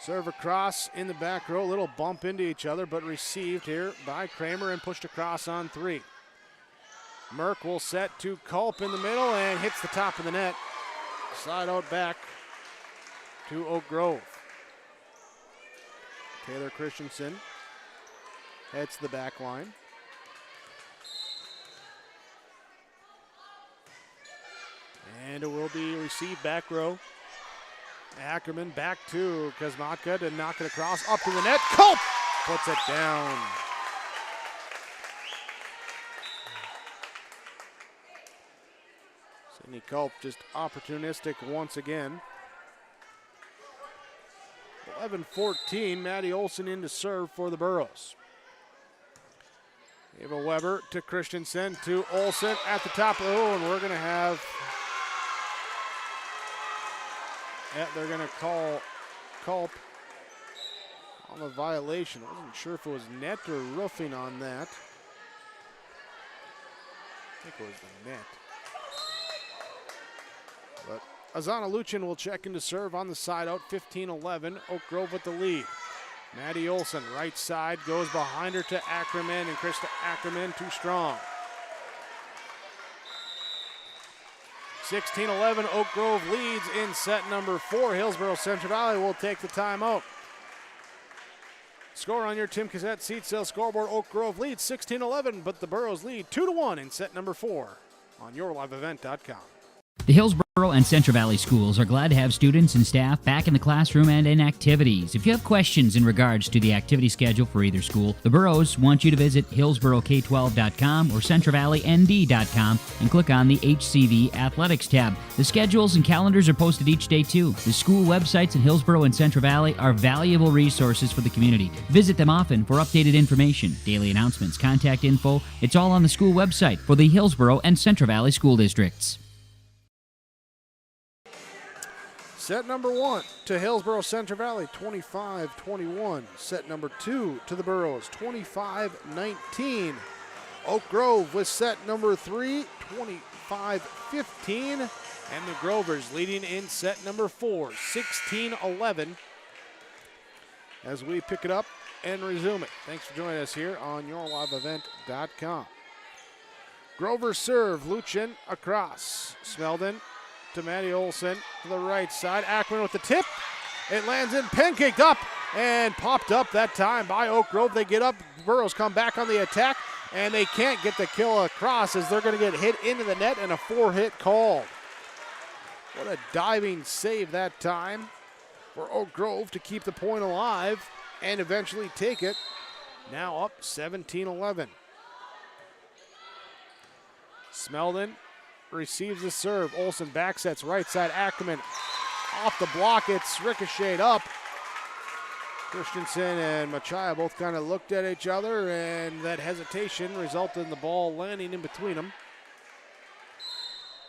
Serve across in the back row. Little bump into each other, but received here by Kramer and pushed across on 3. Merck will set to Culp in the middle and hits the top of the net. Side out back to Oak Grove. Taylor Christensen heads the back line. And it will be received back row. Ackerman back to Kosmatka to knock it across, up to the net. Culp puts it down. Sidney Culp just opportunistic once again. 11-14, Maddie Olson in to serve for the Burros. Ava Weber to Christensen to Olson at the top. Oh, and we're going to have, they're going to call Culp on the violation. I wasn't sure if it was net or roofing on that. I think it was the net. But Azana Luchin will check in to serve on the side out, 15-11. Oak Grove with the lead. Maddie Olson, right side, goes behind her to Ackerman, and Krista Ackerman too strong. 16-11, Oak Grove leads in set number 4. Hillsboro-Central Valley will take the timeout. Score on your Tim Cassette seat sale scoreboard. Oak Grove leads 16-11, but the Burros lead 2-1 in set number 4 on yourliveevent.com. The Hillsboro and Central Valley schools are glad to have students and staff back in the classroom and in activities. If you have questions in regards to the activity schedule for either school, the Burros want you to visit hillsboroK12.com or centralvalleynd.com and click on the HCV Athletics tab. The schedules and calendars are posted each day too. The school websites in Hillsboro and Central Valley are valuable resources for the community. Visit them often for updated information, daily announcements, contact info. It's all on the school website for the Hillsboro and Central Valley school districts. Set number 1 to Hillsboro-Central Valley, 25-21. Set number 2 to the Burros, 25-19. Oak Grove with set number 3, 25-15. And the Grovers leading in set number 4, 16-11. As we pick it up and resume it. Thanks for joining us here on yourliveevent.com. Grover serve, Luchin across. Smeldon to Maddie Olson to the right side. Ackerman with the tip. It lands in, pancaked up and popped up that time by Oak Grove. They get up. Burros come back on the attack, and they can't get the kill across as they're going to get hit into the net and a 4-hit called. What a diving save that time for Oak Grove to keep the point alive and eventually take it. Now up 17-11. Smeldon receives the serve. Olson back sets right side. Ackerman off the block. It's ricocheted up. Christensen and Machaya both kind of looked at each other, and that hesitation resulted in the ball landing in between them.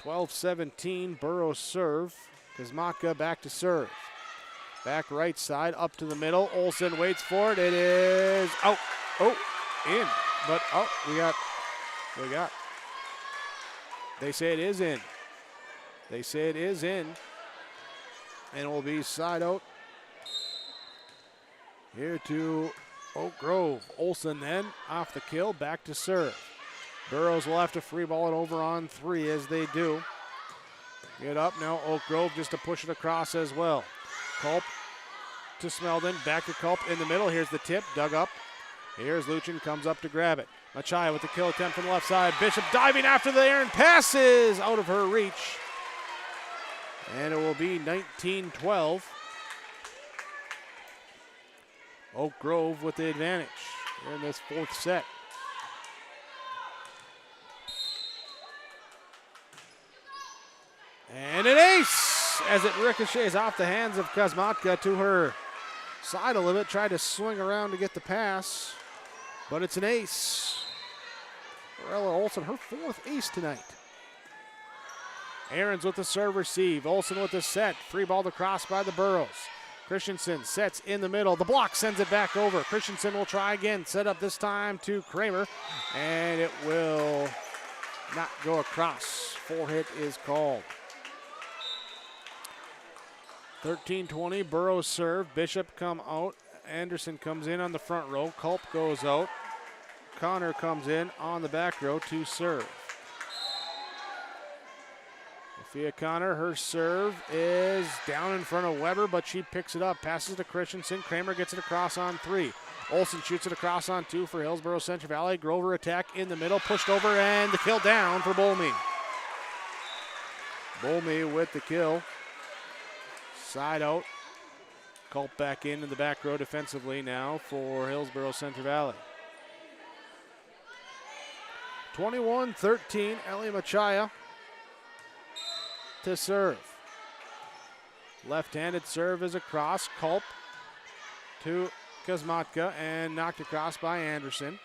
12-17, Burros serve. Kosmatka back to serve. Back right side, up to the middle. Olson waits for it. It is out. Oh, in. But, we got. They say it is in. They say it is in. And it will be side out here to Oak Grove. Olson then off the kill, back to serve. Burros will have to free ball it over on 3 as they do. Get up now, Oak Grove just to push it across as well. Culp to Smeldon, back to Culp in the middle. Here's the tip, dug up. Here's Luchin, comes up to grab it. Machaya with the kill attempt from the left side. Bishop diving after the air and passes out of her reach. And it will be 19-12. Oak Grove with the advantage in this 4th set. And an ace as it ricochets off the hands of Kosmatka to her side a little bit. Tried to swing around to get the pass, but it's an ace. Morella Olson, her 4th ace tonight. Ahrens with the serve receive. Olson with the set. Free ball across by the Burros. Christensen sets in the middle. The block sends it back over. Christensen will try again. Set up this time to Kramer, and it will not go across. 4-hit is called. 13-20, Burros serve. Bishop come out. Anderson comes in on the front row. Culp goes out. Connor comes in on the back row to serve. Sophia Connor, her serve is down in front of Weber, but she picks it up, passes to Christensen. Kramer gets it across on 3. Olson shoots it across on 2 for Hillsboro-Central Valley. Grover attack in the middle, pushed over, and the kill down for Bowlmead. Bolme with the kill. Side out. Culp back into the back row defensively now for Hillsboro-Central Valley. 21-13, Ellie Machaya to serve. Left-handed serve is across. Culp to Kosmatka and knocked across by Anderson.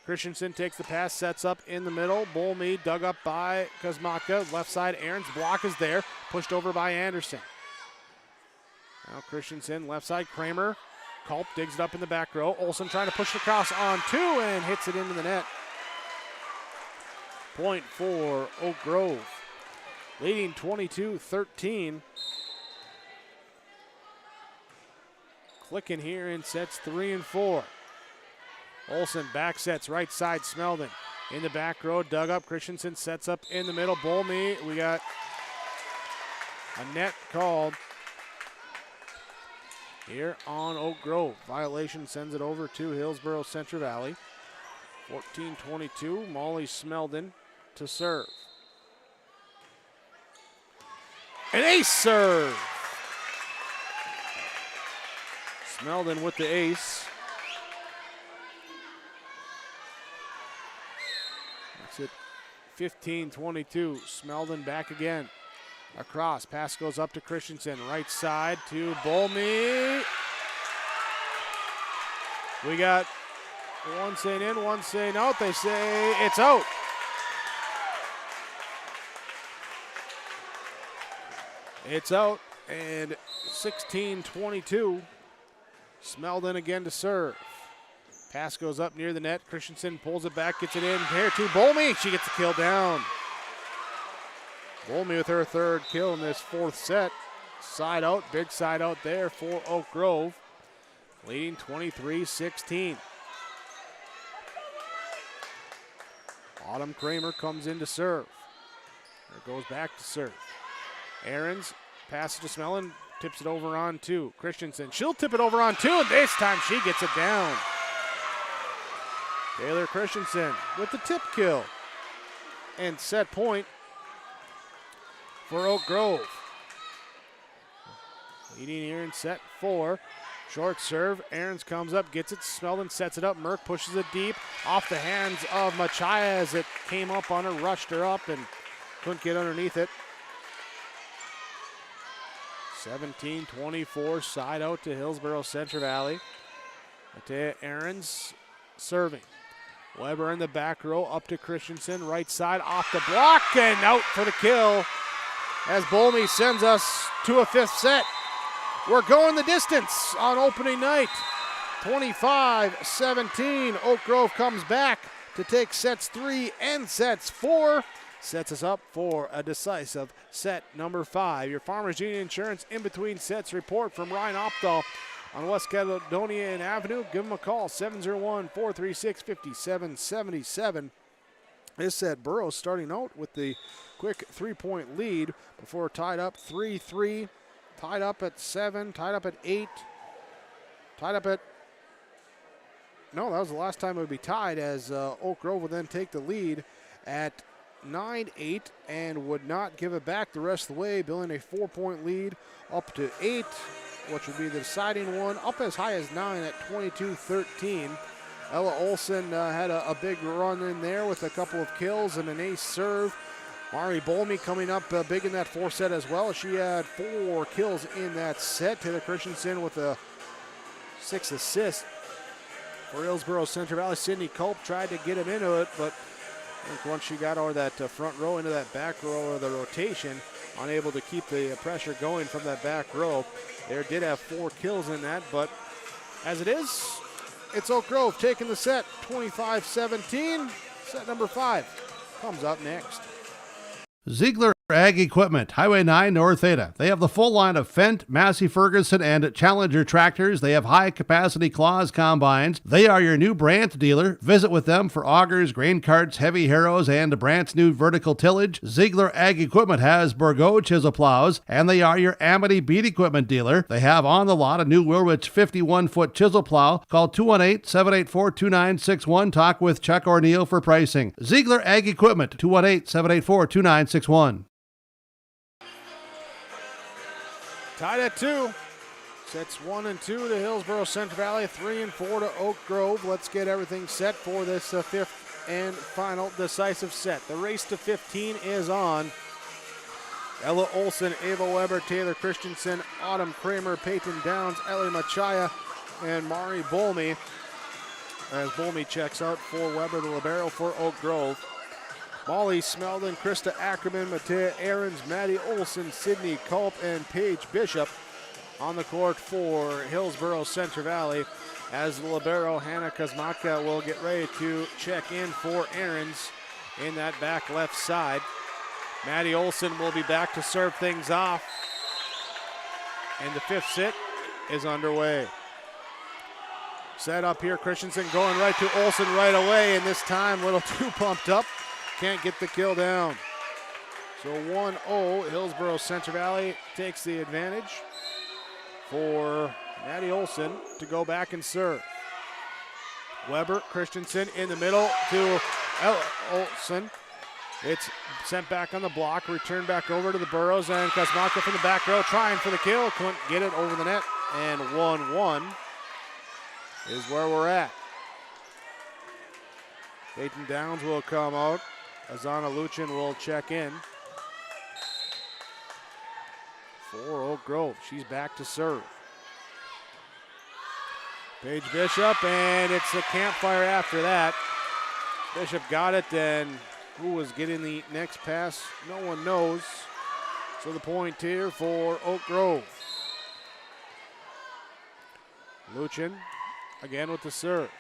Christensen takes the pass, sets up in the middle. Bolme dug up by Kosmatka. Left side, Aaron's block is there. Pushed over by Anderson. Now Christensen, left side, Kramer. Culp digs it up in the back row. Olsen trying to push it across on two and hits it into the net. Point for Oak Grove. Leading 22-13. Clicking here in sets 3 and 4. Olsen back sets, right side, Smeldon. In the back row, dug up. Christensen sets up in the middle. Bolme, we got a net called here on Oak Grove. Violation sends it over to Hillsboro-Central Valley. 14-22, Molly Smeldon to serve. An ace serve. Smeldon with the ace. That's it. 15-22. Smeldon back again. Across. Pass goes up to Christensen. Right side to Bolme. We got one saying in, one saying out. They say it's out. It's out, and 16-22. Smeldon again to serve. Pass goes up near the net. Christensen pulls it back, gets it in here to Bolme. She gets the kill down. Bolme with her third kill in this fourth set. Side out, big side out there for Oak Grove. Leading 23-16. Autumn Kramer comes in to serve. There goes back to serve. Aarons passes to Smeldon, tips it over on two. Christensen, she'll tip it over on two, and this time she gets it down. Taylor Christensen with the tip kill. And set point for Oak Grove. Leading here in set 4. Short serve, Aarons comes up, gets it, Smeldon sets it up, Merck pushes it deep, off the hands of Machaya as it came up on her, rushed her up and couldn't get underneath it. 17-24, side out to Hillsboro-Central Valley. Matea Aarons serving. Weber in the back row, up to Christensen, right side, off the block, and out for the kill as Bolme sends us to a fifth set. We're going the distance on opening night. 25-17, Oak Grove comes back to take sets 3 and sets 4. Sets us up for a decisive set number 5. Your Farmers Union Insurance in-between sets report from Ryan Opdahl on West Caledonian Avenue. Give them a call, 701-436-5777. This set, Burroughs starting out with the quick 3-point lead before tied up 3-3, tied up at 7, tied up at 8, tied up at... No, that was the last time it would be tied, as Oak Grove would then take the lead at 9-8 and would not give it back the rest of the way, building a 4-point lead up to 8, which would be the deciding one, up as high as 9 at 22-13. Ella Olsen had a big run in there with a couple of kills and an ace serve. Mari Bolme coming up big in that 4th set as well. She had 4 kills in that set. Taylor Christensen with a 6 assists for Hillsboro-Central Valley. Sydney Culp tried to get him into it, but I think once she got out of that front row into that back row of the rotation, unable to keep the pressure going from that back row. There did have 4 kills in that, but as it is, it's Oak Grove taking the set 25-17. Set number 5 comes up next. Ziegler Ag Equipment, Highway 9 North Ada. They have the full line of Fendt, Massey Ferguson, and Challenger tractors. They have high-capacity Claas combines. They are your new Brandt dealer. Visit with them for augers, grain carts, heavy harrows, and Brandt's new vertical tillage. Ziegler Ag Equipment has Bourgault chisel plows, and they are your Amity beet equipment dealer. They have on the lot a new Wilrich 51-foot chisel plow. Call 218-784-2961. Talk with Chuck or Neil for pricing. Ziegler Ag Equipment, 218-784-2961. Tied at 2. Sets 1 and 2 to Hillsboro-Central Valley, 3 and 4 to Oak Grove. Let's get everything set for this fifth and final decisive set. The race to 15 is on. Ella Olson, Ava Weber, Taylor Christensen, Autumn Kramer, Peyton Downs, Ellie Machaya, and Mari Bolmy. As Bolmy checks out for Weber, the libero for Oak Grove. Molly Smeldon, Krista Ackerman, Matea Ahrens, Maddie Olson, Sydney Culp, and Paige Bishop on the court for Hillsboro-Central Valley. As the libero, Hannah Kazmatka, will get ready to check in for Ahrens in that back left side. Maddie Olson will be back to serve things off. And the fifth set is underway. Set up here, Christensen going right to Olson right away, and this time a little too pumped up. Can't get the kill down. So 1-0, Hillsboro-Central Valley takes the advantage for Maddie Olson to go back and serve. Weber, Christensen in the middle to Ella Olson. It's sent back on the block, returned back over to the Burrows, and Kazmaka from the back row trying for the kill. Couldn't get it over the net, and 1-1 is where we're at. Peyton Downs will come out. Azana Luchin will check in for Oak Grove. She's back to serve. Paige Bishop, and it's a campfire after that. Bishop got it, and who was getting the next pass? No one knows. So the point here for Oak Grove. Luchin again with the serve.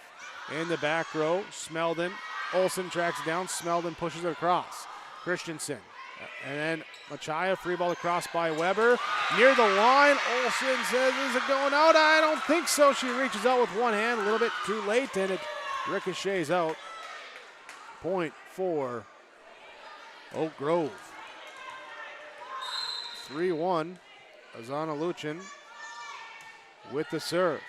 In the back row, Smeldon. Olson tracks down, Smeldon pushes it across. Christensen. And then Machaya, free ball across by Weber. Near the line, Olson says, is it going out? I don't think so. She reaches out with one hand, a little bit too late, and it ricochets out. Point for Oak Grove. 3-1, Azana Luchin with the serve.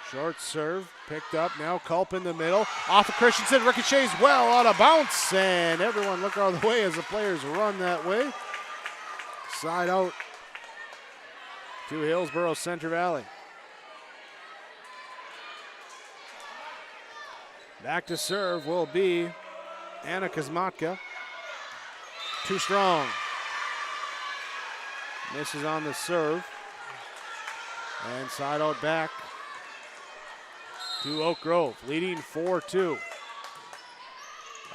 Short serve, picked up, now Culp in the middle. Off of Christensen, ricochets well out of bounce, and everyone look out of the way as the players run that way. Side out to Hillsboro-Central Valley. Back to serve will be Anna Kazmatka. Too strong. Misses on the serve. And side out back to Oak Grove, leading 4-2.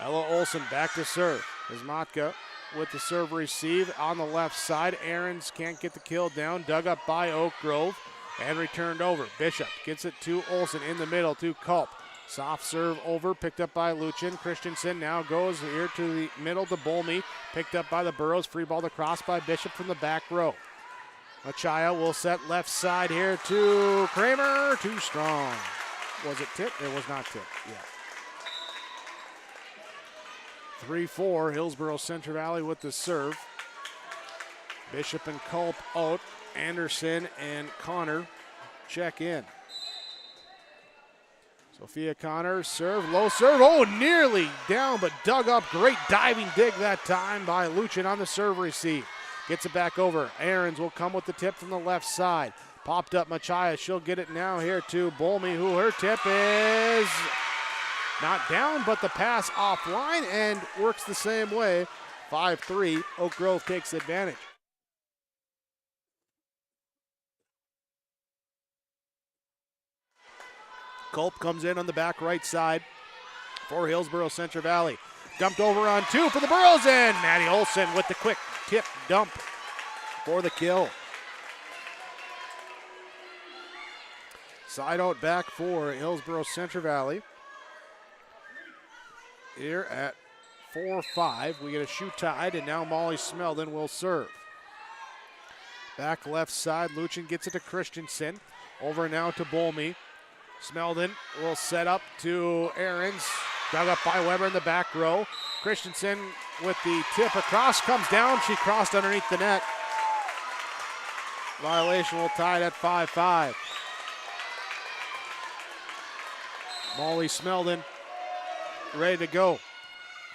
Ella Olson back to serve. Kazmatka with the serve receive on the left side. Ahrens can't get the kill down. Dug up by Oak Grove and returned over. Bishop gets it to Olson in the middle to Culp. Soft serve over, picked up by Luchin. Christensen now goes here to the middle to Bolmy. Picked up by the Burrows. Free ball across by Bishop from the back row. Machaya will set left side here to Kramer. Too strong. Was it tipped? It was not tipped. Yeah. 3-4, Hillsboro-Central Valley with the serve. Bishop and Culp out. Anderson and Connor check in. Sophia Connor, serve, low serve. Oh, nearly down, but dug up. Great diving dig that time by Luchin on the serve receive. Gets it back over. Ahrens will come with the tip from the left side. Popped up Machaya. She'll get it now here to Bolmy, who her tip is not down, but the pass offline and works the same way. 5-3, Oak Grove takes advantage. Culp comes in on the back right side for Hillsboro-Central Valley. Dumped over on two for the Burrows, and Maddie Olson with the quick tip dump for the kill. Side out back for Hillsboro-Central Valley. Here at 4-5, we get a shoe tied, and now Molly Smeldon will serve. Back left side, Luchin gets it to Christensen. Over now to Bolmy. Smeldon will set up to Ahrens. Dug up by Weber in the back row. Christensen with the tip across, comes down. She crossed underneath the net. Violation will tie it at 5-5. Molly Smeldon ready to go.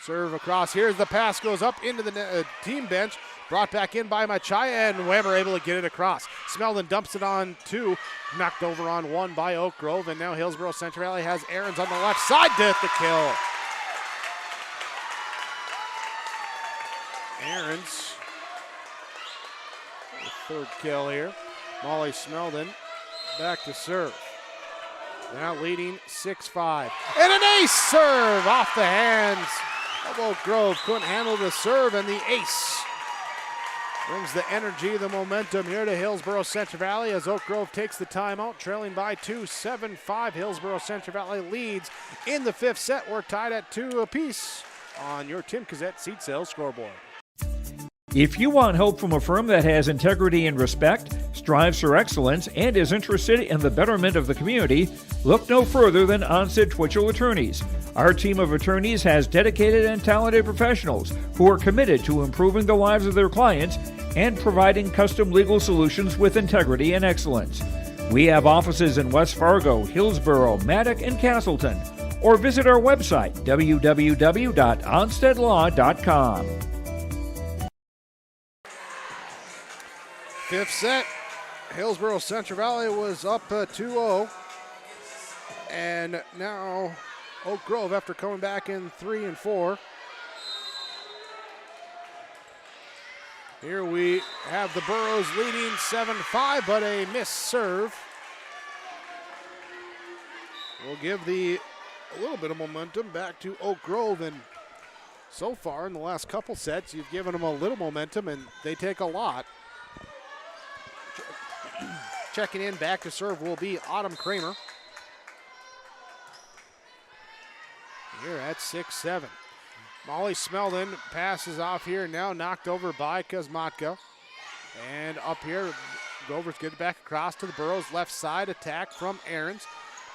Serve across. Here's the pass, goes up into the team bench. Brought back in by Machaya, and Weber able to get it across. Smeldon dumps it on 2. Knocked over on 1 by Oak Grove, and now Hillsboro-Central Valley has Ahrens on the left side to hit the kill. Ahrens, the 3rd kill here. Molly Smeldon back to serve. Now leading 6-5. And an ace serve off the hands of Oak Grove. Couldn't handle the serve, and the ace brings the energy, the momentum here to Hillsboro-Central Valley as Oak Grove takes the timeout, trailing by 2, 7-5. Hillsboro-Central Valley leads in the 5th set. We're tied at 2 apiece on your Tim Cassette seat sales scoreboard. If you want help from a firm that has integrity and respect, strives for excellence, and is interested in the betterment of the community, look no further than Onsid Twitchell Attorneys. Our team of attorneys has dedicated and talented professionals who are committed to improving the lives of their clients and providing custom legal solutions with integrity and excellence. We have offices in West Fargo, Hillsboro, Maddock, and Castleton. Or visit our website, www.onstedlaw.com. 5th set, Hillsboro-Central Valley was up 2-0. And now Oak Grove, after coming back in 3 and 4. Here we have the Burros leading 7-5, but a missed serve will give a little bit of momentum back to Oak Grove. And so far in the last couple sets, you've given them a little momentum, and they take a lot. Checking in back to serve will be Autumn Kramer. Here at 6-7. Molly Smeldon passes off here, now knocked over by Kuzmatka. And up here, Grover's good back across to the Burros left side. Attack from Ahrens.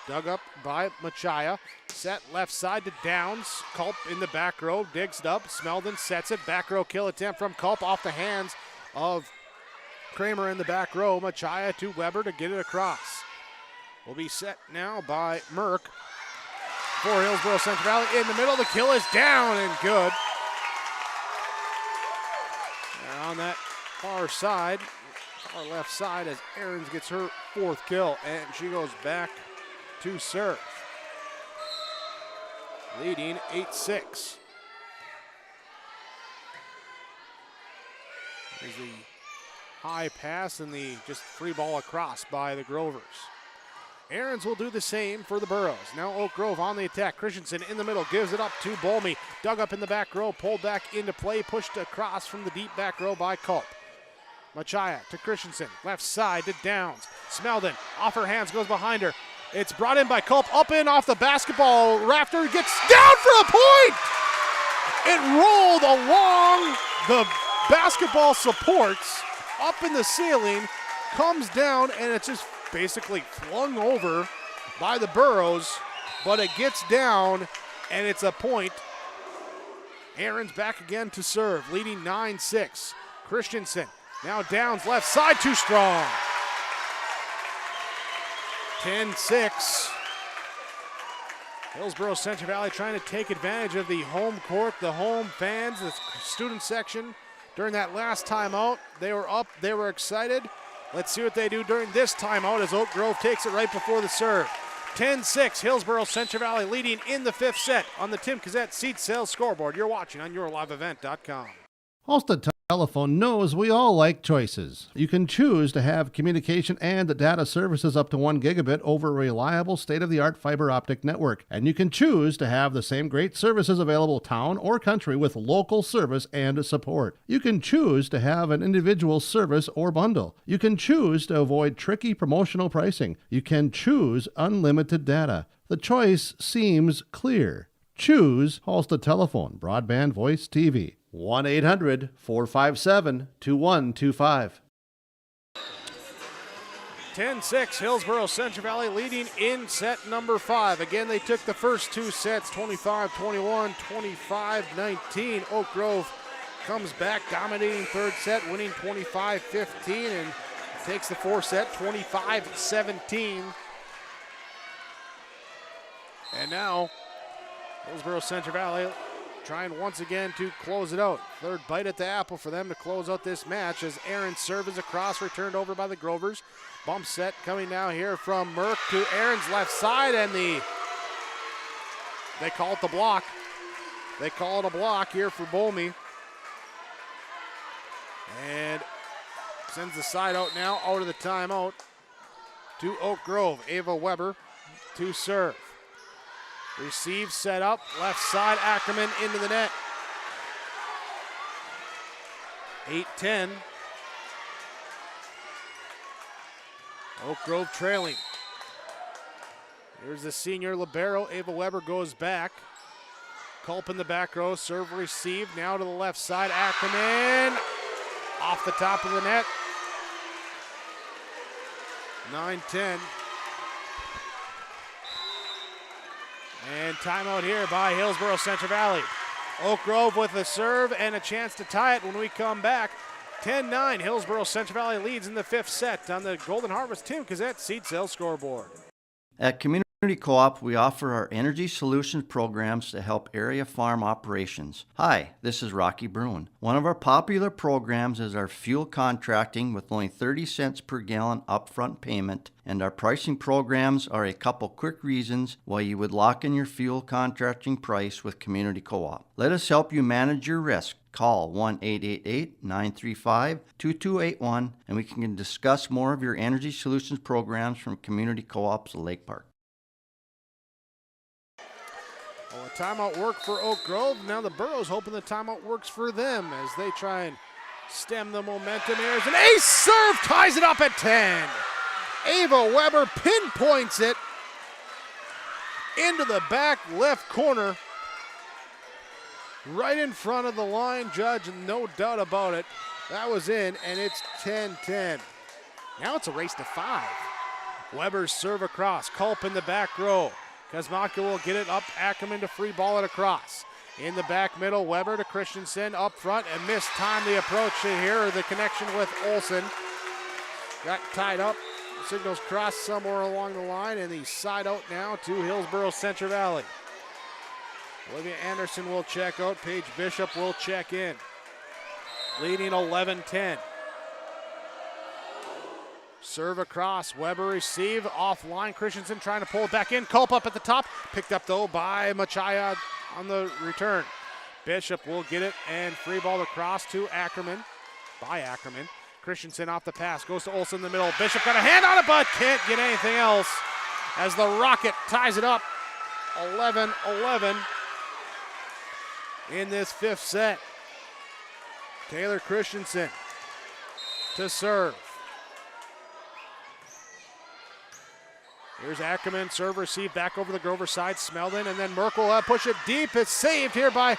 Dug up by Machaya. Set left side to Downs. Culp in the back row, digs it up. Smeldon sets it. Back row kill attempt from Culp off the hands of Kramer in the back row. Machaya to Weber to get it across. Will be set now by Merck for Hillsboro-Central Valley. In the middle, the kill is down and good. And on that far side, far left side, as Ahrens gets her 4th kill, and she goes back to serve. Leading 8-6. There's the high pass and the just free ball across by the Grovers. Ahrens will do the same for the Burros. Now Oak Grove on the attack. Christensen in the middle, gives it up to Bolmy. Dug up in the back row, pulled back into play, pushed across from the deep back row by Culp. Machaya to Christensen, left side to Downs. Smeldon, off her hands, goes behind her. It's brought in by Culp, up in off the basketball rafter, gets down for a point! It rolled along the basketball supports, up in the ceiling, comes down, and it's just basically flung over by the Burros, but it gets down, and it's a point. Ahrens back again to serve, leading 9-6. Christensen, now Downs left side, too strong. 10-6. Hillsboro-Central Valley trying to take advantage of the home court, the home fans, the student section. During that last timeout, they were up, they were excited. Let's see what they do during this timeout as Oak Grove takes it right before the serve. 10-6, Hillsboro-Central Valley leading in the 5th set on the Tim Cassette Seat Sales Scoreboard. You're watching on yourliveevent.com. Halstead Telephone knows we all like choices. You can choose to have communication and data services up to 1 gigabit over a reliable state-of-the-art fiber optic network. And you can choose to have the same great services available town or country with local service and support. You can choose to have an individual service or bundle. You can choose to avoid tricky promotional pricing. You can choose unlimited data. The choice seems clear. Choose Halstead Telephone, broadband voice TV. 1-800-457-2125. 10-6, Hillsboro-Central Valley leading in set number 5. Again, they took the first 2 sets, 25-21, 25-19. Oak Grove comes back, dominating 3rd set, winning 25-15, and takes the 4th set, 25-17. And now, Hillsboro-Central Valley trying once again to close it out. Third bite at the apple for them to close out this match as Aaron's serve is across, returned over by the Grovers. Bump set coming now here from Merck to Aaron's left side, and they call it the block. They call it a block here for Bolme. And sends the side out now, out of the timeout to Oak Grove. Ava Weber to serve. Receive, set up, left side, Ackerman into the net. 8-10. Oak Grove trailing. Here's the senior libero. Ava Weber goes back. Culp in the back row, serve receive. Now to the left side, Ackerman. Off the top of the net. 9-10. And timeout here by Hillsboro-Central Valley. Oak Grove with a serve and a chance to tie it when we come back. 10-9, Hillsboro-Central Valley leads in the fifth set on the Golden Harvest Tim Kazette Seed Sales scoreboard. At Community Co-op, we offer our energy solutions programs to help area farm operations. Hi, this is Rocky Bruin. One of our popular programs is our fuel contracting with only 30 cents per gallon upfront payment, and our pricing programs are a couple quick reasons why you would lock in your fuel contracting price with Community Co-op. Let us help you manage your risk. Call 1-888-935-2281 and we can discuss more of your energy solutions programs from Community Co-ops of Lake Park. Well, a timeout worked for Oak Grove. Now the Burros hoping the timeout works for them as they try and stem the momentum. Here's an ace serve, ties it up at 10. Ava Weber pinpoints it into the back left corner. Right in front of the line, Judge, no doubt about it. That was in, and it's 10-10. Now it's a race to 5. Weber's serve across. Culp in the back row. Kazmaka will get it up. Ackerman to free ball it across. In the back middle, Weber to Christensen up front and missed time the approach here, or the connection with Olsen. Got tied up. Signals crossed somewhere along the line, and the side out now to Hillsboro-Central Valley. Olivia Anderson will check out. Paige Bishop will check in. Leading 11-10. Serve across. Weber receive. Offline. Christensen trying to pull it back in. Culp up at the top. Picked up though by Machaya on the return. Bishop will get it and free ball across to Ackerman. By Ackerman. Christensen off the pass. Goes to Olsen in the middle. Bishop got a hand on it but can't get anything else as the Rocket ties it up. 11-11 in this fifth set. Taylor Christensen to serve. Here's Ackerman, serve receive back over the Grover side. Smeldon and then Merkel push it deep. It's saved here by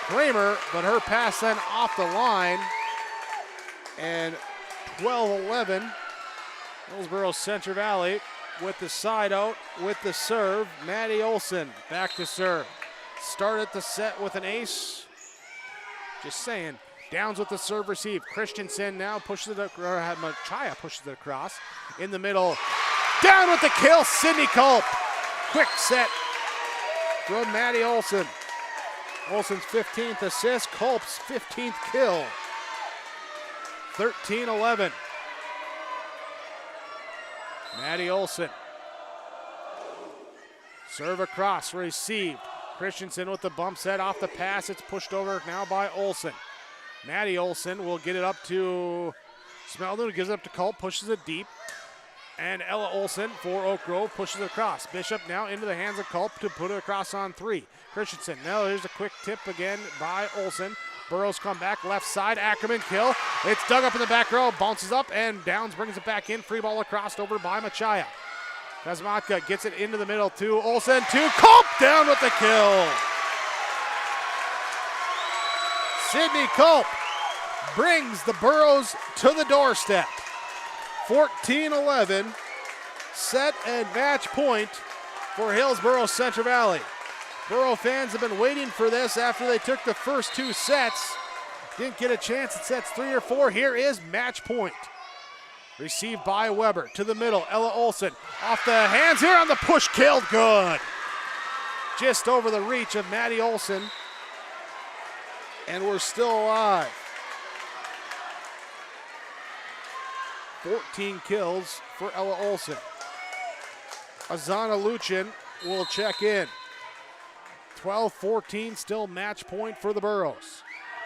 Kramer, but her pass then off the line. And 12-11, Hillsboro-Central Valley with the side out with the serve. Maddie Olson back to serve. Started the set with an ace. Just saying. Downs with the serve receive. Christensen now pushes it, Machaya pushes it across. In the middle. Down with the kill, Sydney Culp. Quick set from Maddie Olson. Olson's 15th assist, Culp's 15th kill. 13-11. Maddie Olson. Serve across, received. Christensen with the bump set off the pass. It's pushed over now by Olson. Maddie Olson will get it up to Smeldon, who gives it up to Culp, pushes it deep. And Ella Olson for Oak Grove pushes it across. Bishop now into the hands of Culp to put it across on 3. Christensen, now here's a quick tip again by Olson. Burrows come back, left side, Ackerman kill. It's dug up in the back row, bounces up, and Downs brings it back in. Free ball across over by Machaya. Kazmatka gets it into the middle to Olson, to Culp, down with the kill. Sydney Culp brings the Burros to the doorstep. 14-11, set and match point for Hillsboro-Central Valley. Burro fans have been waiting for this after they took the first 2 sets. Didn't get a chance at sets 3 or 4. Here is match point. Received by Weber to the middle. Ella Olson off the hands here on the push, killed good. just over the reach of Maddie Olson. And we're still alive. 14 kills for Ella Olson. Azana Luchin will check in. 12-14, still match point for the Burros.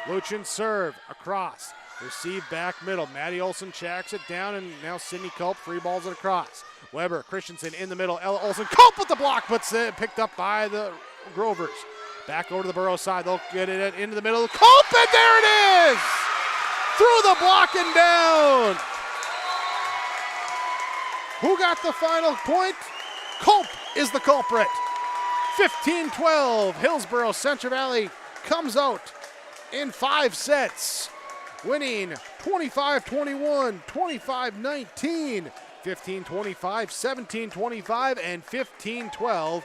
Luchin serve across. Receive back middle. Maddie Olson checks it down, and now Sydney Culp free balls it across. Weber, Christensen in the middle. Ella Olson, Culp with the block, but picked up by the Grovers. Back over to the Burros side. They'll get it into the middle. Culp, and there it is! Through the block and down. Who got the final point? Culp is the culprit. 15-12. Hillsboro-Central Valley comes out in 5 sets, winning 25-21, 25-19, 15-25, 17-25, and 15-12.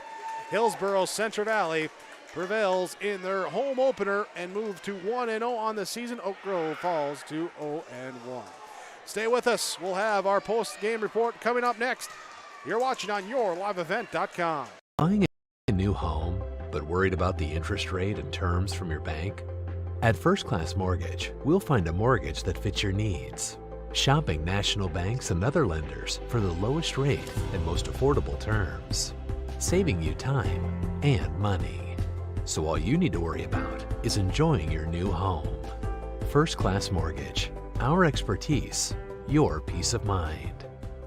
Hillsboro-Central Valley prevails in their home opener and move to 1-0 on the season. Oak Grove falls to 0-1. Stay with us. We'll have our post-game report coming up next. You're watching on YourLiveEvent.com. Buying a new home, but worried about the interest rate and terms from your bank? At First Class Mortgage, we'll find a mortgage that fits your needs. Shopping national banks and other lenders for the lowest rate and most affordable terms. Saving you time and money. So all you need to worry about is enjoying your new home. First Class Mortgage. Our expertise, your peace of mind.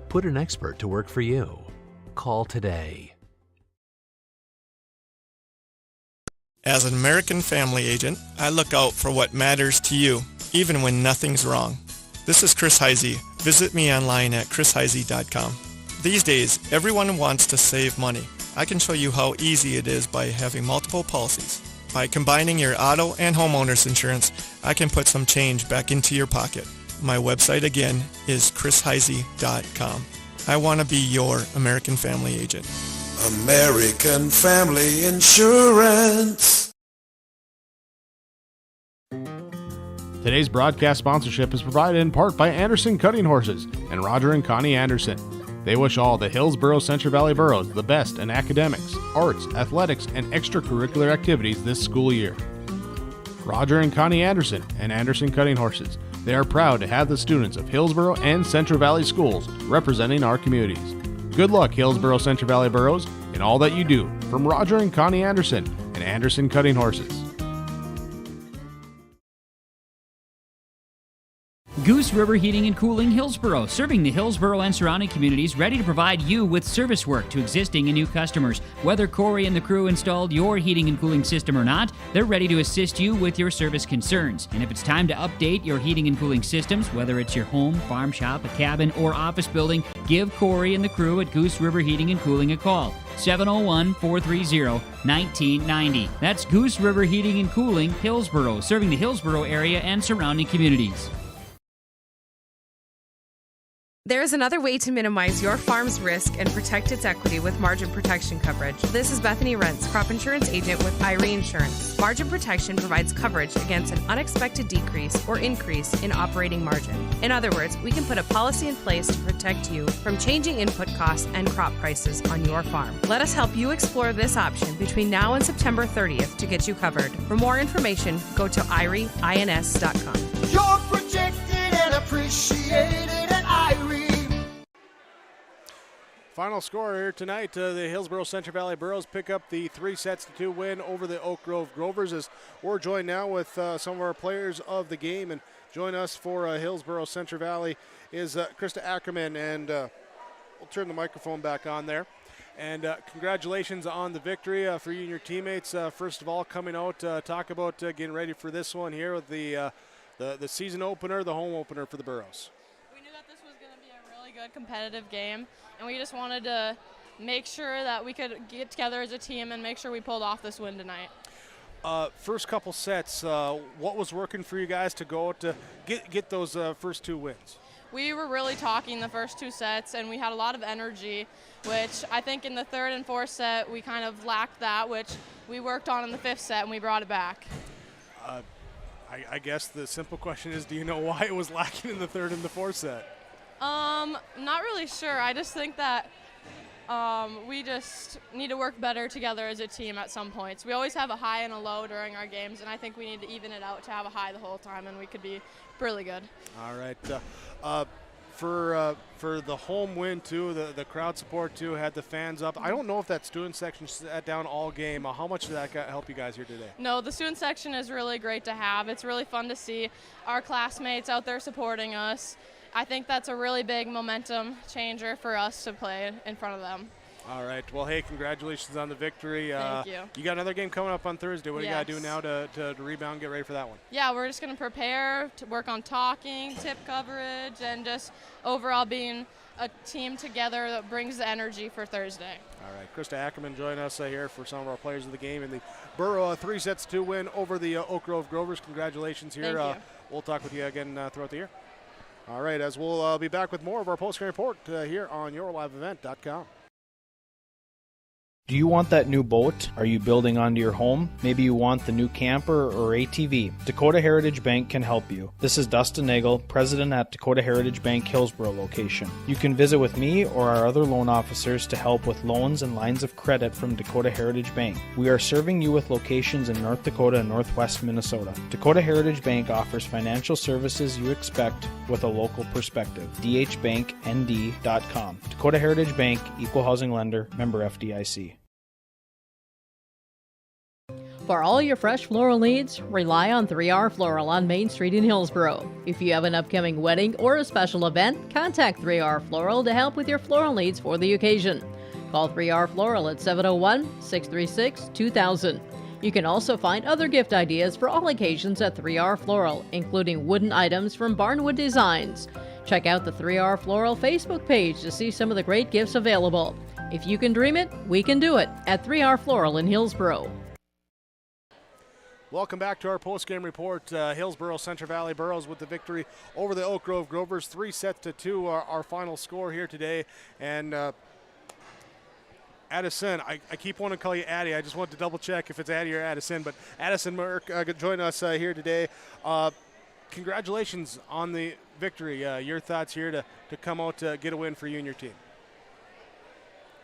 Put an expert to work for you. Call today. As an American Family Agent, I look out for what matters to you, even when nothing's wrong. This is Chris Heisey. Visit me online at chrisheisey.com. These days, everyone wants to save money. I can show you how easy it is by having multiple policies. By combining your auto and homeowner's insurance, I can put some change back into your pocket. My website again is chrisheisey.com. I want to be your American Family Agent. American Family Insurance. Today's broadcast sponsorship is provided in part by Anderson Cutting Horses and Roger and Connie Anderson. They wish all the Hillsboro-Central Valley Burros the best in academics, arts, athletics, and extracurricular activities this school year. Roger and Connie Anderson and Anderson Cutting Horses. They are proud to have the students of Hillsboro and Central Valley schools representing our communities. Good luck, Hillsboro-Central Valley Burros, in all that you do. From Roger and Connie Anderson and Anderson Cutting Horses. Goose River Heating and Cooling Hillsboro, serving the Hillsboro and surrounding communities, ready to provide you with service work to existing and new customers. Whether Corey and the crew installed your heating and cooling system or not, they're ready to assist you with your service concerns. And if it's time to update your heating and cooling systems, whether it's your home, farm shop, a cabin, or office building, give Corey and the crew at Goose River Heating and Cooling a call. 701-430-1990. That's Goose River Heating and Cooling, Hillsboro, serving the Hillsboro area and surrounding communities. There is another way to minimize your farm's risk and protect its equity with margin protection coverage. This is Bethany Rentz, crop insurance agent with IRE Insurance. Margin protection provides coverage against an unexpected decrease or increase in operating margin. In other words, we can put a policy in place to protect you from changing input costs and crop prices on your farm. Let us help you explore this option between now and September 30th to get you covered. For more information, go to IREINS.com. You're protected and appreciated at IRE. Final score here tonight, the Hillsboro-Central Valley Burros pick up the 3-2 win over the Oak Grove Grovers. As we're joined now with some of our players of the game, and join us for Hillsboro-Central Valley is Krista Ackerman, and we'll turn the microphone back on there. And congratulations on the victory for you and your teammates. First of all, coming out, talk about getting ready for this one here with the season opener, the home opener for the Burros. We knew that this was going to be a really good competitive game, and we just wanted to make sure that we could get together as a team and make sure we pulled off this win tonight. First couple sets, what was working for you guys to go to get those first 2 wins? We were really talking the first 2 sets, and we had a lot of energy, which I think in the 3rd and 4th set we kind of lacked that, which we worked on in the 5th set, and we brought it back. I guess the simple question is, do you know why it was lacking in the 3rd and the 4th set? I'm not really sure. I just think that We just need to work better together as a team at some points. We always have a high and a low during our games, and I think we need to even it out to have a high the whole time, and we could be really good. All right. For the home win, too, the crowd support, too, had the fans up. I don't know if that student section sat down all game. How much did that help you guys here today? No, the student section is really great to have. It's really fun to see our classmates out there supporting us. I think that's a really big momentum changer for us to play in front of them. All right. Well, hey, congratulations on the victory. Thank you. You got another game coming up on Thursday. What do you got to do now to rebound and get ready for that one? Yeah, we're just going to prepare to work on talking, tip coverage, and just overall being a team together that brings the energy for Thursday. All right. Krista Ackerman joining us here for some of our players of the game in the Borough 3-2 win over the Oak Grove Grovers. Congratulations here. Thank you. We'll talk with you again throughout the year. All right, as we'll be back with more of our post-game report here on yourliveevent.com. Do you want that new boat? Are you building onto your home? Maybe you want the new camper or ATV. Dakota Heritage Bank can help you. This is Dustin Nagel, president at Dakota Heritage Bank Hillsboro location. You can visit with me or our other loan officers to help with loans and lines of credit from Dakota Heritage Bank. We are serving you with locations in North Dakota and Northwest Minnesota. Dakota Heritage Bank offers financial services you expect with a local perspective. dhbanknd.com. Dakota Heritage Bank, Equal Housing Lender, member FDIC. For all your fresh floral needs, rely on 3R Floral on Main Street in Hillsboro. If you have an upcoming wedding or a special event, contact 3R Floral to help with your floral needs for the occasion. Call 3R Floral at 701-636-2000. You can also find other gift ideas for all occasions at 3R Floral, including wooden items from Barnwood Designs. Check out the 3R Floral Facebook page to see some of the great gifts available. If you can dream it, we can do it at 3R Floral in Hillsboro. Welcome back to our post-game report. Hillsboro-Central Valley Burros with the victory over the Oak Grove Grovers, 3-2, our final score here today. And Addison, I keep wanting to call you Addie. I just want to double check if it's Addie or Addison. But Addison Merck join us here today. Congratulations on the victory. Your thoughts here to come out to get a win for you and your team.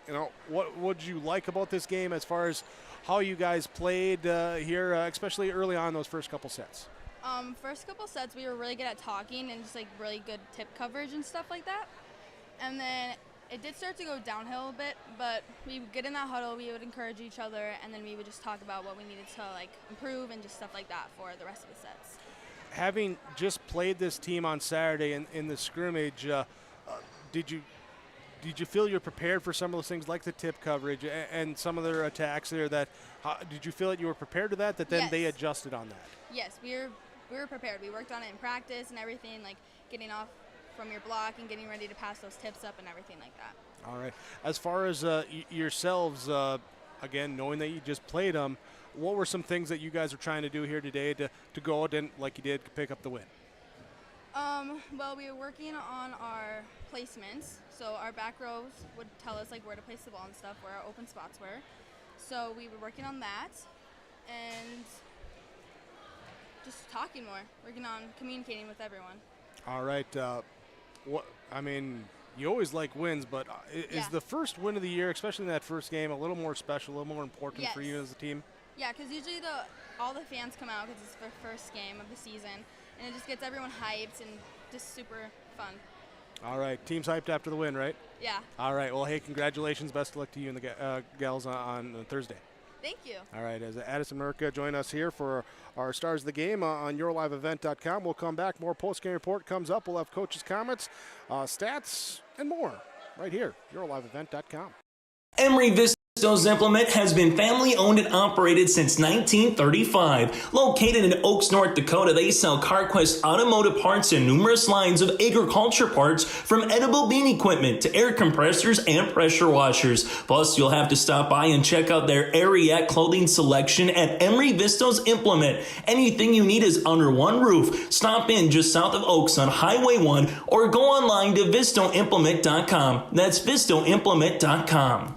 You know, what would you like about this game as far as how you guys played here, especially early on those first couple sets? First couple sets, we were really good at talking and just like really good tip coverage and stuff like that. And then it did start to go downhill a bit, but we would get in that huddle, we would encourage each other, and then we would just talk about what we needed to like improve and just stuff like that for the rest of the sets. Having just played this team on Saturday in the scrimmage, did you feel you're prepared for some of those things like the tip coverage and some of their attacks there? Did you feel that you were prepared to that then yes. They adjusted on that? Yes, we were prepared. We worked on it in practice and everything, like getting off from your block and getting ready to pass those tips up and everything like that. All right. As far as yourselves, again, knowing that you just played them, what were some things that you guys are trying to do here today to go out and, like you did, pick up the win? Well, we were working on our placements. So our back rows would tell us like where to place the ball and stuff, where our open spots were. So we were working on that and just talking more, working on communicating with everyone. All right. You always like wins, but is the first win of the year, especially in that first game, a little more special, a little more important for you as a team? Yeah, because usually all the fans come out because it's the first game of the season, and it just gets everyone hyped and just super fun. All right. Team's hyped after the win, right? Yeah. All right. Well, hey, congratulations. Best of luck to you and the gals on Thursday. Thank you. All right. As Addison Merca join us here for our Stars of the Game on yourliveevent.com. We'll come back. More post-game report comes up. We'll have coaches' comments, stats, and more right here, yourliveevent.com. Emery Vistos Implement has been family owned and operated since 1935. Located in Oaks, North Dakota, they sell CarQuest automotive parts and numerous lines of agriculture parts, from edible bean equipment to air compressors and pressure washers. Plus, you'll have to stop by and check out their Ariat clothing selection at Emery Vistos Implement. Anything you need is under one roof. Stop in just south of Oaks on Highway 1 or go online to vistoimplement.com. That's vistoimplement.com.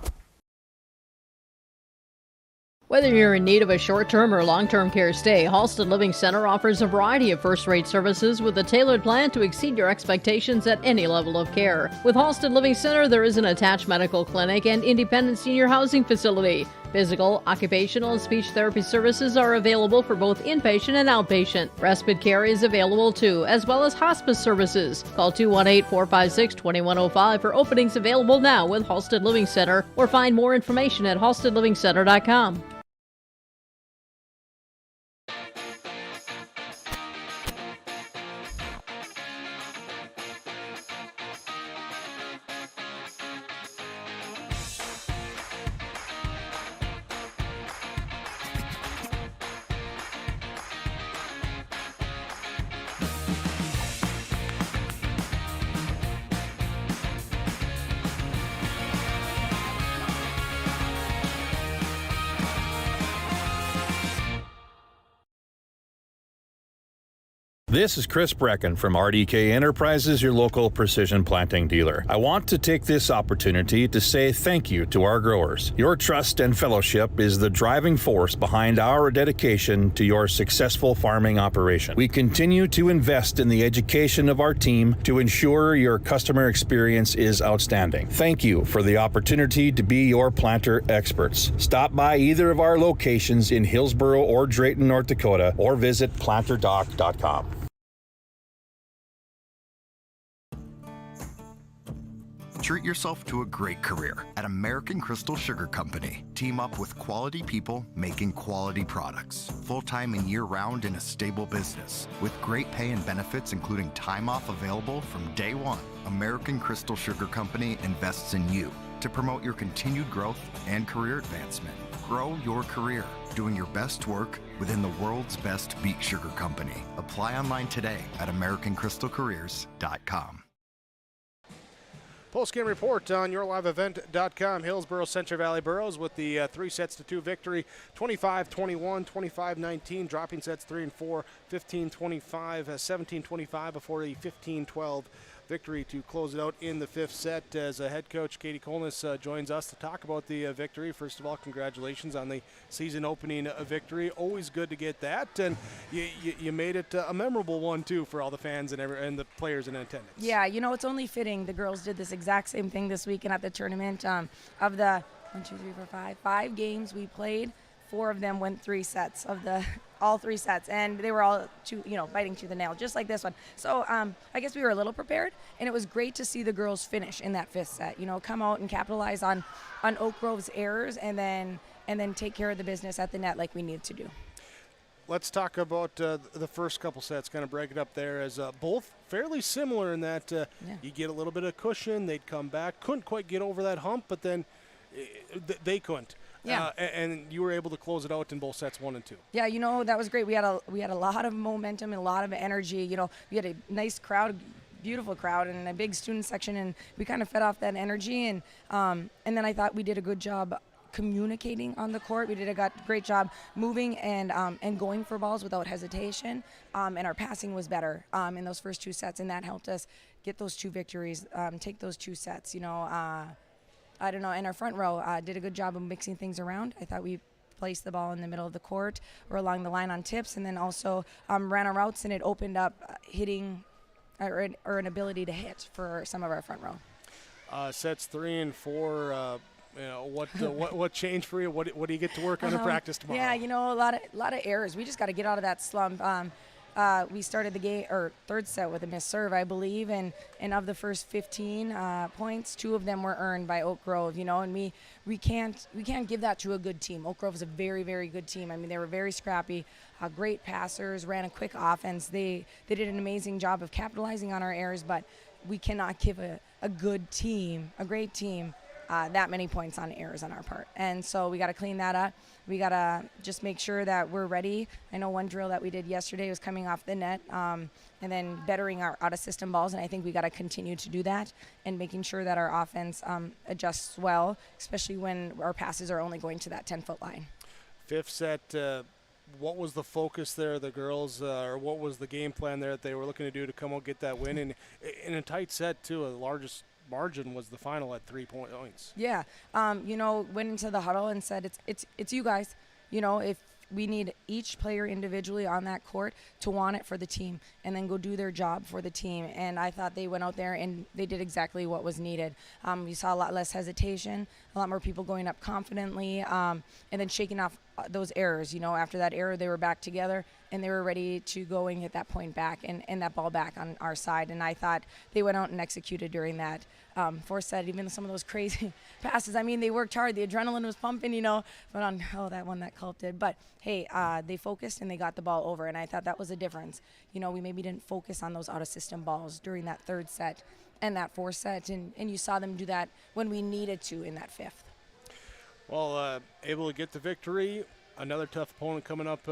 Whether you're in need of a short-term or long-term care stay, Halsted Living Center offers a variety of first-rate services with a tailored plan to exceed your expectations at any level of care. With Halsted Living Center, there is an attached medical clinic and independent senior housing facility. Physical, occupational, and speech therapy services are available for both inpatient and outpatient. Respite care is available too, as well as hospice services. Call 218-456-2105 for openings available now with Halsted Living Center, or find more information at halstedlivingcenter.com. This is Chris Brecken from RDK Enterprises, your local precision planting dealer. I want to take this opportunity to say thank you to our growers. Your trust and fellowship is the driving force behind our dedication to your successful farming operation. We continue to invest in the education of our team to ensure your customer experience is outstanding. Thank you for the opportunity to be your planter experts. Stop by either of our locations in Hillsboro or Drayton, North Dakota, or visit planterdoc.com. Treat yourself to a great career at American Crystal Sugar Company. Team up with quality people making quality products. Full-time and year-round in a stable business. With great pay and benefits including time off available from day one. American Crystal Sugar Company invests in you to promote your continued growth and career advancement. Grow your career doing your best work within the world's best beet sugar company. Apply online today at AmericanCrystalCareers.com. Post-game report on yourliveevent.com. Hillsboro-Central Valley Burros with the 3-2 victory, 25-21, 25-19, dropping sets 3 and 4, 15-25, 17-25 before a 15-12 victory to close it out in the fifth set. As head coach Katie Kolnis joins us to talk about the victory. First of all, congratulations on the season opening victory. Always good to get that, and you made it a memorable one too for all the fans and the players in attendance. Yeah, you know, it's only fitting. The girls did this exact same thing this weekend at the tournament. Of the 5 games we played, 4 of them went 3 sets of all 3 sets, and they were all biting to the nail, just like this one. So I guess we were a little prepared, and it was great to see the girls finish in that 5th set. Come out and capitalize on Oak Grove's errors, and then take care of the business at the net like we need to do. Let's talk about the first couple sets, kind of break it up there, as both fairly similar in that you get a little bit of cushion, they'd come back, couldn't quite get over that hump, but then they couldn't. Yeah. And you were able to close it out in both sets 1 and 2. Yeah, that was great. We had a lot of momentum and a lot of energy. We had a nice crowd, beautiful crowd, and a big student section, and we kind of fed off that energy. And then I thought we did a good job communicating on the court. We did a great job moving and going for balls without hesitation. And our passing was better in those first 2 sets, and that helped us get those 2 victories, take those 2 sets. I don't know, and our front row did a good job of mixing things around. I thought we placed the ball in the middle of the court or along the line on tips, and then also ran our routes, and it opened up hitting or an ability to hit for some of our front row. Sets 3 and 4, what changed for you? What do you get to work on in practice tomorrow? Yeah, a lot of errors. We just got to get out of that slump. We started the game or 3rd set with a missed serve, I believe, and of the first 15 points, 2 of them were earned by Oak Grove. And we can't give that to a good team. Oak Grove is a very, very good team. I mean, they were very scrappy, great passers, ran a quick offense. They did an amazing job of capitalizing on our errors, but we cannot give a good team, a great team, that many points on errors on our part. And so we got to clean that up. We got to just make sure that we're ready. I know one drill that we did yesterday was coming off the net and then bettering our out-of-system balls, and I think we got to continue to do that and making sure that our offense adjusts well, especially when our passes are only going to that 10-foot line. 5th set, what was the focus there, the girls, or what was the game plan there that they were looking to do to come out get that win? And in a tight set, too, the largest margin was the final at 3 points. Yeah, went into the huddle and said, it's you guys. if we need each player individually on that court to want it for the team and then go do their job for the team. And I thought they went out there and they did exactly what was needed. You saw a lot less hesitation, a lot more people going up confidently, and then shaking off those errors. After that error, they were back together and they were ready to go and get that point back and that ball back on our side. And I thought they went out and executed during that fourth set, even some of those crazy passes. I mean, they worked hard. The adrenaline was pumping, but on, that one that Culp did. But, hey, they focused and they got the ball over, and I thought that was a difference. We maybe didn't focus on those out-of-system balls during that third set and that fourth set, and you saw them do that when we needed to in that fifth. Well, able to get the victory. Another tough opponent coming up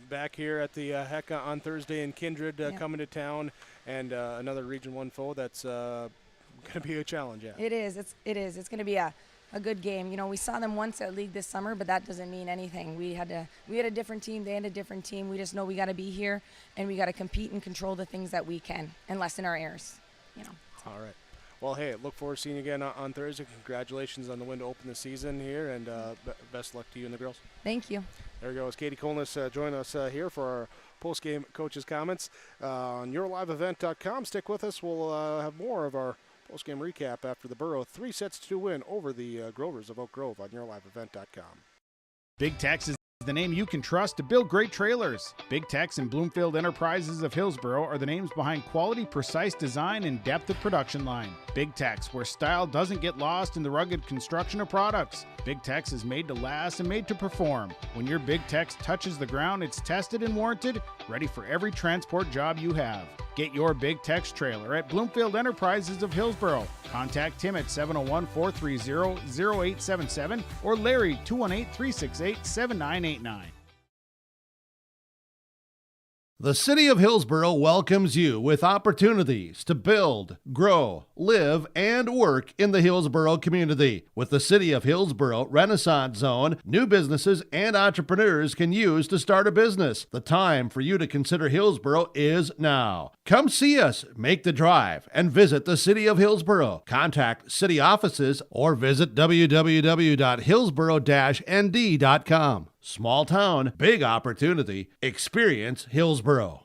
back here at the HECA on Thursday, and Kindred coming to town, and another Region 1 foe that's going to be a challenge. Yeah, it is. It's going to be a good game. We saw them once at league this summer, but that doesn't mean anything. We had a different team. They had a different team. We just know we got to be here and we got to compete and control the things that we can and lessen our errors. All right. Well, hey, look forward to seeing you again on Thursday. Congratulations on the win to open the season here, and best luck to you and the girls. Thank you. There goes Katie Kolnis joining us here for our post-game coaches' comments on yourliveevent.com. Stick with us. We'll have more of our post-game recap after the Borough 3-2 win over the Grovers of Oak Grove on yourliveevent.com. Big Tex is the name you can trust to build great trailers. Big Tex and Bloomfield Enterprises of Hillsboro are the names behind quality, precise design and depth of production line. Big Tex, where style doesn't get lost in the rugged construction of products. Big Tex is made to last and made to perform. When your Big Tex touches the ground, it's tested and warranted, ready for every transport job you have. Get your Big Tex trailer at Bloomfield Enterprises of Hillsboro. Contact Tim at 701-430-0877 or Larry 218-368-7989. The City of Hillsboro welcomes you with opportunities to build, grow, live, and work in the Hillsboro community. With the City of Hillsboro Renaissance Zone, new businesses and entrepreneurs can use to start a business. The time for you to consider Hillsboro is now. Come see us, make the drive, and visit the City of Hillsboro. Contact city offices or visit www.hillsboro-nd.com. Small town, big opportunity. Experience Hillsboro.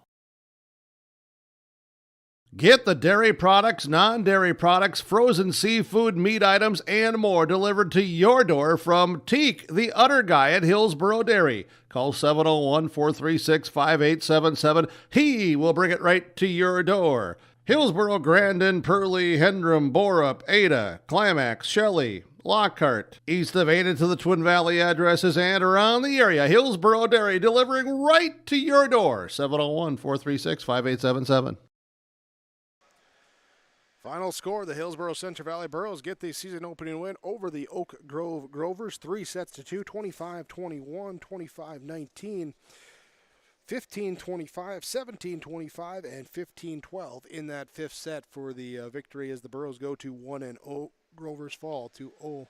Get the dairy products, non-dairy products, frozen seafood, meat items, and more delivered to your door from Teak, the Udder Guy at Hillsboro Dairy. Call 701-436-5877. He will bring it right to your door. Hillsboro, Grandin, Purley, Hendrum, Borup, Ada, Climax, Shelley, Lockhart, east of Ada to the Twin Valley addresses and around the area. Hillsboro Dairy delivering right to your door. 701-436-5877. Final score, the Hillsboro-Central Valley Burros get the season opening win over the Oak Grove Grovers, 3-2, 25-21, 25-19, 15-25, 17-25, and 15-12 in that fifth set for the victory as the Burros go to 1-0. Grovers fall to 0-1.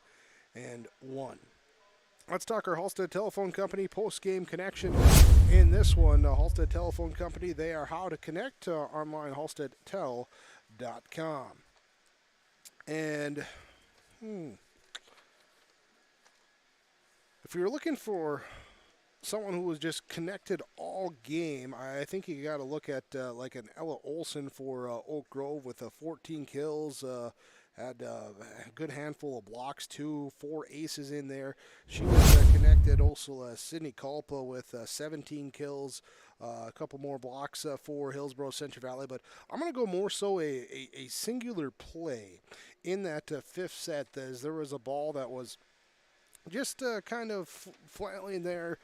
Let's talk our Halstead Telephone Company post-game connection in this one. Halstead Telephone Company, they are how to connect online, halsteadtel.com. And if you're looking for someone who was just connected all game, I think you got to look at like an Ella Olson for Oak Grove with 14 kills, had a good handful of blocks too, 4 aces in there. She was connected. Also Sydney Culpa with 17 kills, a couple more blocks for Hillsboro-Central Valley. But I'm going to go more so a singular play in that fifth set, as there was a ball that was just kind of flatly there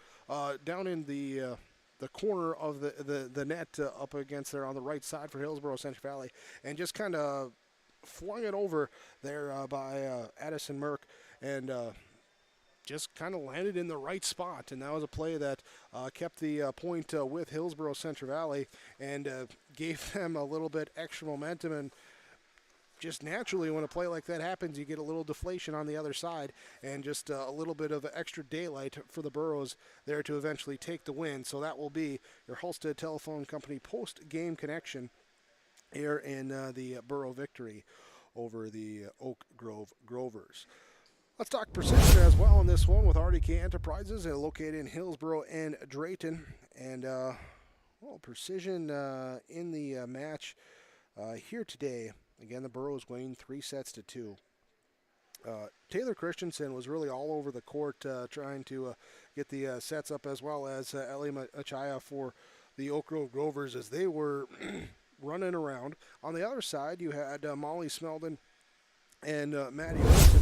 down in the corner of the net up against there on the right side for Hillsboro-Central Valley, and just kind of flung it over there by Addison Merck, and just kind of landed in the right spot. And that was a play that kept the point with Hillsboro-Central Valley and gave them a little bit extra momentum. And just naturally, when a play like that happens, you get a little deflation on the other side and just a little bit of extra daylight for the Burros there to eventually take the win. So that will be your Halstead Telephone Company post-game connection here in the Borough victory over the Oak Grove Grovers. Let's talk precision as well in this one with RDK Enterprises, located in Hillsboro and Drayton. And, precision in the match here today. Again, the Burros winning 3-2. Taylor Christensen was really all over the court trying to get the sets up, as well as Ellie Machaya for the Oak Grove Grovers as they were running around. On the other side, you had Molly Smeldon and Maddie Olson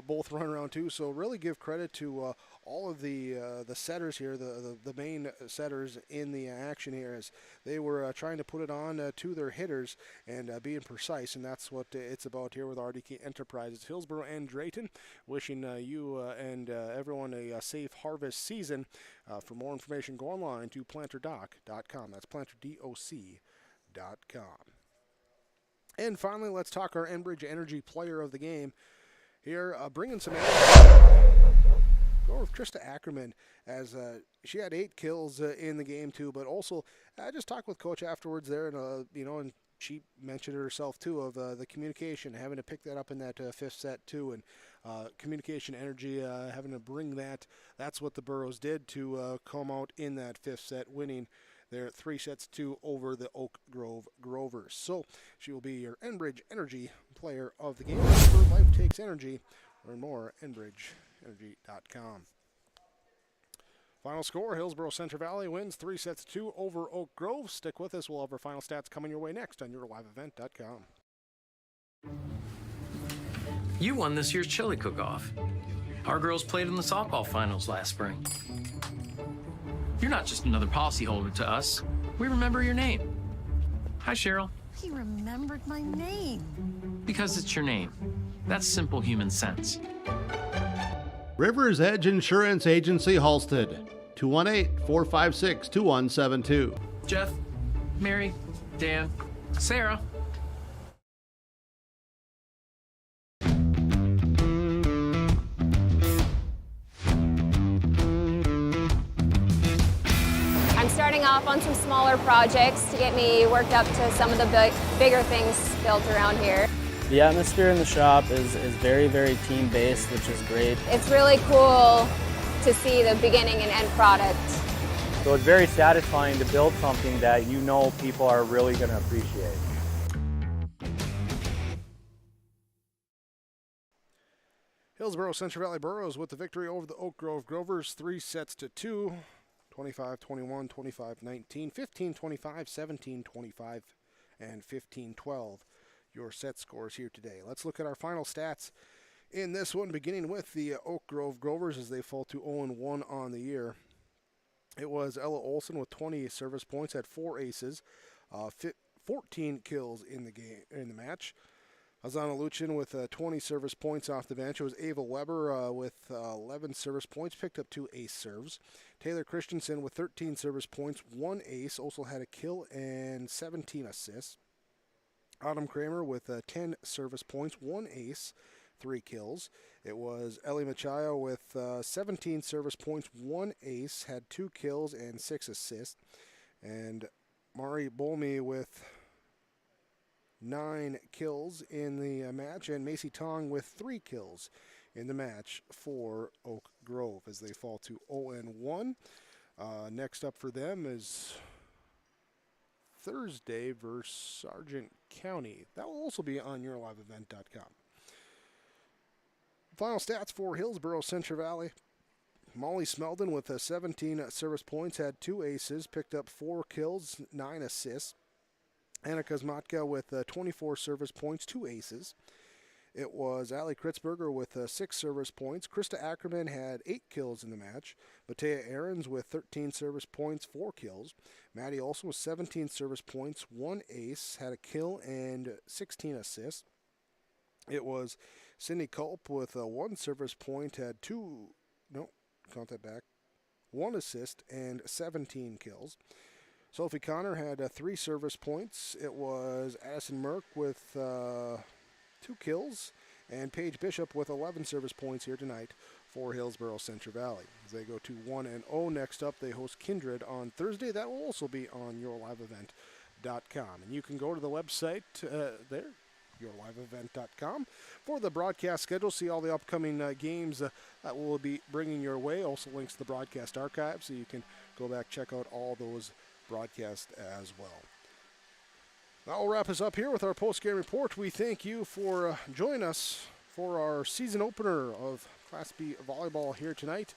both run around too. So really give credit to all of the setters here, the main setters in the action here, as they were trying to put it on to their hitters and being precise, and that's what it's about here with RDK Enterprises. Hillsboro and Drayton, wishing you and everyone a safe harvest season. For more information, go online to planterdoc.com. That's planterdoc.com. And finally, let's talk our Enbridge Energy Player of the Game. Here, bringing some energy. Go with Krista Ackerman, as she had 8 kills in the game too. But also, I just talked with Coach afterwards there, and and she mentioned it herself too, of the communication, having to pick that up in that 5th set too, and communication energy, having to bring that. That's what the Burros did to come out in that 5th set, winning their 3-2 over the Oak Grove Grovers. So she will be your Enbridge Energy Player of the Game. For Life Takes Energy. Learn more at enbridgeenergy.com. Final score, Hillsboro-Central Valley wins 3-2 over Oak Grove. Stick with us. We'll have our final stats coming your way next on yourliveevent.com. You won this year's chili cook-off. Our girls played in the softball finals last spring. You're not just another policyholder to us. We remember your name. Hi, Cheryl. He remembered my name. Because it's your name. That's simple human sense. River's Edge Insurance Agency, Halsted. 218-456-2172. Jeff, Mary, Dan, Sarah. I'm starting off on some smaller projects to get me worked up to some of the bigger things built around here. The atmosphere in the shop is very, very team-based, which is great. It's really cool to see the beginning and end product. So it's very satisfying to build something that you know people are really going to appreciate. Hillsboro-Central Valley Burros with the victory over the Oak Grove Grovers, 3-2. 25-21, 25-19, 15-25, 17-25, and 15-12. Your set scores here today. Let's look at our final stats in this one, beginning with the Oak Grove Grovers as they fall to 0-1 on the year. It was Ella Olson with 20 service points, had 4 aces, 14 kills in the match. Azana Luchin with 20 service points off the bench. It was Ava Weber with 11 service points, picked up 2 ace serves. Taylor Christensen with 13 service points, 1 ace, also had a kill and 17 assists. Autumn Kramer with 10 service points, 1 ace, 3 kills. It was Ellie Machaya with 17 service points, 1 ace, had 2 kills and 6 assists. And Mari Bolme with 9 kills in the match, and Macy Tong with 3 kills in the match for Oak Grove as they fall to 0-1. Next up for them is Thursday versus Sargent County. That will also be on yourliveevent.com. Final stats for Hillsboro-Central Valley. Molly Smeldon with 17 service points, had 2 aces, picked up 4 kills, 9 assists. Anna Kosmatka with 24 service points, 2 aces. It was Ali Kritzberger with 6 service points. Krista Ackerman had 8 kills in the match. Matea Ahrens with 13 service points, 4 kills. Maddie also with 17 service points, 1 ace, had a kill and 16 assists. It was Cindy Culp with 1 service point, had 1 assist and 17 kills. Sophie Connor had 3 service points. It was Addison Merck with 2 kills, and Paige Bishop with 11 service points here tonight for Hillsboro-Central Valley. As they go to 1-0 next up, they host Kindred on Thursday. That will also be on yourliveevent.com. And you can go to the website there, yourliveevent.com for the broadcast schedule. See all the upcoming games that we'll be bringing your way. Also links to the broadcast archive, so you can go back, check out all those broadcasts as well. That'll wrap us up here with our post-game report. We thank you for joining us for our season opener of Class B volleyball here tonight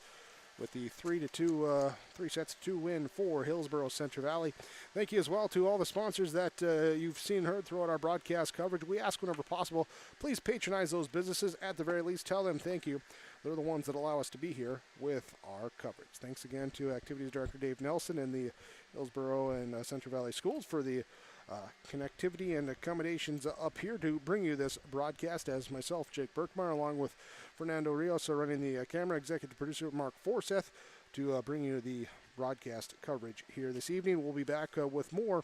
with the 3-2 win for Hillsboro-Central Valley. Thank you as well to all the sponsors that you've seen and heard throughout our broadcast coverage. We ask whenever possible, please patronize those businesses. At the very least, tell them thank you. They're the ones that allow us to be here with our coverage. Thanks again to Activities Director Dave Nelson and the Hillsboro and Central Valley Schools for the connectivity and accommodations up here to bring you this broadcast, as myself, Jake Birkmeyer, along with Fernando Rios, running the camera, executive producer Mark Forseth, to bring you the broadcast coverage here this evening. We'll be back with more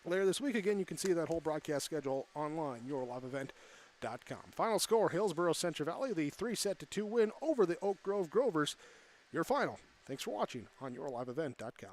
later this week. Again, you can see that whole broadcast schedule online, yourliveevent.com. Final score, Hillsboro-Central Valley, the 3-2 win over the Oak Grove Grovers. Your final. Thanks for watching on yourliveevent.com.